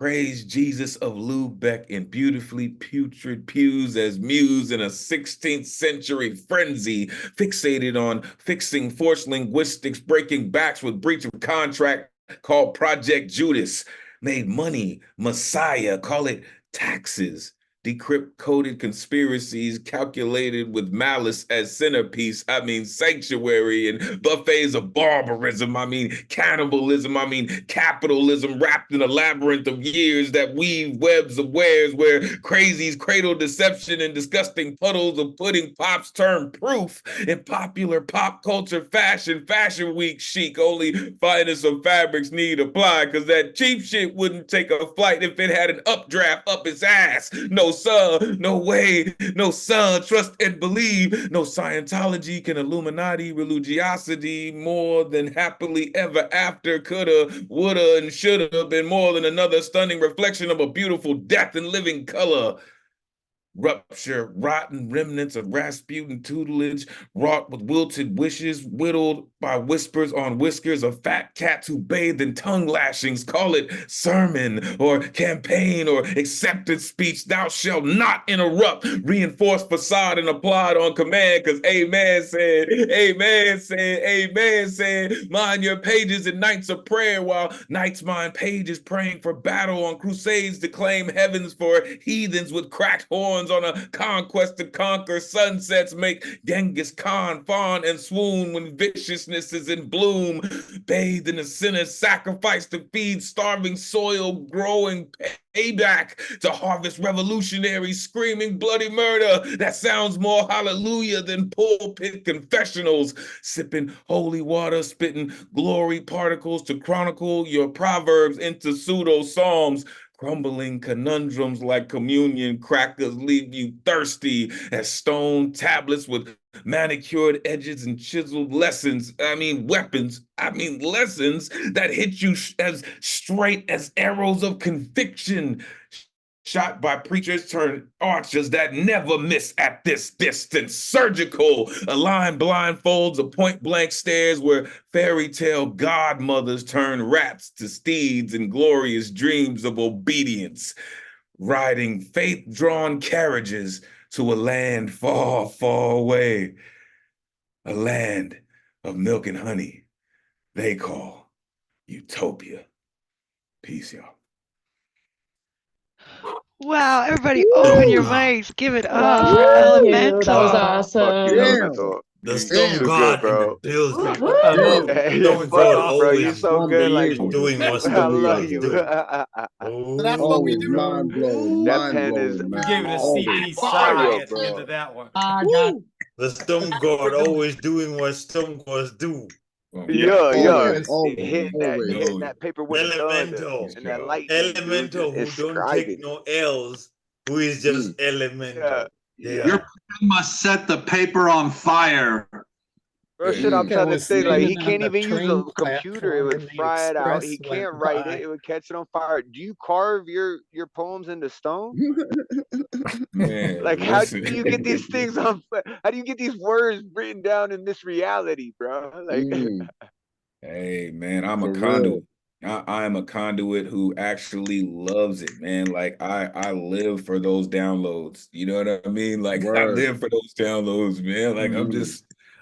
Praise Jesus of Lubeck in beautifully putrid pews as muse in a 16th century frenzy, fixated on fixing forced linguistics, breaking backs with breach of contract called Project Judas, made money, Messiah, call it taxes, decrypt coded conspiracies calculated with malice as centerpiece, I mean sanctuary and buffets of barbarism, I mean cannibalism, I mean capitalism wrapped in a labyrinth of years that weave webs of wares where crazies cradle deception and disgusting puddles of pudding pops turn proof in popular pop culture fashion week chic, only finest of fabrics need apply because that cheap shit wouldn't take a flight if it had an updraft up its ass. No sir, no way, no son, trust and believe. No Scientology can Illuminati religiosity more than happily ever after coulda, woulda, and shoulda been more than another stunning reflection of a beautiful death in living color. Rupture, rotten remnants of Rasputin tutelage, wrought with wilted wishes, whittled by whispers on whiskers of fat cats who bathed in tongue lashings. Call it sermon or campaign or accepted speech. Thou shalt not interrupt. Reinforced facade and applaud on command, because amen said, mind your pages in nights of prayer, while nights mind pages praying for battle on crusades to claim heavens for heathens with cracked horns on a conquest to conquer. Sunsets make Genghis Khan fawn and swoon when viciousness is in bloom. Bathed in a sinner's sacrifice to feed starving soil, growing payback to harvest revolutionaries screaming bloody murder. That sounds more hallelujah than pulpit confessionals. Sipping holy water, spitting glory particles to chronicle your proverbs into pseudo psalms. Crumbling conundrums like communion crackers leave you thirsty as stone tablets with manicured edges and chiseled lessons. Weapons. Lessons that hit you as straight as arrows of conviction. Shot by preachers turned archers that never miss at this distance. Surgical, aligned blindfolds of point-blank stares where fairy tale godmothers turn rats to steeds and glorious dreams of obedience. Riding faith-drawn carriages to a land far, far away. A land of milk and honey they call utopia. Peace, y'all. Wow, everybody open your mics. Give it up for Elemental. That was awesome. Elemental. The You're Stone too God good, bro. in the building. Hey, you're Stone God fucking, bro. You're always so good. Like, doing what I Stone love God you. do. So that's what we do. Mind blowing, That mind pen is blowing, We man. gave it a CP fire, side at the bro. end of that one. The Stone God always doing what Stone Gods do. Yo, Always. hitting that paper with a thunder and that lightning, dude. Elemental who don't take no L's, who is just elemental. Your pen must set the paper on fire. Bro, shit, I'm trying to say, like, he standing on can't the even use train a computer. It would platform and the fry it out. He express can't went write by. it. It would catch it on fire. Do you carve your poems into stone? Man, Like, how listen. do you get these things on? How do you get these words written down in this reality, bro? Like, Hey, man, I'm a For conduit. I am a conduit who actually loves it, man. Like I live for those downloads. You know what I mean? Like I Word. live for those downloads, man. Like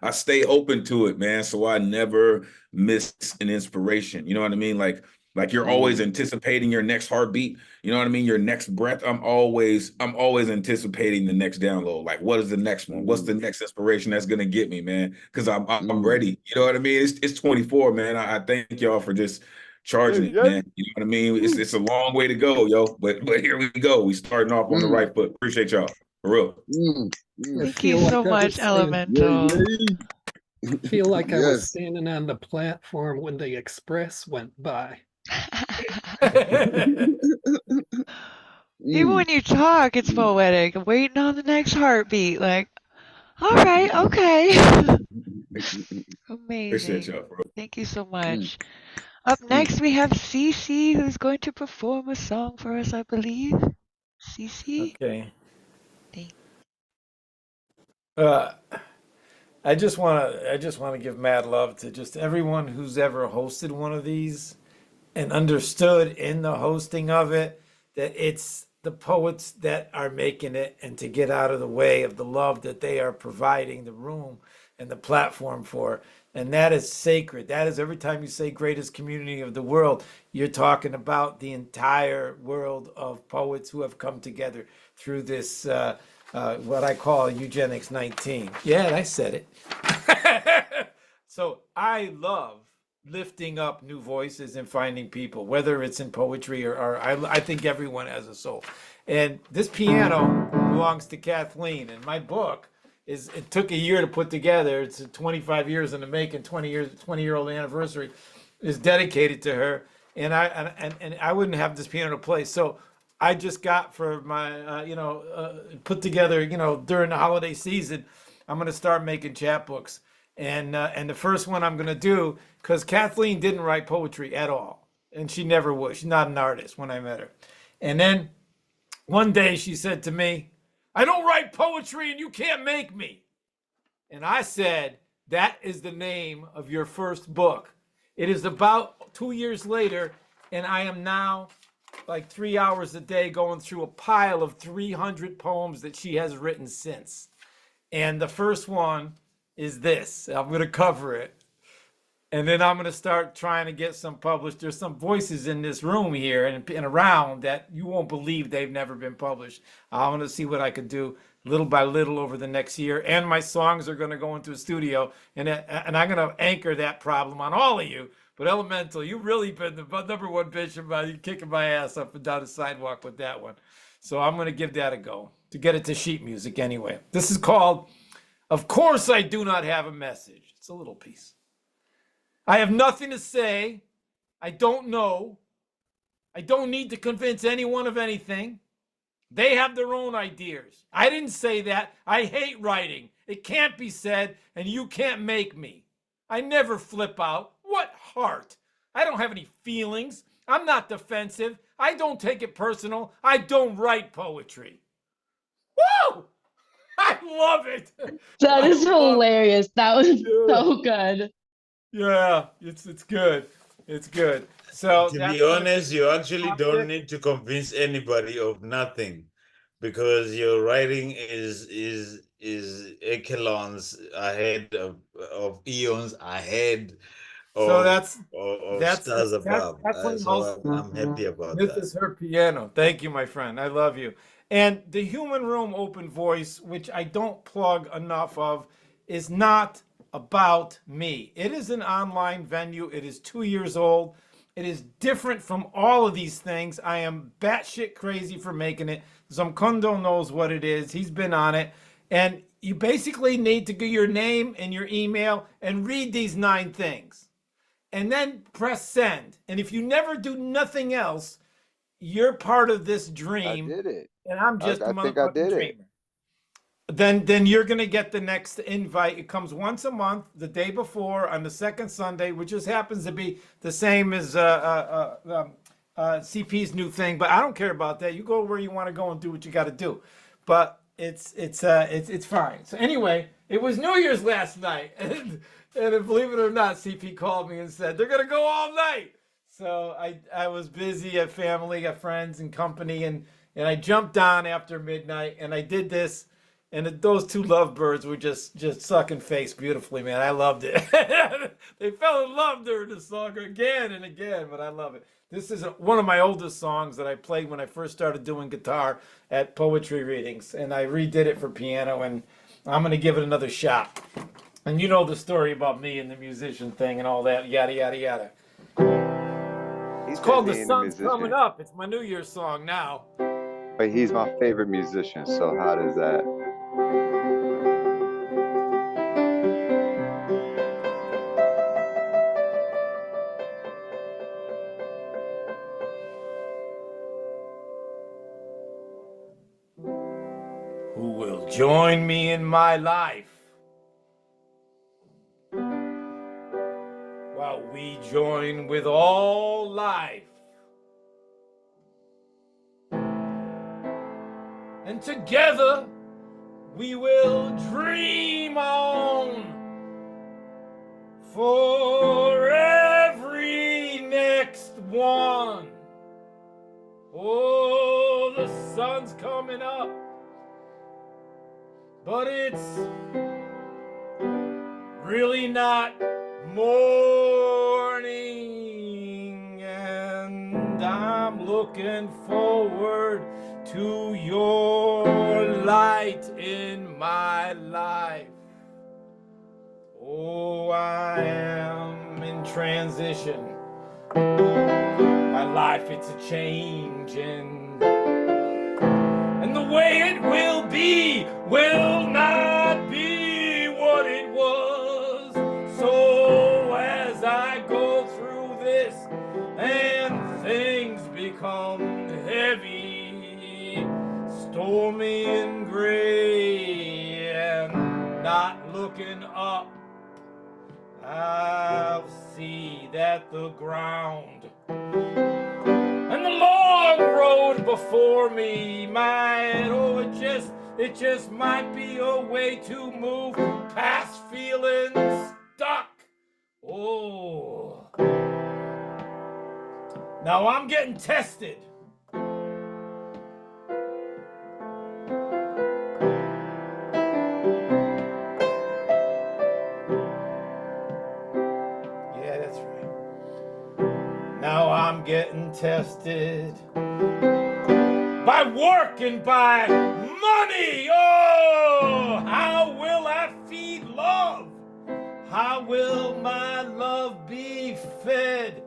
I stay open to it, man. So I never miss an inspiration. You know what I mean? Like you're always anticipating your next heartbeat. You know what I mean? Your next breath. I'm always anticipating the next download. Like, what is the next one? What's the next inspiration that's gonna get me, man? Because I'm ready. You know what I mean? It's 24, man. I thank y'all for just charging it, man. You know what I mean? It's a long way to go, yo. But here we go. We starting off on the right foot. Appreciate y'all. For real. Thank you so much, Elemental. I feel like I was standing on the platform when the express went by. Even when you talk, it's poetic. I'm waiting on the next heartbeat. Like, all right, okay. Appreciate y'all, Amazing. bro. Thank you so much. Up next, we have Cece, who's going to perform a song for us, I believe. Cece? Okay. Thank I just wanna give mad love to just everyone who's ever hosted one of these and understood in the hosting of it that it's the poets that are making it, and to get out of the way of the love that they are providing the room and the platform for. And that is sacred. That is, every time you say greatest community of the world, you're talking about the entire world of poets who have come together through this, what I call Eugenics 19. Yeah, I said it. So I love lifting up new voices and finding people, whether it's in poetry or I think everyone has a soul. And this piano belongs to Kathleen, and my book it took a year to put together. It's 25 years in the making, 20-year-old anniversary is dedicated to her. And I wouldn't have this piano to play. So I just got for my, put together, during the holiday season, I'm going to start making chapbooks. And the first one I'm going to do, because Kathleen didn't write poetry at all. And she never would. She's not an artist when I met her. And then one day she said to me, I don't write poetry and you can't make me. And I said, that is the name of your first book. It is about 2 years later, and I am now like 3 hours a day going through a pile of 300 poems that she has written since. And the first one is this. I'm going to cover it. And then I'm going to start trying to get some published. There's some voices in this room here and around that you won't believe they've never been published. I want to see what I could do little by little over the next year. And my songs are going to go into a studio. And I'm going to anchor that problem on all of you. But Elemental, you've really been the number one bitch about you kicking my ass up and down the sidewalk with that one. So I'm going to give that a go to get it to sheet music anyway. This is called Of Course I Do Not Have a Message. It's a little piece. I have nothing to say. I don't know. I don't need to convince anyone of anything. They have their own ideas. I didn't say that. I hate writing. It can't be said, and you can't make me. I never flip out. What heart? I don't have any feelings. I'm not defensive. I don't take it personal. I don't write poetry. Woo! I love it. That is hilarious. That was so good. Yeah, it's good. It's good. So to be honest, you actually don't need to convince anybody of nothing, because your writing is echelons ahead of eons ahead so of, that's stars above. So I'm happy about this that. is her piano. Thank you, my friend. I love you. And the Human Room Open Voice, which I don't plug enough of, is not about me. It is an online venue. It is 2 years old. It is different from all of these things. I am batshit crazy for making it. Zomkhonto knows what it is. He's been on it. And you basically need to get your name and your email and read these 9 things. And then press send. And if you never do nothing else, you're part of this dream. I did it. And I'm just a I think I did dreamer. it. Then you're going to get the next invite. It comes once a month, the day before, on the second Sunday, which just happens to be the same as CP's new thing. But I don't care about that. You go where you want to go and do what you got to do. But it's fine. So anyway, it was New Year's last night, and believe it or not, CP called me and said they're going to go all night. So I was busy at family, at friends and company, and I jumped on after midnight, and I did this. And those 2 lovebirds were just sucking face beautifully, man. I loved it. They fell in love during the song again and again, but I love it. This is one of my oldest songs that I played when I first started doing guitar at poetry readings, and I redid it for piano, and I'm going to give it another shot. And you know the story about me and the musician thing and all that, yada, yada, yada. It's called The Sun's Coming Up. It's my New Year's song now. But he's my favorite musician, so how does that? join me in my life while we join with all life. And together we will dream on for every next one. Oh, the sun's coming up, but it's really not morning, and I'm looking forward to your light in my life. Oh, I am in transition. My life, it's a changing. And the way it will be will not be what it was. So as I go through this and things become heavy, stormy and gray, and not looking up, I'll see that the ground and the long road before me might, oh, it just might be a way to move past feeling stuck. Oh, now I'm getting tested. Now I'm getting tested by work and by money. Oh, how will I feed love? How will my love be fed?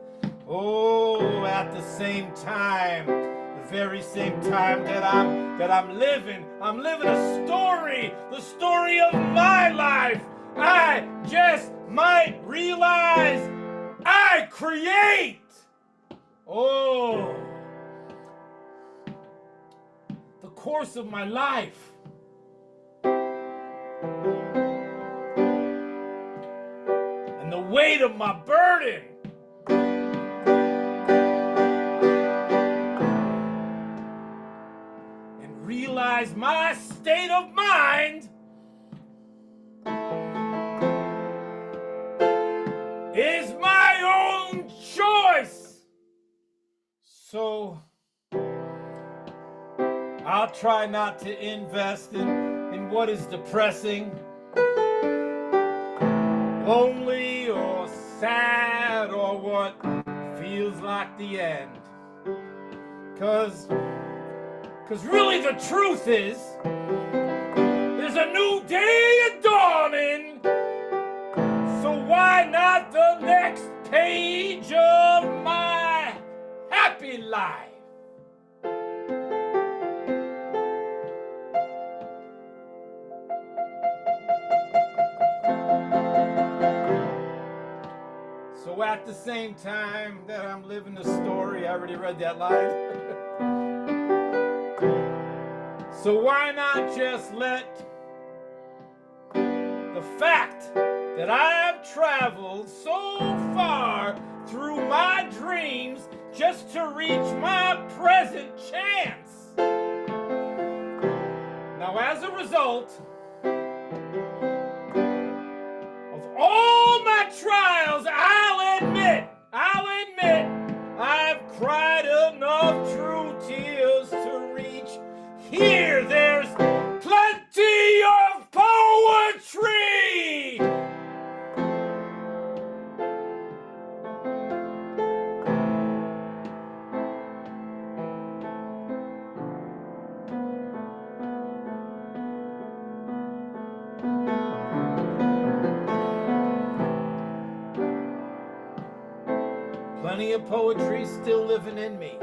Oh, at the same time, the very same time that I'm living a story, the story of my life. I just might realize I create. Oh, the course of my life. And the weight of my burden. And realize my state of mind is my own choice. So I'll try not to invest in what is depressing, lonely or sad, or what feels like the end. Cause really the truth is, there's a new day dawning. So why not the next page of my happy life? So at the same time that I'm living the story, I already read that line. So why not just let the fact that I've traveled so far through my dreams just to reach my present chance. Now, as a result of all my trials, I'll admit, I've cried enough true tears to reach here. There's plenty of poetry. Plenty of poetry still living in me.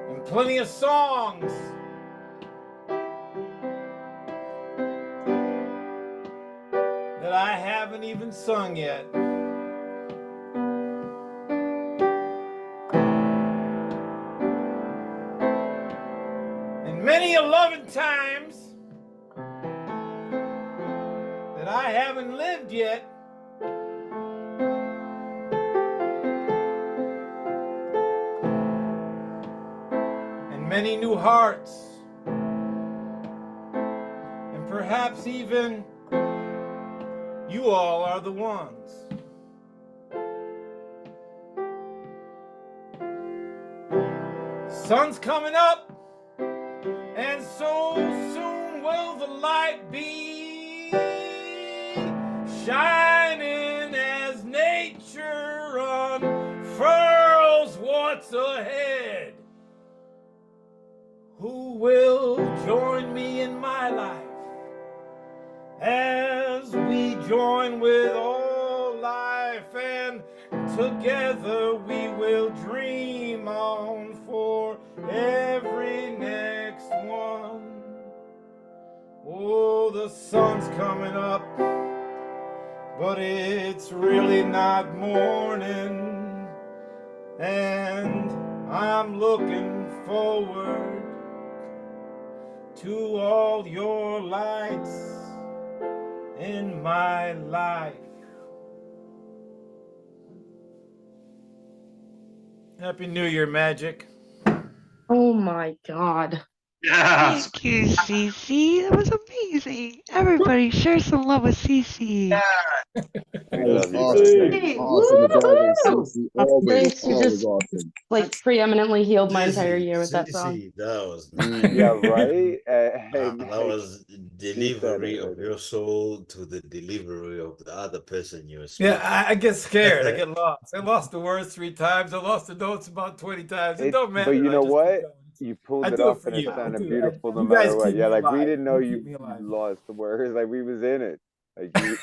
And plenty of songs that I haven't even sung yet. And many a loving times that I haven't lived yet. And many new hearts. And perhaps even you all are the ones. Sun's coming up, and so soon will the light be shining as nature unfurls what's ahead. Who will join me in my life as we join with all life, and together we will dream on for every next one. Oh, the sun's coming up, but it's really not morning, and I'm looking forward to all your lights in my life. Happy New Year, Magick. Oh my God. Yeah. Thank you, Cece. That was amazing. Everybody share some love with Cece. We love you Awesome. guys. Awesome. The dog is Cece. Thanks, you Always just awesome. like preeminently healed my entire year with that song. That was Yeah, right? that was She said delivery it, of your soul to the delivery of the other person you were Yeah, speaking. I get scared. I get lost. I lost the words 3 times. I lost the notes about 20 times. It don't matter. But you know I just what? keep going. You pulled I it do it off for and it you. I sounded do. beautiful no You guys matter what. keep Yeah, me like we alive. didn't know You keep me you alive. lost the words. Like we was in it. Like you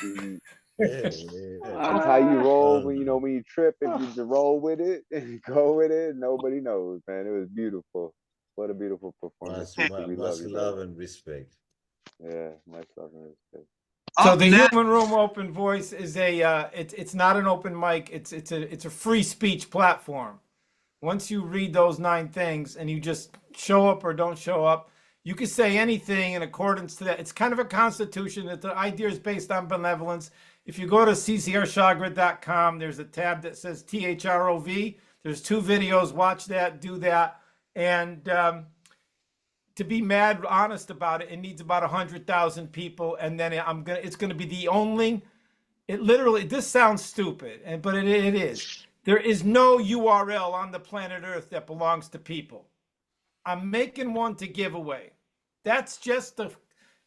Yeah. that's how you roll when you know when you trip and you just roll with it and go with it. Nobody knows, man. It was beautiful. What a beautiful performance. Much, We much love you, love brother. and respect. Yeah, much love and respect. So Up the next, Human Room Open Voice is a it's not an open mic. It's a free speech platform. Once you read those 9 things and you just show up or don't show up, you can say anything in accordance to that. It's kind of a constitution. That the idea is based on benevolence. If you go to ccarshagra.com, there's a tab that says THROV. There's 2 videos. Watch that, do that. And to be mad honest about it, it needs about 100,000 people. And then it's gonna be the only, it literally, this sounds stupid, but it is. There is no URL on the planet Earth that belongs to people. I'm making one to give away. That's just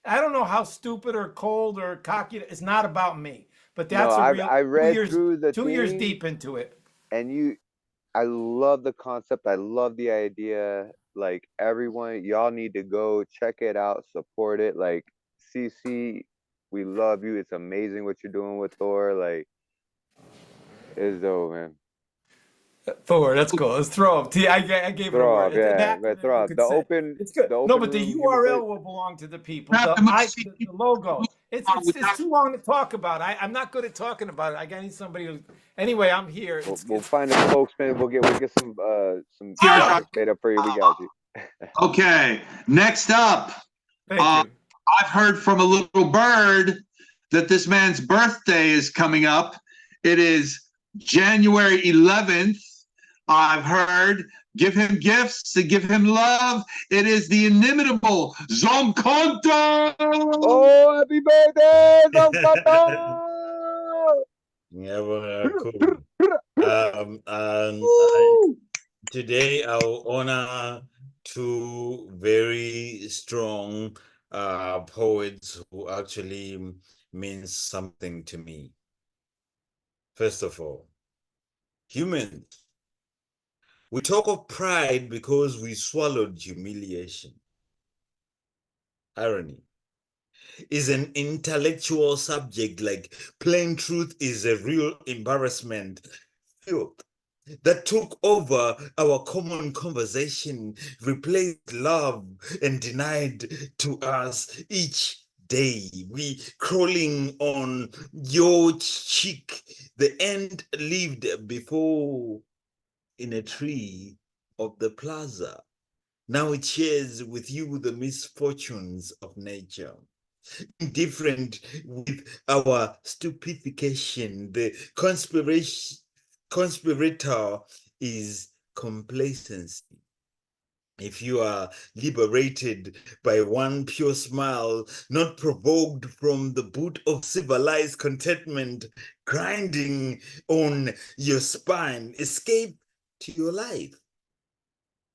I don't know how stupid or cold or cocky, it's not about me, but that's I read through the 2 years thing, deep into it. and I love the concept. I love the idea. Like everyone, y'all need to go check it out, support it. Like CC, we love you. It's amazing what you're doing with Thor. Like it's dope, man. Thor, that's cool. Let's throw up. I gave it a Throw word. up, It's an yeah, acronym but throw you up. could The say. open, It's good. the No, open but the room human URL voice. will belong to the people. The logo. It's too long to talk about. I'm not good at talking about it. I need somebody who. Anyway, I'm here. We'll find a spokesman. We'll get some graphics made up for you. We got you. okay. Next up, I've heard from a little bird that this man's birthday is coming up. It is January 11th. I've heard. Give him gifts and give him love. It is the inimitable Zomkhonto. Oh, happy birthday, Zomkhonto! Yeah, cool. Today I'll honor 2 very strong poets who actually means something to me. First of all, humans. We talk of pride because we swallowed humiliation. Irony is an intellectual subject, like plain truth is a real embarrassment. Filth that took over our common conversation, replaced love, and denied to us each day, we crawling on your cheek, the end lived before in a tree of the plaza. Now it shares with you the misfortunes of nature. Different with our stupefaction, the conspirator is complacency. If you are liberated by one pure smile, not provoked from the boot of civilized contentment, grinding on your spine, escape to your life.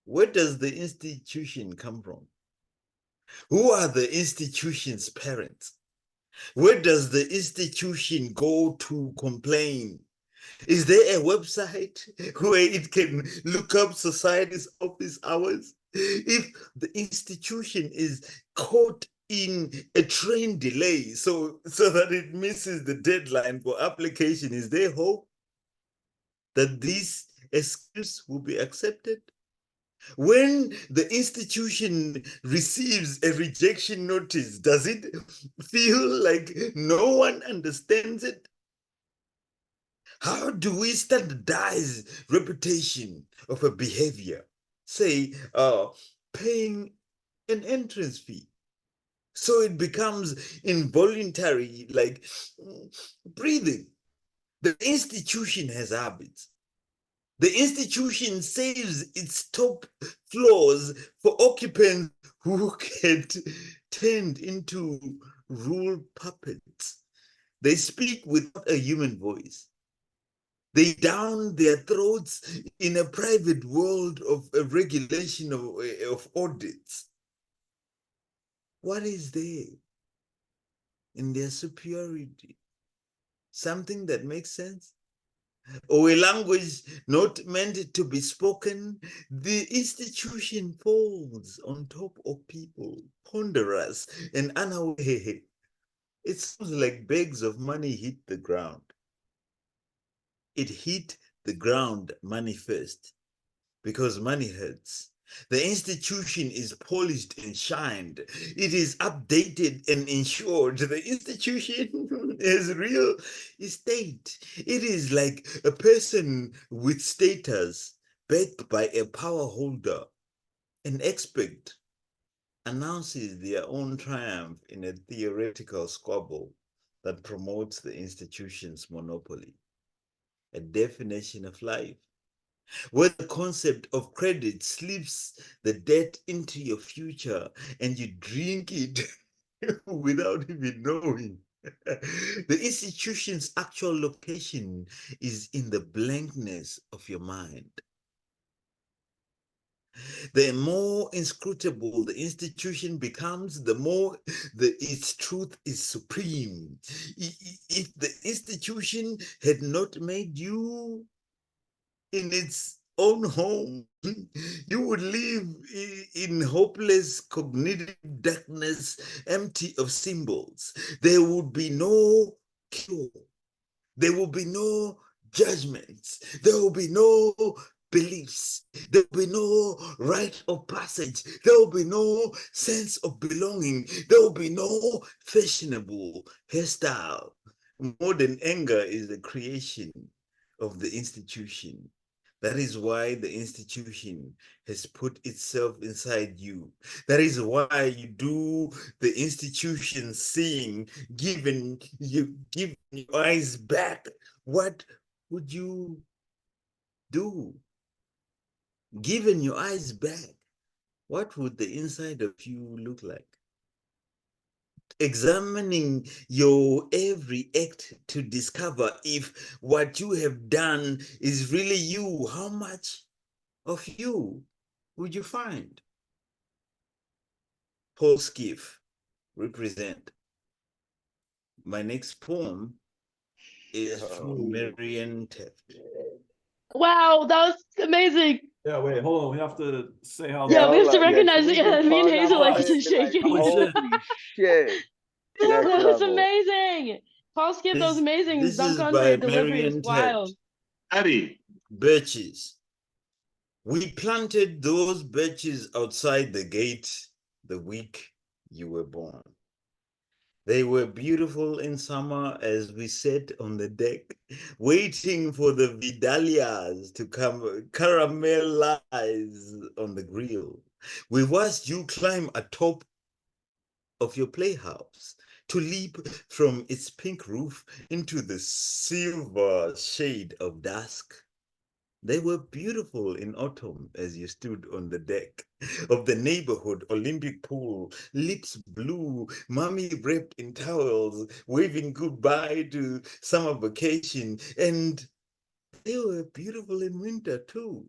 Where does the institution come from? Who are the institution's parents? Where does the institution go to complain? Is there a website where it can look up society's office hours? If the institution is caught in a train delay so that it misses the deadline for application, is there hope that this excuse will be accepted? When the institution receives a rejection notice, does it feel like no one understands it? How do we standardize reputation of a behavior? Say, paying an entrance fee. So it becomes involuntary, like breathing. The institution has habits. The institution saves its top floors for occupants who get turned into rule puppets. They speak without a human voice. They down their throats in a private world of a regulation of audits. What is there in their superiority? Something that makes sense? Or a language not meant to be spoken? The institution falls on top of people, ponderous and unaware. It sounds like bags of money hit the ground. It hit the ground money first, because money hurts. The institution is polished and shined. It is updated and insured. The institution is real estate. It is like a person with status backed by a power holder. An expert announces their own triumph in a theoretical squabble that promotes the institution's monopoly. A definition of life, where the concept of credit slips the debt into your future and you drink it without even knowing. The institution's actual location is in the blankness of your mind. The more inscrutable the institution becomes, the more its truth is supreme. If the institution had not made you in its own home, you would live in hopeless cognitive darkness, empty of symbols. There would be no cure. There will be no judgments. There will be no beliefs. There will be no rite of passage. There will be no sense of belonging. There will be no fashionable hairstyle. More than anger is the creation of the institution. That is why the institution has put itself inside you. That is why you do the institution seeing, given your eyes back. What would you do? Given your eyes back, what would the inside of you look like? Examining your every act to discover if what you have done is really you, how much of you would you find? Paul Skiff, represent. My next poem is from Marianne Tefft. Wow, that was amazing. Yeah, wait, hold on. We have to say how. Yeah, we have to recognize it. Yeah, me and Hazel like just shaking. Holy shit. That Next was level. amazing. Paul Skip, that was amazing. This is Zomkhonto, by your delivery is Marianne wild. Tefft. Birches. We planted those birches outside the gate the week you were born. They were beautiful in summer as we sat on the deck, waiting for the Vidalias to come caramelize on the grill. We watched you climb atop of your playhouse to leap from its pink roof into the silver shade of dusk. They were beautiful in autumn as you stood on the deck of the neighborhood Olympic pool, lips blue, mommy wrapped in towels, waving goodbye to summer vacation. And they were beautiful in winter too.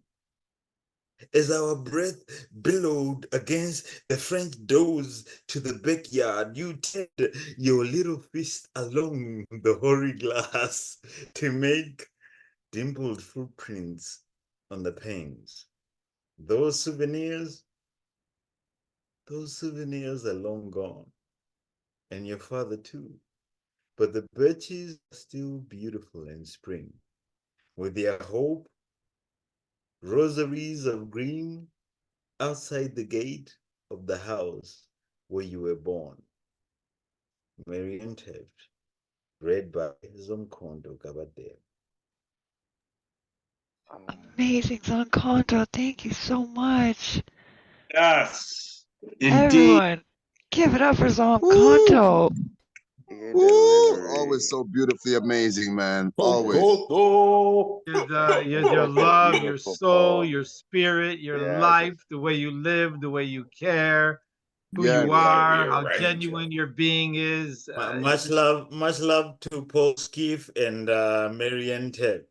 As our breath billowed against the French doors to the backyard, you tapped your little fist along the hoary glass to make dimpled footprints on the panes. Those souvenirs are long gone, and your father too. But the birches are still beautiful in spring, with their hope, rosaries of green outside the gate of the house where you were born. Marianne Tefft, read by Zomkhonto Kabadea. Amazing, Zomkhonto. Thank you so much. Yes, indeed. Everyone, give it up for Zomkhonto. Always so beautifully amazing, man. Always. Your love, your soul, your spirit, your life, the way you live, the way you care, who you are, how genuine your being is. Much love to Paul Skiff and Marianne Tefft.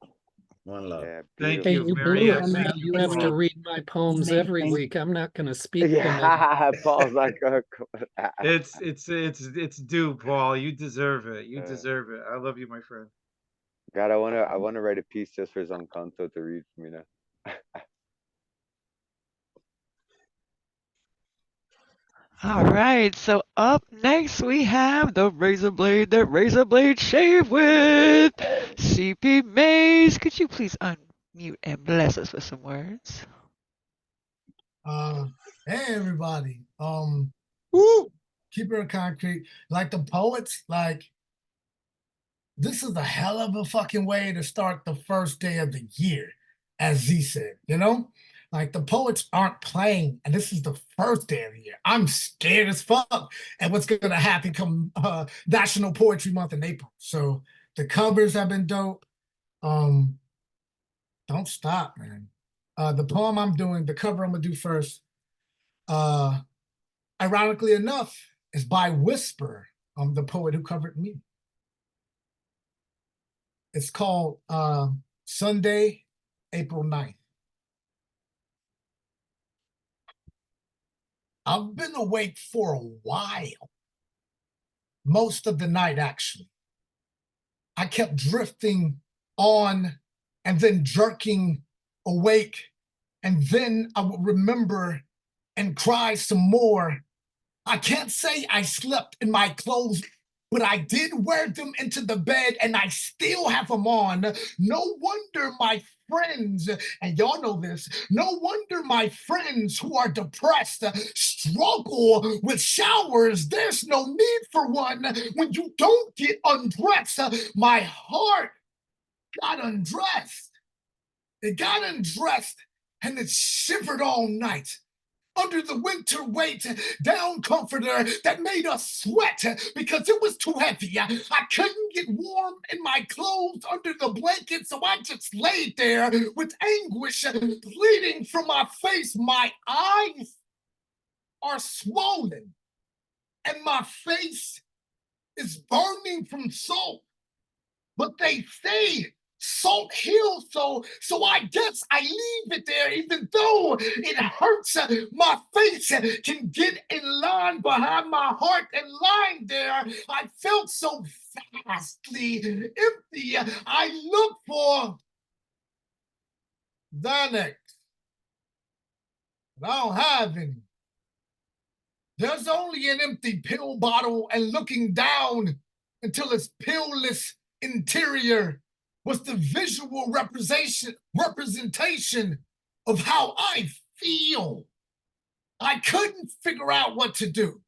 One love. Thank Hey, you, you blew Marianne. him Thank out. you, You have to Paul. read my poems every week. I'm not going to speak to Yeah, Paul's like, It's due, Paul. You deserve it. You deserve it. I love you, my friend. God, I wanna write a piece just for Zomkhonto to read for me now. All right, so up next we have the razor blade that razor blade shave with CP Maze. Could you please unmute and bless us with some words? Hey everybody. Keep it concrete. Like the poets, like this is a hell of a fucking way to start the first day of the year, as Z said, you know? Like the poets aren't playing, and this is the first day of the year. I'm scared as fuck at what's gonna happen come National Poetry Month in April. So the covers have been dope. Don't stop, man. The poem I'm doing, the cover I'm gonna do first, ironically enough, is by Whisper, the poet who covered me. It's called Sunday, April 9th. I've been awake for a while. Most of the night, actually. I kept drifting on and then jerking awake. And then I would remember and cry some more. I can't say I slept in my clothes, but I did wear them into the bed and I still have them on. No wonder my friends, and y'all know this, no wonder my friends who are depressed struggle with showers. There's no need for one when you don't get undressed. My heart got undressed. It got undressed and it shivered all night. Under the winter weight, down comforter that made us sweat because it was too heavy. I couldn't get warm in my clothes under the blanket, so I just laid there with anguish bleeding from my face. My eyes are swollen, and my face is burning from salt. But they say salt heals, so I guess I leave it there, even though it hurts. My face can get in line behind my heart, and lying there, I felt so vastly empty. I looked for Xanax, but I don't have any. There's only an empty pill bottle, and looking down until its pill-less interior was the visual representation of how I feel. I couldn't figure out what to do.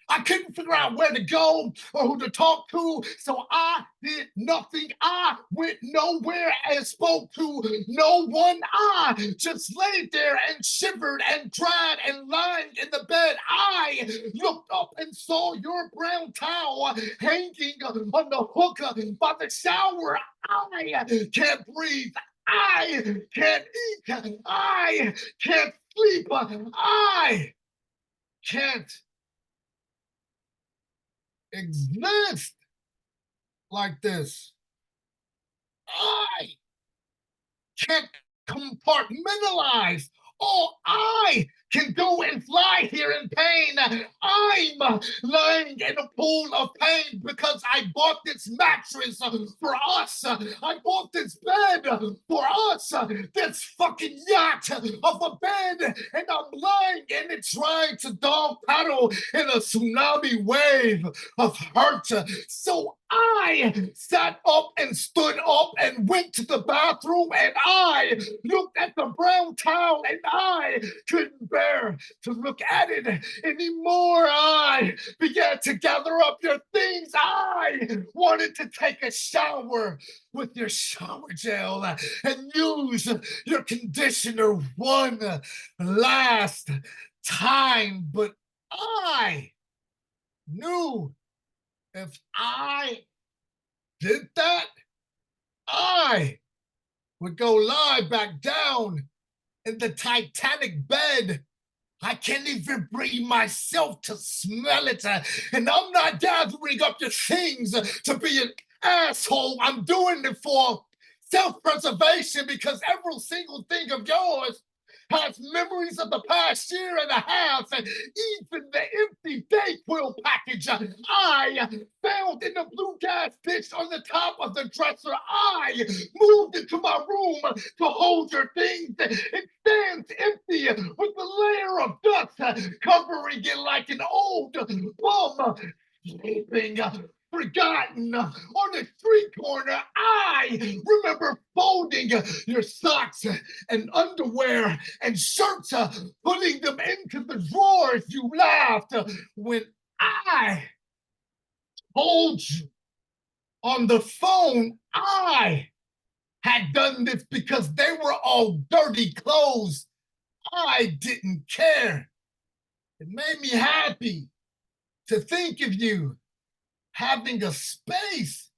I couldn't figure out where to go or who to talk to, so I did nothing. I went nowhere and spoke to no one. I just laid there and shivered and cried and lying in the bed. I looked up and saw your brown towel hanging on the hook by the shower. I can't breathe. I can't eat. I can't sleep. I can't exist like this. I can't compartmentalize. Oh, I can go and fly here in pain. I'm lying in a pool of pain because I bought this mattress for us. I bought this bed for us. This fucking yacht of a bed, and I'm lying in it trying to dog paddle in a tsunami wave of hurt. So I sat up and stood up and went to the bathroom, and I looked at the brown towel, and I couldn't bear to look at it anymore. I began to gather up your things. I wanted to take a shower with your shower gel and use your conditioner one last time, but I knew if I did that, I would go lie back down in the Titanic bed. I can't even bring myself to smell it. And I'm not gathering up your things to be an asshole. I'm doing it for self-preservation because every single thing of yours has memories of the past year and a half, and even the empty Dayquil package I found in the blue gas ditch on the top of the dresser. I moved into my room to hold your things. It stands empty with a layer of dust covering it like an old bum sleeping. Forgotten on the street corner. I remember folding your socks and underwear and shirts, putting them into the drawers. You laughed when I told you on the phone I had done this because they were all dirty clothes. I didn't care. It made me happy to think of you having a space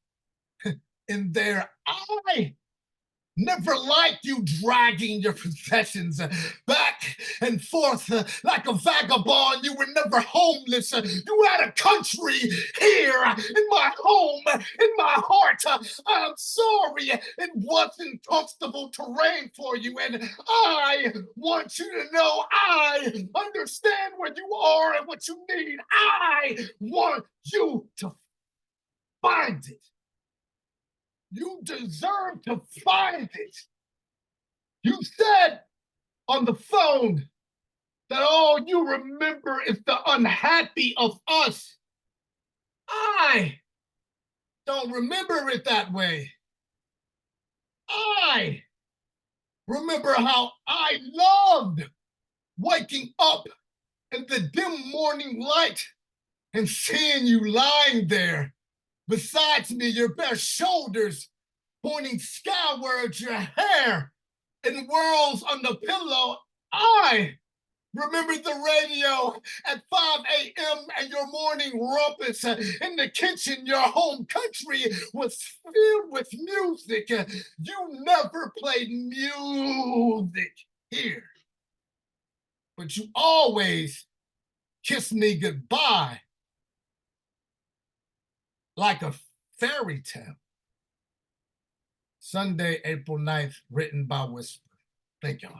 in there. I never liked you dragging your possessions back and forth like a vagabond. You were never homeless. You had a country here in my home, in my heart. I'm sorry it wasn't comfortable terrain for you, and I want you to know I understand where you are and what you need. I want you to find it. You deserve to find it. You said on the phone that all you remember is the unhappy of us. I don't remember it that way. I remember how I loved waking up in the dim morning light and seeing you lying there besides me, your bare shoulders pointing skyward, your hair in whirls on the pillow. I remember the radio at 5 a.m. and your morning rumpus in the kitchen. Your home country was filled with music. You never played music here, but you always kissed me goodbye like a fairy tale. Sunday, April 9th, written by Whisper. Thank y'all.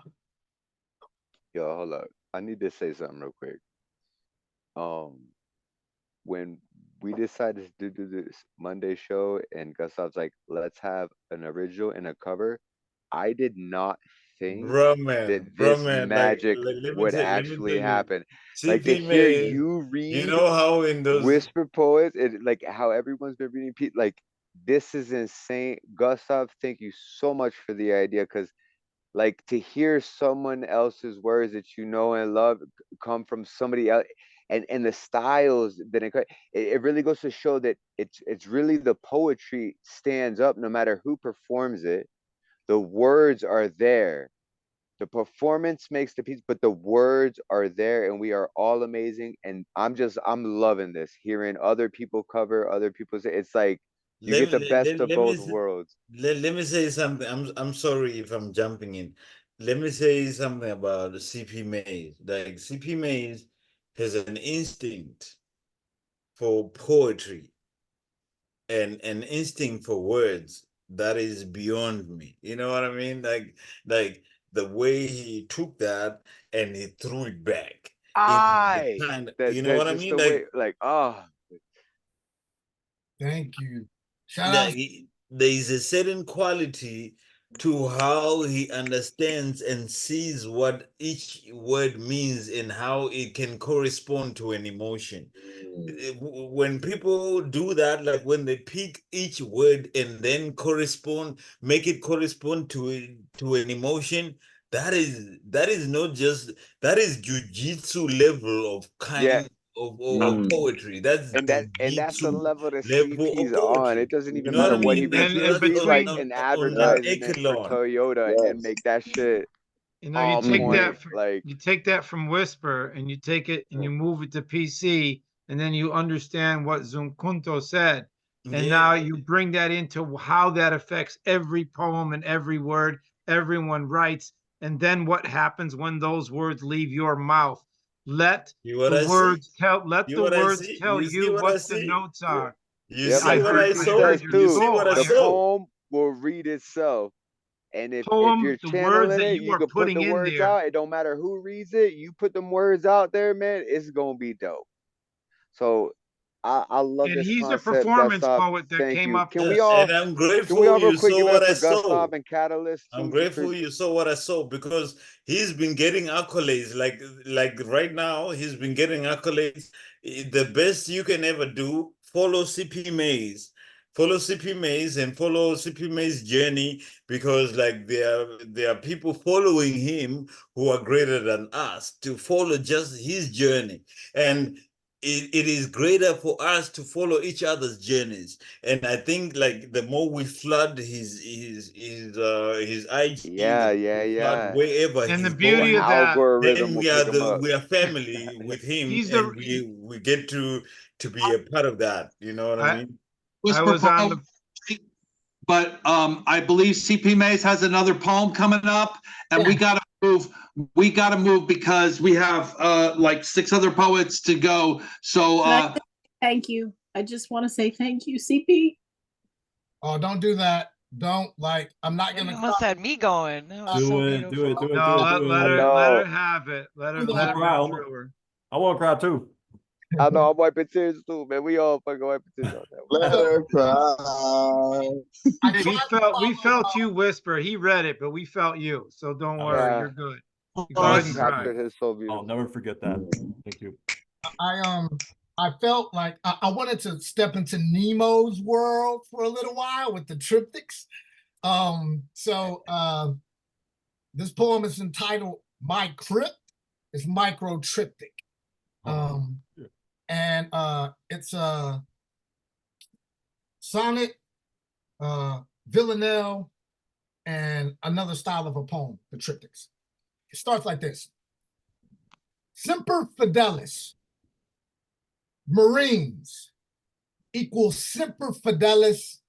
Yo, hold up. I need to say something real quick. When we decided to do this Monday show and Gustav's like, let's have an original and a cover, I did not think that this magic would actually happen. Like to hear you read, how in those Whisper poets, and like how everyone's been reading, like this is insane. Gustav, thank you so much for the idea, because like to hear someone else's words that you know and love come from somebody else, and the styles that it really goes to show that it's really the poetry stands up no matter who performs it. The words are there. The performance makes the piece, but the words are there, and we are all amazing. And I'm loving this, hearing other people cover other people's. It's like you get the best of both worlds. Let me say something. I'm sorry if I'm jumping in. Let me say something about CP Mays. Like CP Mays has an instinct for poetry and an instinct for words that is beyond me. You know what I mean? Like the way he took that and he threw it back. You know what I mean? Thank you. There is a certain quality to how he understands and sees what each word means and how it can correspond to an emotion. When people do that, like when they pick each word and then make it correspond to an emotion, that is not just, that is jujitsu level of of poetry. That's and that's the level that level CP's of poetry. on. It doesn't even You know matter what I what mean? he be like an advertisement for Toyota and make that shit. You know, you take point. you take that from Whisper and you take it and you move it to PC, and then you understand what Zomkhonto said. And now you bring that into how that affects every poem and every word everyone writes. And then what happens when those words leave your mouth? Let the words tell you what the notes are. You see what I saw too. The poem will read itself. And if you're channeling it, you can put the words out. It don't matter who reads it. You put them words out there, man, it's gonna be dope. So I love this he's concept. A performance Gustav, poet that thank came you. up. Can we all? And I'm grateful Can we all real you quick saw give it what up I for Gustav saw. and KataLyst? I'm grateful you saw what I saw, because he's been getting accolades. Like right now, he's been getting accolades. The best you can ever do. Follow CP Mays. Follow CP Mays and follow CP Mays' journey, because like there are people following him who are greater than us, to follow just his journey. And it is greater for us to follow each other's journeys. And I think like the more we flood his IG, flood wherever and he's the beauty going, of that, then we are family with him, and we get to be a part of that. You know what I mean? I was on the. But I believe CP Mays has another poem coming up, and we gotta move. We gotta move because we have like 6 other poets to go. So thank you. I just want to say thank you, CP. Oh, don't do that. Don't, like, I'm not gonna. You almost had me going. That was Do it. Let her have it. Let her run through her. I want to cry too. I know, I'm wiping tears too, man. We all fucking wiping tears on that. Let her cry. We felt you, Whisper. He read it, but we felt you. So don't worry, you're good. Go ahead and cry. I'll never forget that. Thank you. I felt like I wanted to step into Nemo's world for a little while with the triptychs. This poem is entitled "My Crypt." It's micro triptych. And it's a sonnet, villanelle, and another style of a poem, the triptychs. It starts like this. Semper Fidelis. Marines equals Semper Fidelis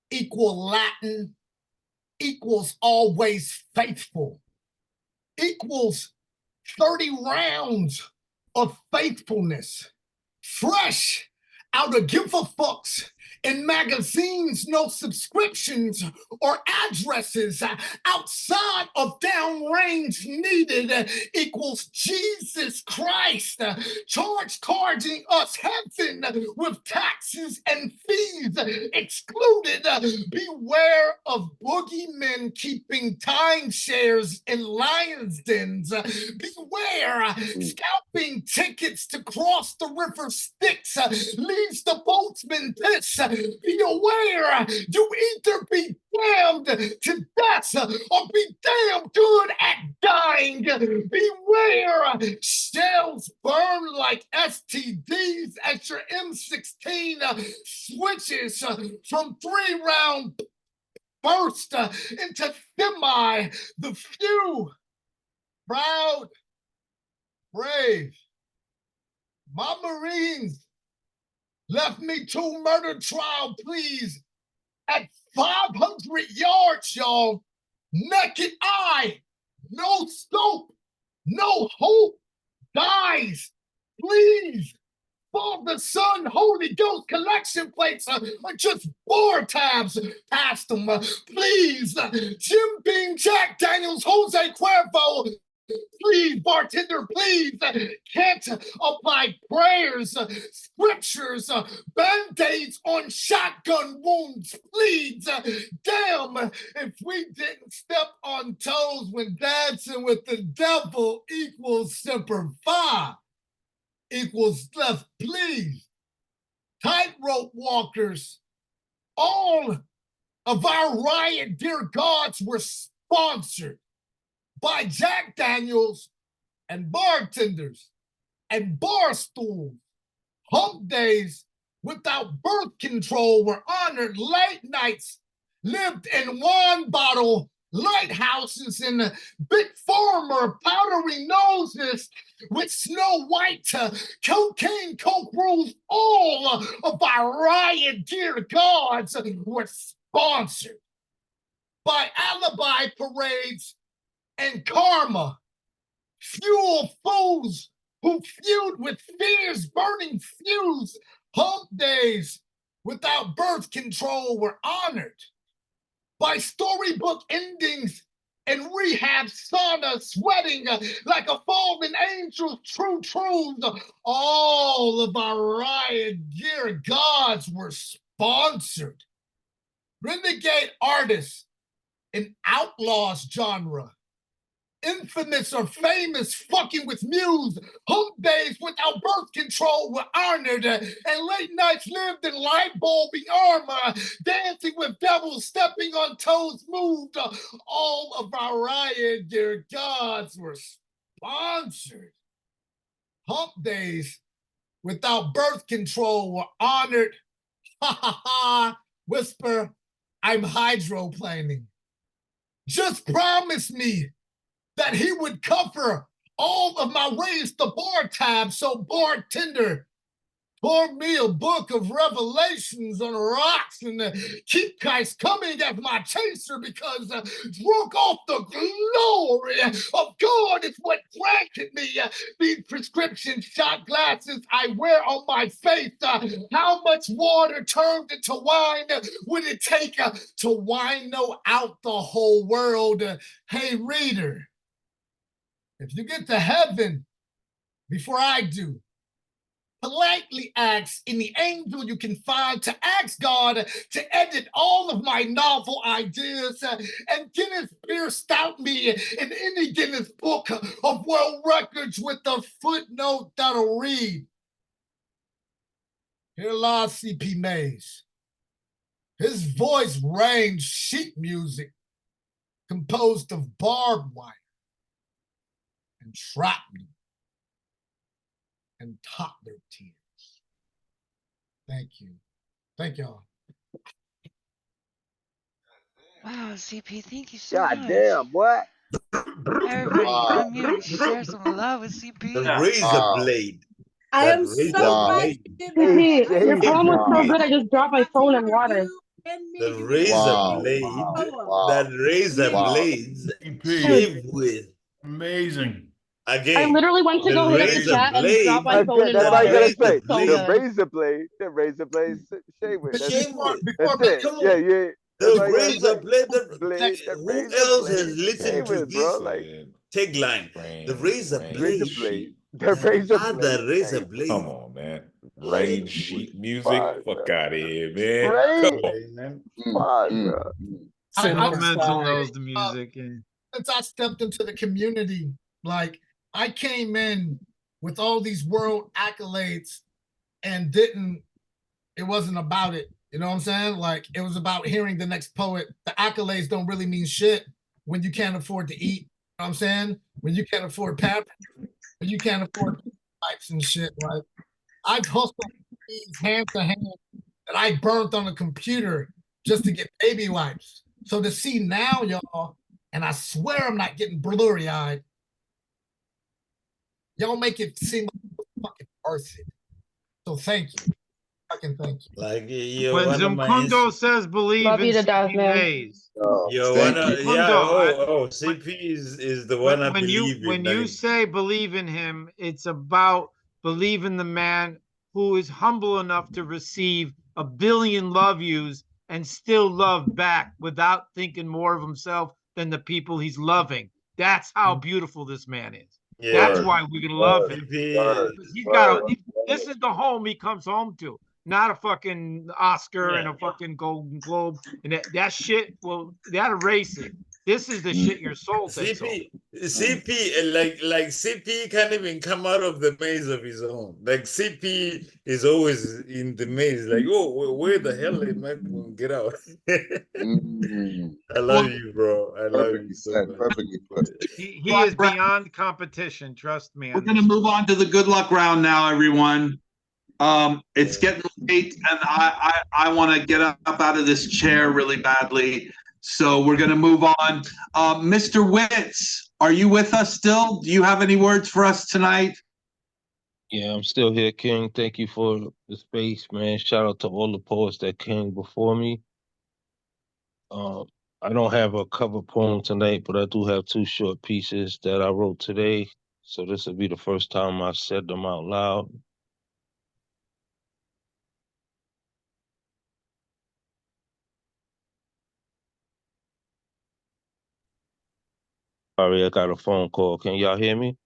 equal Latin equals always faithful equals 30 rounds of faithfulness, fresh out of give a fucks in magazines, no subscriptions or addresses outside of downrange needed equals Jesus Christ, charging us heaven with taxes and fees excluded. Beware of boogeymen keeping timeshares in lions' dens. Beware, scalping tickets to cross the river Styx leaves the boatsman pissed. Beware, you either be damned to death or be damn good at dying. Beware, shells burn like STDs as your M16 switches from 3-round burst into semi. The few, proud, brave. My Marines left me 2 murder trial pleas at 500 yards, y'all. Naked eye, no scope, no hope. Guys, please. Father, Son, Holy Ghost collection plates are just bar tabs past them. Please, Jim Beam, Jack Daniels, Jose Cuervo, please, bartender, please. Can't apply prayers, scriptures, band-aids on shotgun wounds, please. Damn, if we didn't step on toes when dancing with the devil equals Semper Fi. Equals left, please. Tightrope walkers. All of our riot, dear gods, were sponsored by Jack Daniels and bartenders and bar stools. Hump days without birth control were honored. Late nights lived in wine bottle lighthouses and big farmer powdery noses with Snow White cocaine coke rules. All of our riot, dear gods, were sponsored by alibi parades and karma. Fuel fools who feud with fears burning fuse. Hump days without birth control were honored by storybook endings and rehab sauna sweating like a fallen angel's true truths. All of our riot gear gods were sponsored. Renegade artists in outlaws genre. Infamous or famous fucking with Muse. Hump days without birth control were honored, and late nights lived in light bulbing armor. Dancing with devils, stepping on toes moved. All of our riot, dear gods, were sponsored. Hump days without birth control were honored. Ha ha ha. Whisper, I'm hydroplaning. Just promise me that he would cover all of my raise the bar tab, so bartender, pour me a book of revelations on rocks and keep Christ coming as my chaser, because drunk off the glory of God is what granted me these prescription shot glasses I wear on my face. How much water turned into wine would it take to wino out the whole world? Hey, reader, if you get to heaven before I do, politely ask any angel you can find to ask God to edit all of my novel ideas and Guinness beer stout me in any Guinness book of world records with a footnote that'll read, here lies C.P. Mays. His voice rang sheet music composed of barbed wire and shrapnel and toddler tears. Thank you. Thank y'all. Wow, CP, thank you so God much. damn, what? Everybody, Wow. unmute, share some love with CP. The razor blade. I That am razor so glad blade. you did that. Your poem was so good, I just dropped my phone in water. The razor blade. That razor blades shave with. Amazing. Again. I literally went to the go hit up the razor chat and blade. drop my phone in That's all you water. gotta say. So The good. razor blade. The razor blade shave with. That's, Shave with. that's it. Yeah, yeah. That's The all you gotta razor say. blade. Blade, the Who razor else blade has listened shave to with, this bro. Like tagline? The razor razor blade. blade. The razor Had blade. the razor shave. blade. Come on, man. Rain sheet music. Fuck out of here, man. Right? Come on, man. Fuck, bro. Elemental knows the music. And Since I stepped into the community, like I came in with all these world accolades and it wasn't about it. You know what I'm saying? Like, it was about hearing the next poet. The accolades don't really mean shit when you can't afford to eat. You know what I'm saying? When you can't afford pap, when you can't afford pipes and shit. Like, I've hustled hand to hand that I burnt on a computer just to get baby wipes. So to see now, y'all, and I swear I'm not getting blurry-eyed, y'all make it seem like it's fucking worth it. So thank you. Fucking thank you. Like, yo, When one of my Zomkhonto says believe Love in you to death, CP man. Mays. Yo, When CP is the one I believe in. you Like, say believe in him, it's about believe in the man who is humble enough to receive 1 billion love yous and still love back without thinking more of himself than the people he's loving. That's how beautiful this man is. That's why we're gonna love him. This is the home he comes home to, not a fucking Oscar and a fucking Golden Globe and that shit. Well, that erase it. This is the shit your soul takes over. CP, like CP can't even come out of the maze of his own. Like, CP is always in the maze. Like, oh, where the hell am I going to get out? I love you, bro. I love you so much. Perfectly put. He is beyond competition. Trust me. We're going to move on to the good luck round now, everyone. It's getting late, and I want to get up out of this chair really badly. So we're going to move on. Mr.Witz, are you with us still? Do you have any words for us tonight? Yeah, I'm still here, King. Thank you for the space, man. Shout out to all the poets that came before me. I don't have a cover poem tonight, but I do have 2 short pieces that I wrote today. So this will be the first time I said them out loud. Sorry, I got a phone call. Can y'all hear me?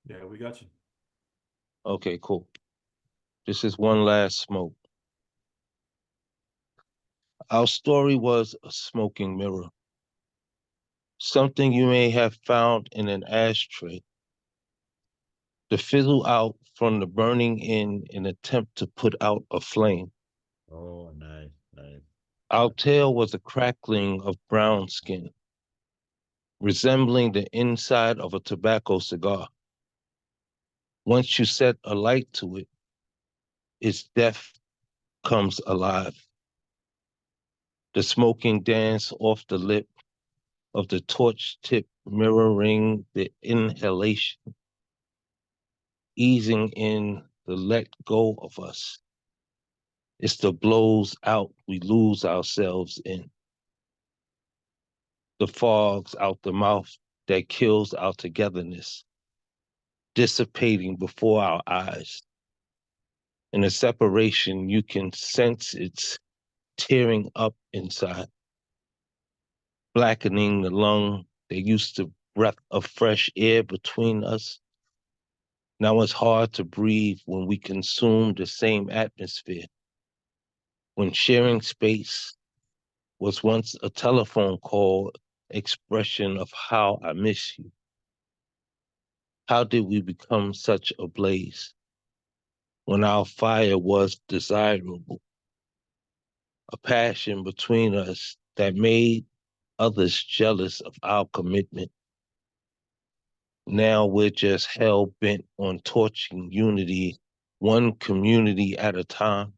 Yeah, we got you. Okay, cool. This is One Last Smoke. Our story was a smoking mirror. Something you may have found in an ashtray. To fizzle out from the burning in an attempt to put out a flame. Oh, nice, nice. Our tale was a crackling of brown skin, resembling the inside of a tobacco cigar. Once you set a light to it, its death comes alive. The smoking dance off the lip of the torch tip mirroring the inhalation, easing in the let go of us. It's the blows out we lose ourselves in. The fogs out the mouth that kills our togetherness, dissipating before our eyes. In a separation, you can sense it's tearing up inside, blackening the lung that used to breath of fresh air between us. Now it's hard to breathe when we consume the same atmosphere. When sharing space was once a telephone call expression of how I miss you. How did we become such a blaze when our fire was desirable? A passion between us that made others jealous of our commitment. Now we're just hell-bent on torching unity, one community at a time.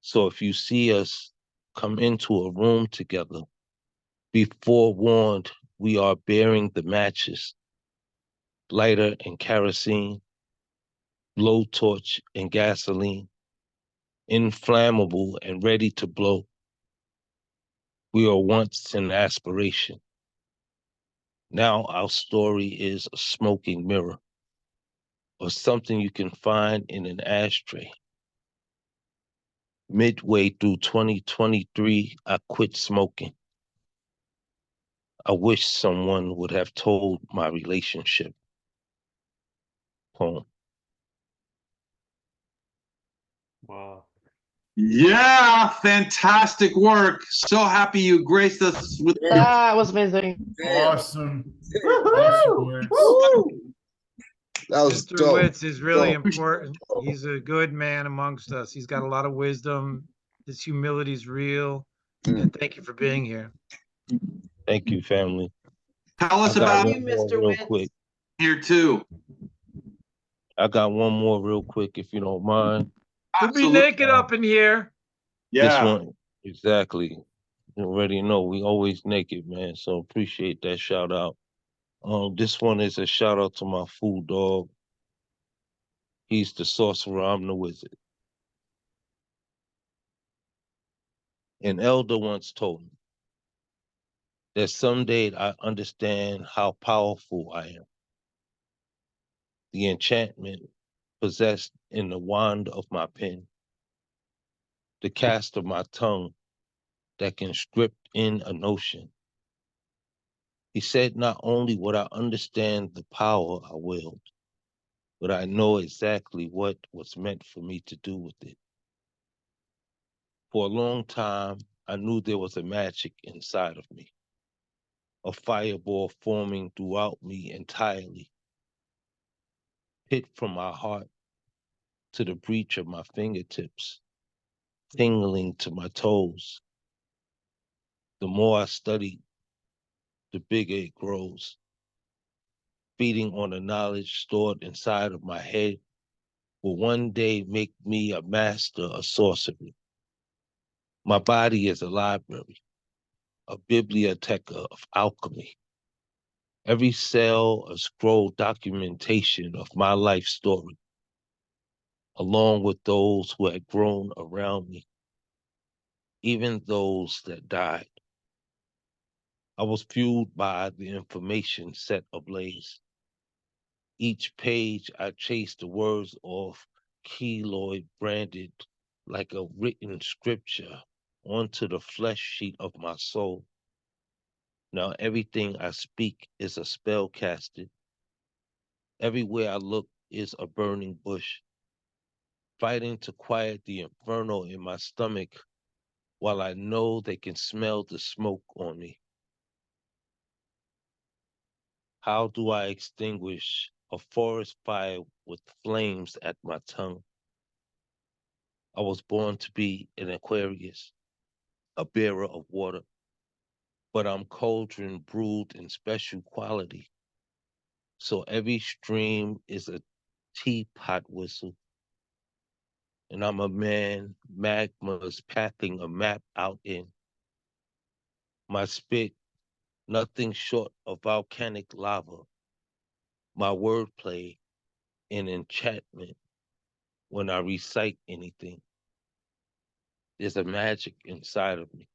So if you see us come into a room together, be forewarned we are bearing the matches, lighter and kerosene, blowtorch and gasoline, inflammable and ready to blow. We are once an aspiration. Now our story is a smoking mirror, or something you can find in an ashtray. Midway through 2023, I quit smoking. I wish someone would have told my relationship. Poem. Wow. Yeah, fantastic work. So happy you graced us with That was amazing. Awesome. Awesome words. That was Mr. dope. Witz is really Dope. important. He's a good man amongst us. He's got a lot of wisdom. His humility is real. And thank you for being here. Thank you, family. Tell us I got about one more real quick. here too. I got one more real quick, if you don't mind. We'll be naked up in here. This one, exactly. You already know we always naked, man. So appreciate that shout out. This one is a shout out to my food dog. He's the sorcerer, I'm the wizard. An elder once told me that someday I understand how powerful I am. The enchantment possessed in the wand of my pen, the cast of my tongue that can strip in a notion. He said not only would I understand the power I wield, but I know exactly what was meant for me to do with it. For a long time, I knew there was a magic inside of me, a fireball forming throughout me entirely, hit from my heart to the breach of my fingertips, tingling to my toes. The more I study, the bigger it grows, feeding on the knowledge stored inside of my head will one day make me a master of sorcery. My body is a library, a biblioteca of alchemy. Every cell a scroll documentation of my life story, along with those who had grown around me, even those that died. I was fueled by the information set ablaze. Each page I chased the words of keloid branded like a written scripture onto the flesh sheet of my soul. Now everything I speak is a spell casted. Everywhere I look is a burning bush, fighting to quiet the inferno in my stomach while I know they can smell the smoke on me. How do I extinguish a forest fire with flames at my tongue? I was born to be an Aquarius, a bearer of water, but I'm cauldron brewed in special quality. So every stream is a teapot whistle, and I'm a man magma's pathing a map out in. My spit, nothing short of volcanic lava. My wordplay, an enchantment when I recite anything. There's a magic inside of me,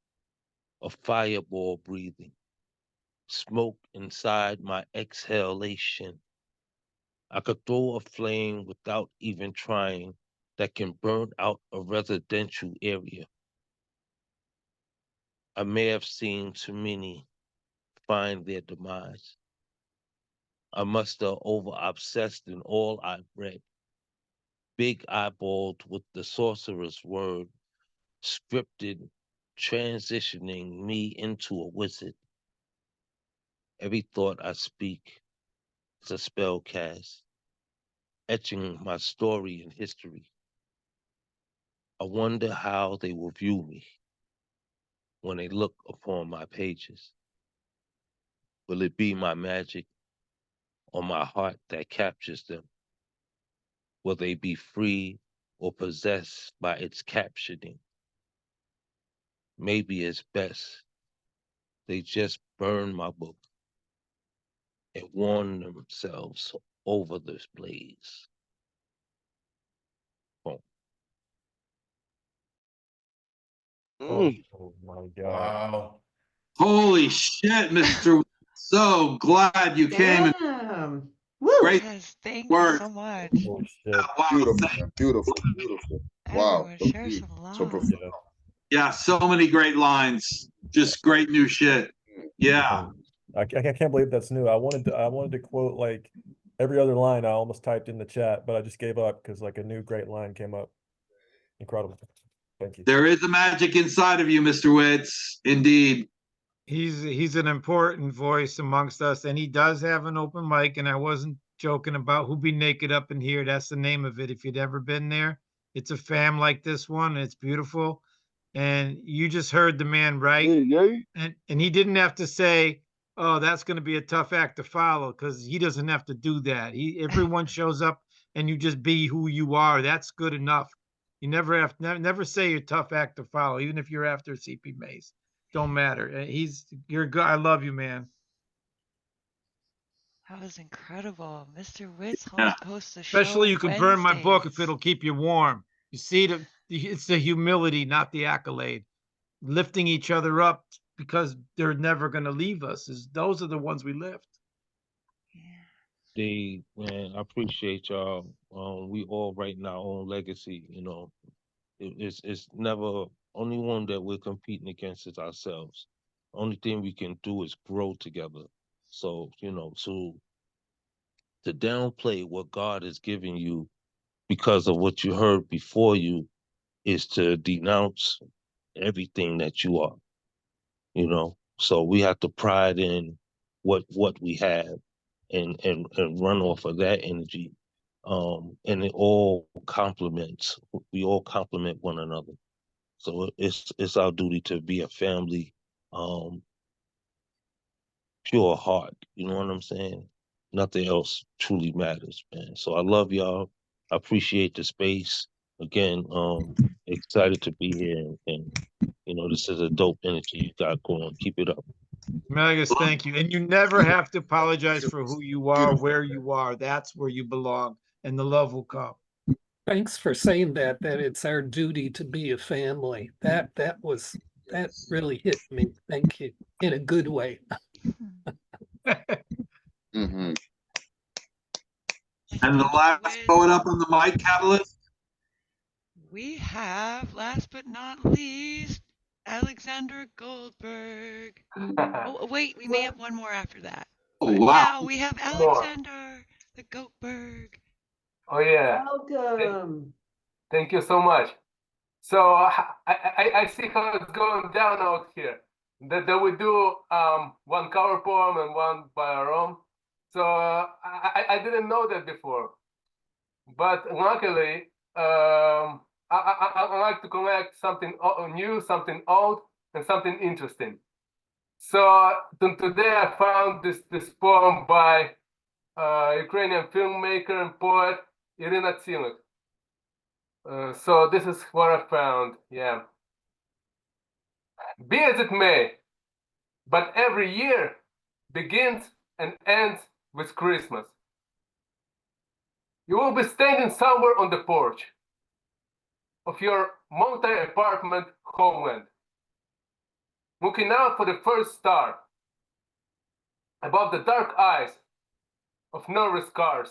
a fireball breathing, smoke inside my exhalation. I could throw a flame without even trying that can burn out a residential area. I may have seen too many find their demise. I must have over-obsessed in all I've read, big-eyeballed with the sorcerer's word, scripted, transitioning me into a wizard. Every thought I speak is a spell cast, etching my story in history. I wonder how they will view me when they look upon my pages. Will it be my magic or my heart that captures them? Will they be free or possessed by its captioning? Maybe it's best they just burn my book and warn themselves over this blaze. Boom. Oh my God. Wow. Holy shit, Mr. So glad you came. Damn. Great Yes, thank work. you so much. Oh shit. Wow, Beautiful, thank- beautiful, beautiful. Wow. Everyone So share deep, some so love. profound. Yeah, so many great lines. Just great new shit. Yeah. I can't believe that's new. I wanted to quote like every other line I almost typed in the chat, but I just gave up because like a new great line came up. Incredible. Thank you. There is a magic inside of you, Mr. Witz. Indeed. He's an important voice amongst us, and he does have an open mic, and I wasn't joking about who be naked up in here. That's the name of it. If you'd ever been there, it's a fam like this one. It's beautiful. And you just heard the man right. And he didn't have to say, oh, that's going to be a tough act to follow, because he doesn't have to do that. Everyone shows up and you just be who you are. That's good enough. You never have never say you're a tough act to follow, even if you're after CP Mace. Don't matter. You're good. I love you, man. That was incredible. Mr. Witz hosts the show. Especially you can burn my book if Wednesdays. it'll keep you warm. You see, it's the humility, not the accolade. Lifting each other up because they're never going to leave us. Those are the ones we lift. Man, I appreciate y'all. We all writing our own legacy, you know. It's never, only one that we're competing against is ourselves. Only thing we can do is grow together. So, you know, to downplay what God has given you because of what you heard before you is to denounce everything that you are, you know. So we have to pride in what we have and run off of that energy. And it all complements. We all complement one another. So it's our duty to be a family, pure heart. You know what I'm saying? Nothing else truly matters, man. So I love y'all. I appreciate the space. Again, excited to be here, and you know, this is a dope energy you got going. Keep it up. Magus, thank you. And you never have to apologize for who you are, where you are. That's where you belong, and the love will come. Thanks for saying that it's our duty to be a family. That really hit me. Thank you. In a good way. And the last poet up on the mic, KataLyst. We have, last but not least, Aleksandr Goldberg. Oh, wait, we may have one more after that. Oh, wow. Now we have Aleksandr the Goldberg. Oh, yeah. Welcome. Thank you so much. So I see how it's going down out here. That we do one cover poem and one by our own. So I didn't know that before. But luckily, I like to collect something new, something old, and something interesting. So today I found this poem by Ukrainian filmmaker and poet Irina Tsiluk. So this is what I found, yeah. Be as it may, but every year begins and ends with Christmas. You will be standing somewhere on the porch of your multi-apartment homeland, looking out for the first star above the dark eyes of nervous cars.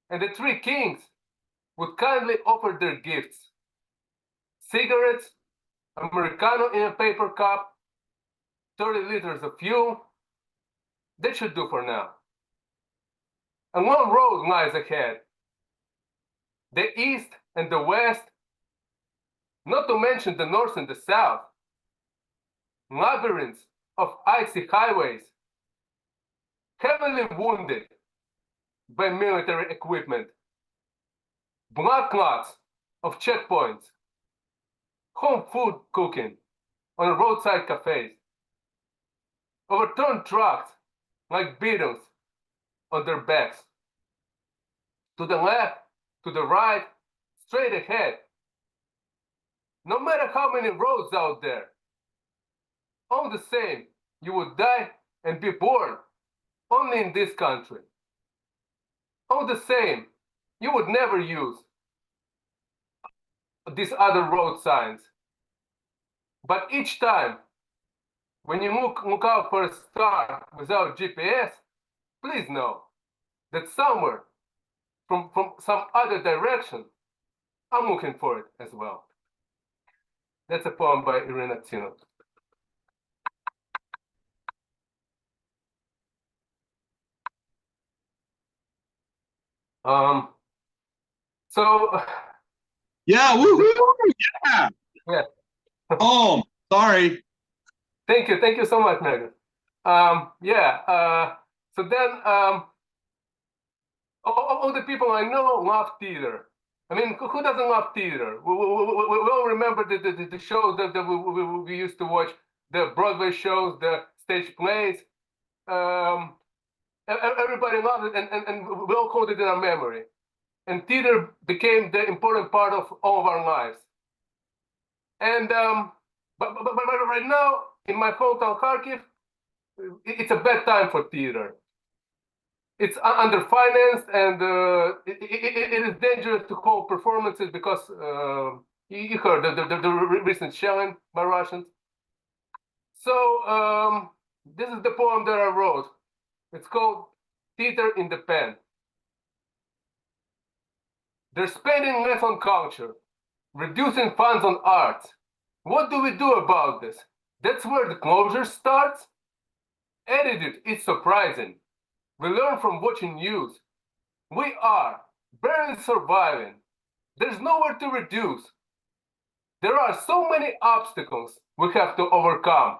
And the three kings would kindly offer their gifts: cigarettes, Americano in a paper cup, 30 liters of fuel. That should do for now. And one road lies ahead: the east and the west, not to mention the north and the south. Labyrinths of icy highways, heavily wounded by military equipment. Blood clots of checkpoints, home food cooking on roadside cafes, overturned trucks like beetles on their backs. To the left, to the right, straight ahead. No matter how many roads out there, all the same, you would die and be born only in this country. All the same, you would never use these other road signs. But each time, when you look out for a star without GPS, please know that somewhere from some other direction, I'm looking for it as well. That's a poem by Irina Tsiluk. So yeah, woo-hoo, yeah. Yeah. Oh, sorry. Thank you so much, Megan. So then all the people I know love theater. I mean, who doesn't love theater? We all remember the shows that we used to watch, the Broadway shows, the stage plays. Everybody loves it, and we all hold it in our memory. And theater became the important part of all of our lives. And but right now, in my hometown Kharkiv, it's a bad time for theater. It's underfinanced, and it is dangerous to hold performances because you heard the recent shelling by Russians. So this is the poem that I wrote. It's called Theater in the Pen. They're spending less on culture, reducing funds on art. What do we do about this? That's where the closure starts? Edited, it's surprising. We learn from watching news. We are barely surviving. There's nowhere to reduce. There are so many obstacles we have to overcome.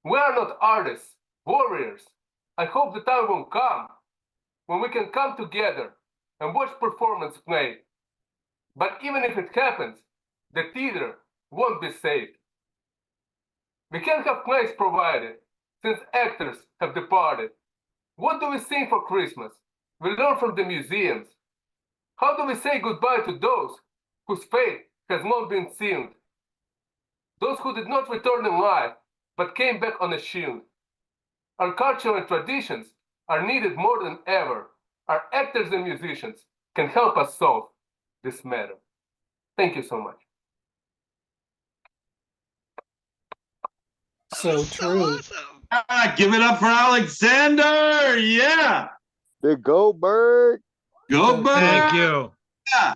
We are not artists, warriors. I hope the time will come when we can come together and watch performance play. But even if it happens, the theater won't be saved. We can't have plays provided since actors have departed. What do we sing for Christmas? We learn from the museums. How do we say goodbye to those whose fate has long been sealed? Those who did not return in life, but came back unashamed. Our culture and traditions are needed more than ever. Our actors and musicians can help us solve this matter. Thank you so much. So true. Give it up for Aleksandr. Yeah. The Goldberg. Goldberg. Thank you. Yeah.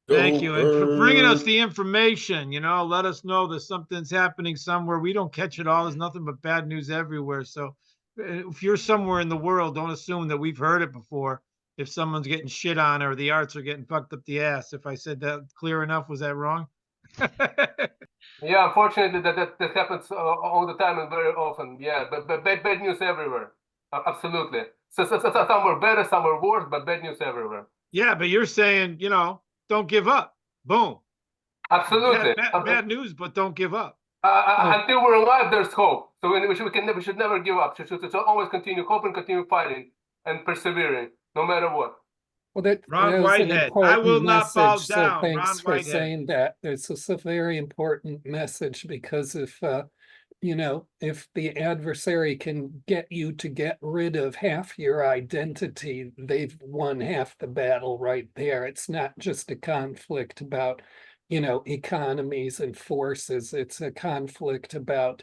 Thank you. And for bringing us the information, let us know that something's happening somewhere. We don't catch it all. There's nothing but bad news everywhere. So if you're somewhere in the world, don't assume that we've heard it before. If someone's getting shit on or the arts are getting fucked up the ass. If I said that clear enough, was that wrong? Yeah, unfortunately, that happens all the time and very often. Yeah, but bad news everywhere. Absolutely. So some were better, some were worse, but bad news everywhere. Yeah, but you're saying, don't give up. Boom. Absolutely. Bad news, but don't give up. Until we're alive, there's hope. So we should never give up. We should always continue hoping, continue fighting, and persevering, no matter what. Well, that Ron was an Whitehead, important I will not bow message. So down. thanks Ron for Whitehead. saying that. It's a very important message because if if the adversary can get you to get rid of half your identity, they've won half the battle right there. It's not just a conflict about, economies and forces. It's a conflict about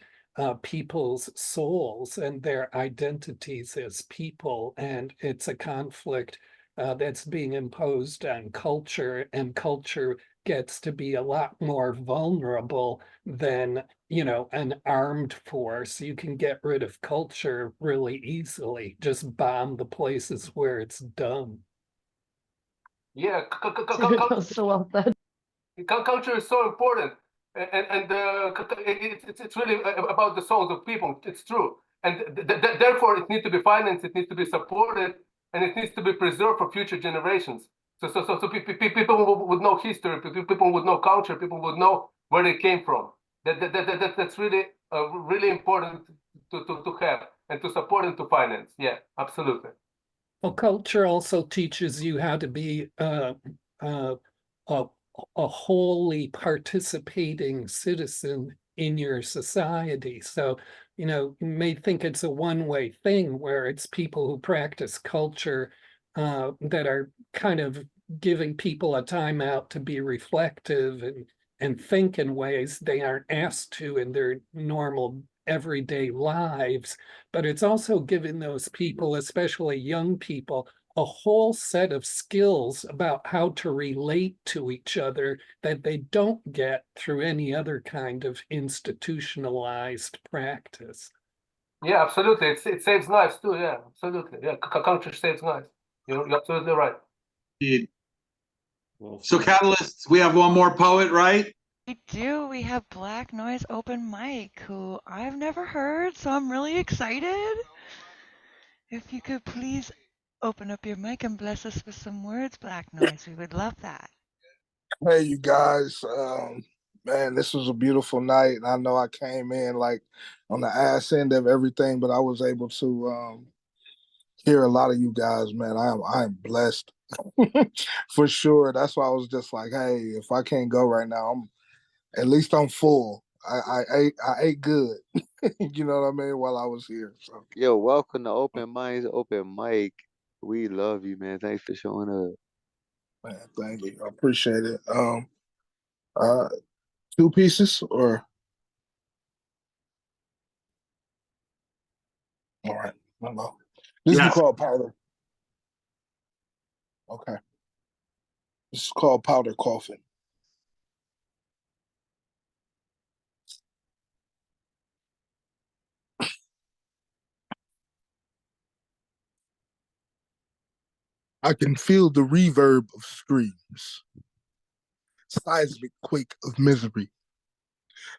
people's souls and their identities as people. And it's a conflict that's being imposed on culture, and culture gets to be a lot more vulnerable than, an armed force. You can get rid of culture really easily, just bomb the places where it's done. Yeah, So well said. Culture is so important, and it's really about the souls of people. It's true, and therefore it needs to be financed, it needs to be supported, and it needs to be preserved for future generations. So people would know history, people would know culture, people would know where they came from. That's really really important to have and to support and to finance. Yeah, absolutely. Well, culture also teaches you how to be a wholly participating citizen in your society. So, you may think it's a one-way thing where it's people who practice culture that are kind of giving people a time out to be reflective and think in ways they aren't asked to in their normal everyday lives. But it's also giving those people, especially young people, a whole set of skills about how to relate to each other that they don't get through any other kind of institutionalized practice. Yeah, absolutely. It saves lives too. Yeah, absolutely. Yeah, culture saves lives. You're absolutely right. Indeed. So, KataLyst, we have one more poet, right? We do. We have Black Noise Open Mic, who I've never heard, so I'm really excited. If you could please open up your mic and bless us with some words, Black Noise. We would love that. Hey, you guys. Man, this was a beautiful night. I know I came in like on the ass end of everything, but I was able to hear a lot of you guys, man. I am blessed for sure. That's why I was just like, hey, if I can't go right now, at least I'm full. I ate good. You know what I mean? While I was here. So Yo, welcome to Open Minds, Open Mic. We love you, man. Thanks for showing up. man, thank you. I appreciate it. Two pieces or all right. Hello. This is called powder. Okay. This is called powder coffin. I can feel the reverb of screams, seismic quake of misery.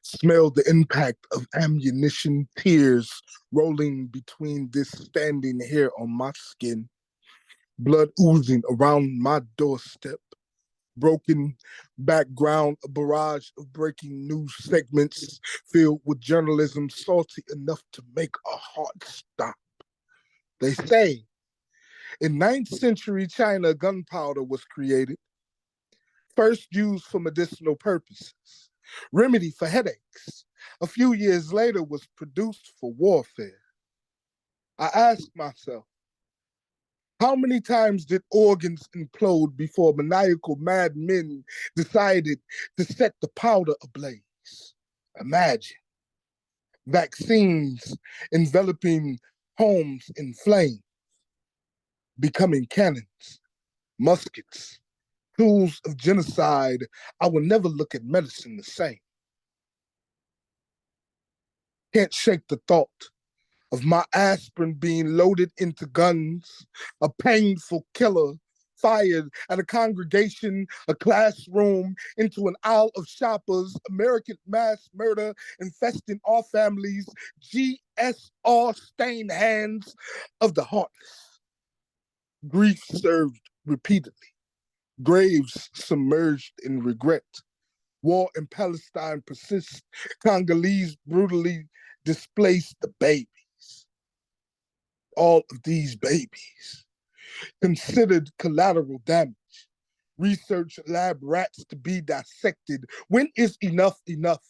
Smell the impact of ammunition, tears rolling between this standing hair on my skin, blood oozing around my doorstep, broken background, a barrage of breaking news segments filled with journalism salty enough to make a heart stop. They say in 9th century China, gunpowder was created, first used for medicinal purposes, remedy for headaches. A few years later was produced for warfare. I asked myself, how many times did organs implode before maniacal madmen decided to set the powder ablaze? Imagine vaccines enveloping homes in flames, becoming cannons, muskets, tools of genocide. I will never look at medicine the same. Can't shake the thought of my aspirin being loaded into guns, a painful killer fired at a congregation, a classroom, into an aisle of shoppers, American mass murder infesting our families, GSR stained hands of the heartless. Grief served repeatedly, graves submerged in regret. War in Palestine persists, Congolese brutally displaced the babies. All of these babies considered collateral damage. Research lab rats to be dissected. When is enough enough?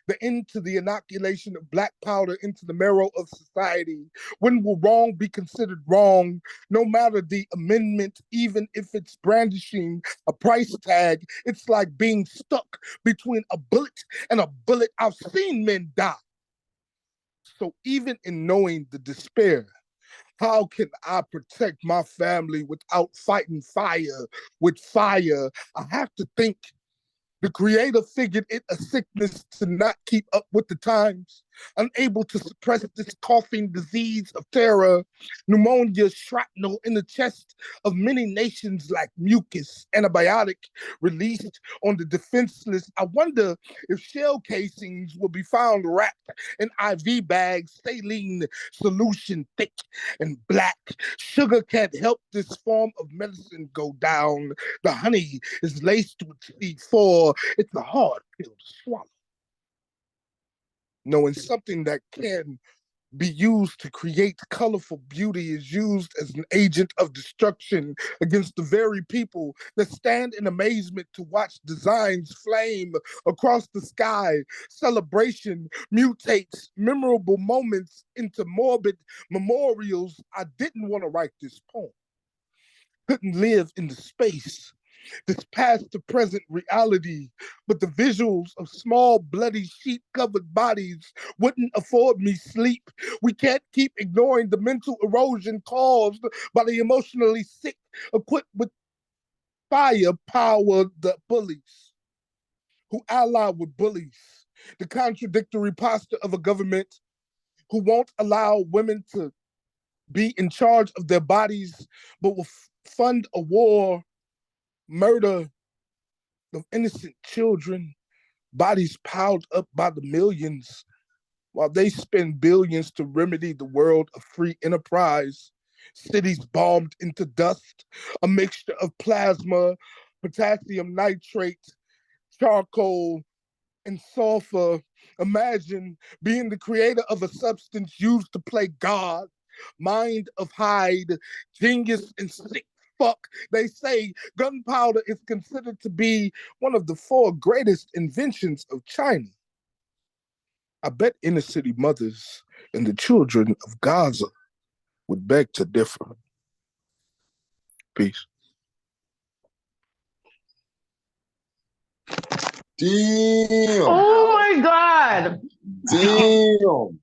The end to the inoculation of black powder into the marrow of society. When will wrong be considered wrong? No matter the amendment, even if it's brandishing a price tag, it's like being stuck between a bullet and a bullet. I've seen men die. So even in knowing the despair, how can I protect my family without fighting fire with fire? I have to think the creator figured it a sickness to not keep up with the times, unable to suppress this coughing disease of terror, pneumonia shrapnel in the chest of many nations like mucus, antibiotic released on the defenseless. I wonder if shell casings will be found wrapped in IV bags, saline solution thick and black. Sugar can't help this form of medicine go down. The honey is laced with C4. It's a hard pill to swallow. Knowing something that can be used to create colorful beauty is used as an agent of destruction against the very people that stand in amazement to watch designs flame across the sky. Celebration mutates memorable moments into morbid memorials. I didn't want to write this poem. Couldn't live in the space, this past to present reality, but the visuals of small, bloody, sheet-covered bodies wouldn't afford me sleep. We can't keep ignoring the mental erosion caused by the emotionally sick, equipped with firepower, the bullies who ally with bullies, the contradictory posture of a government who won't allow women to be in charge of their bodies, but will fund a war, murder of innocent children, bodies piled up by the millions, while they spend billions to remedy the world of free enterprise. cities bombed into dust, a mixture of plasma, potassium nitrate, charcoal, and sulfur. Imagine being the creator of a substance used to play God, mind of Hyde, genius and sick fuck. They say gunpowder is considered to be one of the 4 greatest inventions of China. I bet inner city mothers and the children of Gaza would beg to differ. Peace. Damn. Oh my God. Damn.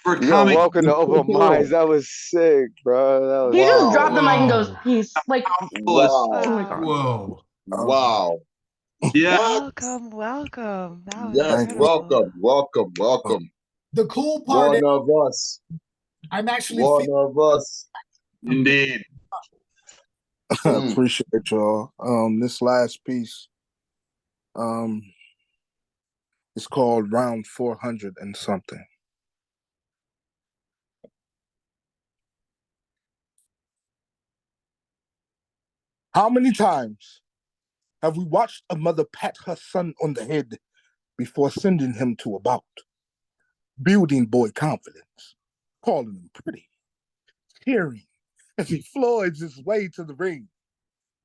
For Yo, coming. welcome to Open Minds. That was sick, bro. That was He just sick. dropped the mic and goes, peace. Like, Wow. oh my God. Whoa. Wow. Yeah. Welcome, welcome. That was Yes, incredible. welcome. The cool part One is of us. I'm actually One of us. Indeed. Appreciate y'all. This last piece, it's called Round 400 and something. How many times have we watched a mother pat her son on the head before sending him to a bout, building boy confidence, calling him pretty, cheering as he floors his way to the ring,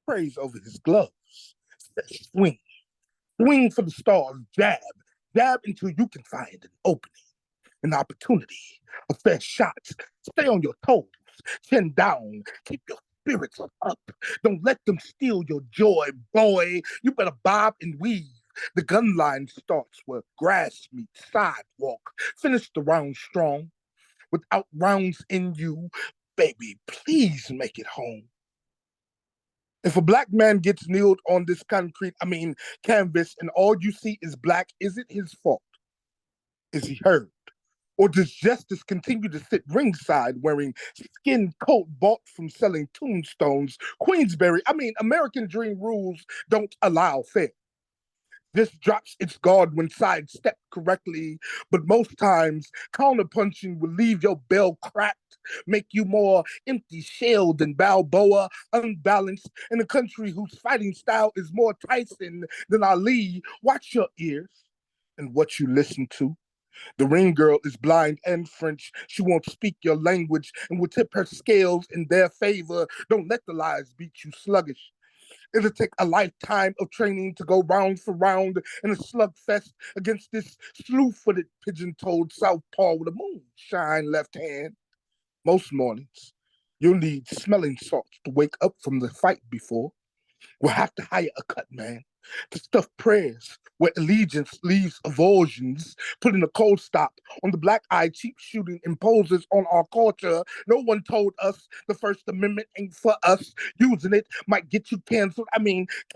praise over his gloves, swing, swing for the stars, jab until you can find an opening, an opportunity, a fair shot. Stay on your toes, chin down, keep your spirits up. Don't let them steal your joy, boy. You better bob and weave. The gun line starts where grass meets sidewalk. Finish the round strong. Without rounds in you, baby, please make it home. If a black man gets kneeled on this canvas, and all you see is black, is it his fault? Is he heard? Or does justice continue to sit ringside wearing skin coat bought from selling tombstones? American dream rules don't allow fair. This drops its guard when sidestepped correctly, but most times counterpunching will leave your bell cracked, make you more empty-shelled than Balboa, unbalanced in a country whose fighting style is more Tyson than Ali. Watch your ears and what you listen to. The ring girl is blind and French. She won't speak your language and will tip her scales in their favor. Don't let the lies beat you sluggish. It'll take a lifetime of training to go round for round in a slugfest against this slew-footed, pigeon-toed southpaw with a moonshine left hand. Most mornings, you'll need smelling salts to wake up from the fight before. We'll have to hire a cut man to stuff prayers where allegiance leaves avulsions, putting a cold stop on the black-eyed cheap shooting imposes on our culture. No one told us the First Amendment ain't for us. Using it might get you canceled.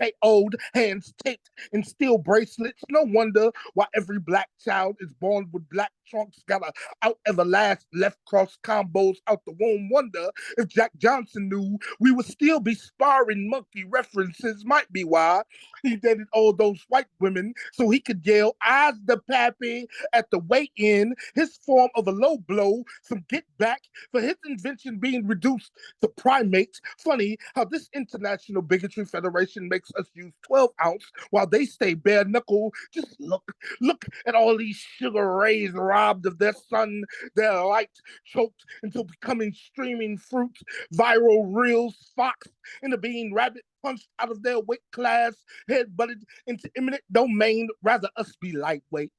KO'd, hands taped, and steel bracelets. No wonder why every black child is born with black trunks, gotta out everlast left cross combos out the womb. Wonder if Jack Johnson knew we would still be sparring. Monkey references might be why he dated all those white women so he could yell "Eyes the pappy" at the weigh-in, his form of a low blow, some get back for his invention being reduced to primates. Funny how this International Bigotry Federation makes us use 12 ounce while they stay bare knuckle. Just look at all these sugar rays robbed of their sun, their light choked until becoming streaming fruit, viral reels, fox in a bean, rabbit punched out of their weight class, head butted into eminent domain. Rather us be lightweight,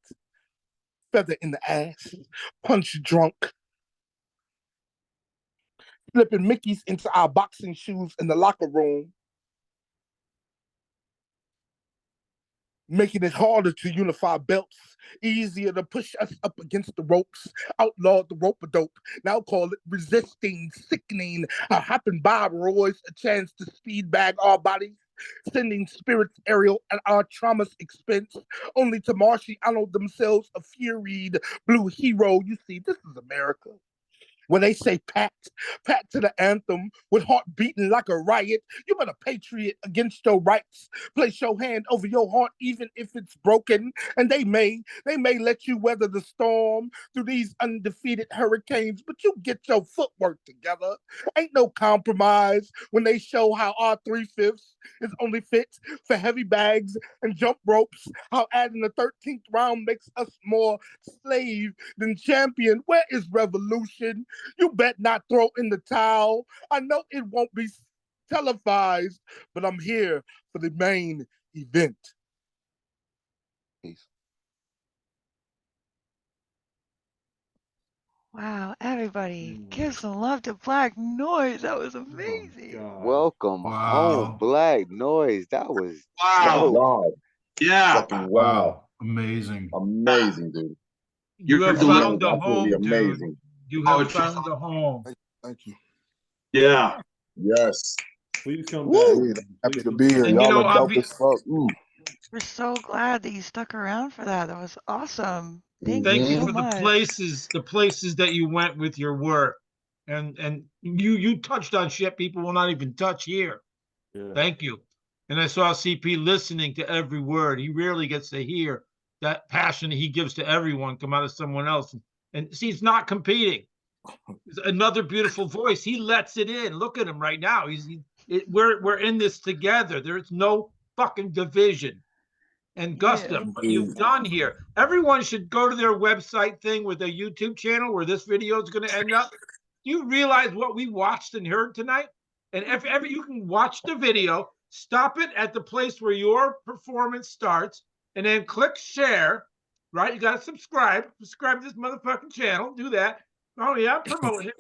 feather in the ass, punch drunk, slipping Mickeys into our boxing shoes in the locker room, making it harder to unify belts, easier to push us up against the ropes, outlawed the rope-a-dope, now call it resisting, sickening, hopping by Roy's a chance to speed bag our bodies, sending spirits aerial at our trauma's expense, only to Martiano themselves a furied blue hero. You see, this is America. When they say pat to the anthem with heart beating like a riot, you better patriot against your rights. Place your hand over your heart even if it's broken. And they may let you weather the storm through these undefeated hurricanes, but you get your footwork together. Ain't no compromise when they show how our 3/5 is only fit for heavy bags and jump ropes, how adding the 13th round makes us more slave than champion. Where is revolution? You bet not throw in the towel. I know it won't be televised, but I'm here for the main event. Peace. Wow, everybody, give some love to Black Noise. That was amazing. Welcome home, Black Noise. That was Wow. Wow. Yeah. Fucking wow. Amazing. Amazing, dude. You have found a absolutely home, dude. amazing. You have found a home. Thank you. Yeah. Yes. Please come Woo. back. Happy to be here. And Y'all are dope as fuck. We're so glad that you stuck around for that. That was awesome. Thank Thank you you so for much. the places that you went with your work. And you touched on shit people will not even touch here. Yeah. Thank you. And I saw CP listening to every word. He rarely gets to hear that passion he gives to everyone come out of someone else. And see, he's not competing. It's another beautiful voice. He lets it in. Look at him right now. We're in this together. There's no fucking division. And Gustav, what you've done here, everyone should go to their website thing with their YouTube channel where this video is going to end up. You realize what we watched and heard tonight? And if ever you can watch the video, stop it at the place where your performance starts, and then click share, right? You got to subscribe to this motherfucking channel. Do that. Oh, yeah, promote him.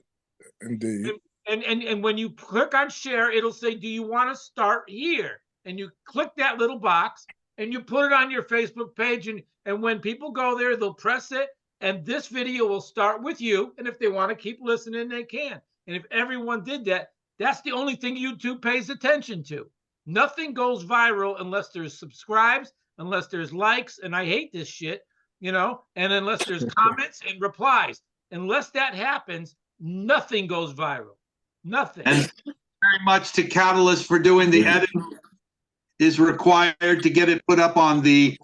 Indeed. And when you click on share, it'll say, do you want to start here? And you click that little box, and you put it on your Facebook page. And when people go there, they'll press it. And this video will start with you. And if they want to keep listening, they can. And if everyone did that, that's the only thing YouTube pays attention to. Nothing goes viral unless there's subscribes, unless there's likes. And I hate this shit, and unless there's comments and replies. Unless that happens, nothing goes viral. Nothing. And thank you very much to KataLyst for doing the edit. Is required to get it put up on the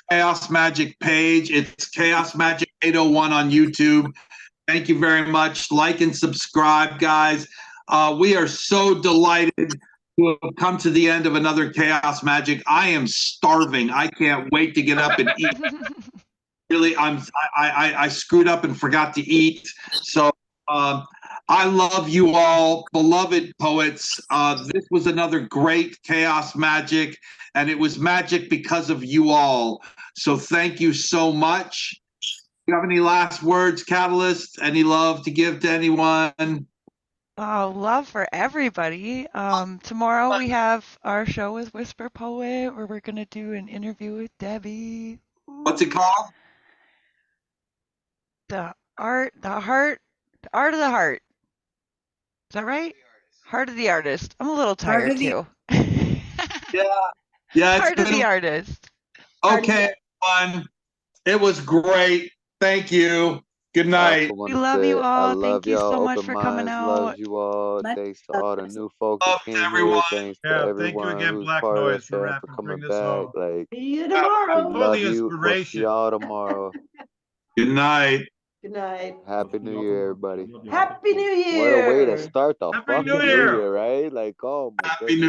Chaos Magick page. It's Chaos Magick 801 on YouTube. Thank you very much. Like and subscribe, guys. We are so delighted to have come to the end of another Chaos Magick. I am starving. I can't wait to get up and eat. Really, I screwed up and forgot to eat. So I love you all, beloved poets. This was another great Chaos Magick, and it was magic because of you all. So thank you so much. Do you have any last words, KataLyst? Any love to give to anyone? Oh, love for everybody. Tomorrow we have our show with Whisper Poet where we're going to do an interview with Debby. What's it called? The art of the heart. Is that right? Heart of the artist. I'm a little tired too. Yeah. Heart of the artist. Okay, everyone. It was great. Thank you. Good night. We love you all. Thank you so much for coming out. Love you all. Thanks to all the new folks Love who came everyone. here. Thanks to Yeah, thank everyone you again, who's Black part of Noise, the for fan for coming bringing this back. home. Like, See you tomorrow. we All love the you. We'll see inspiration. y'all tomorrow. Good night. Good night. Happy New Year, everybody. Happy New What a way to Year. start the Happy fucking New New Year. Year, right? Like, oh my Happy goodness. New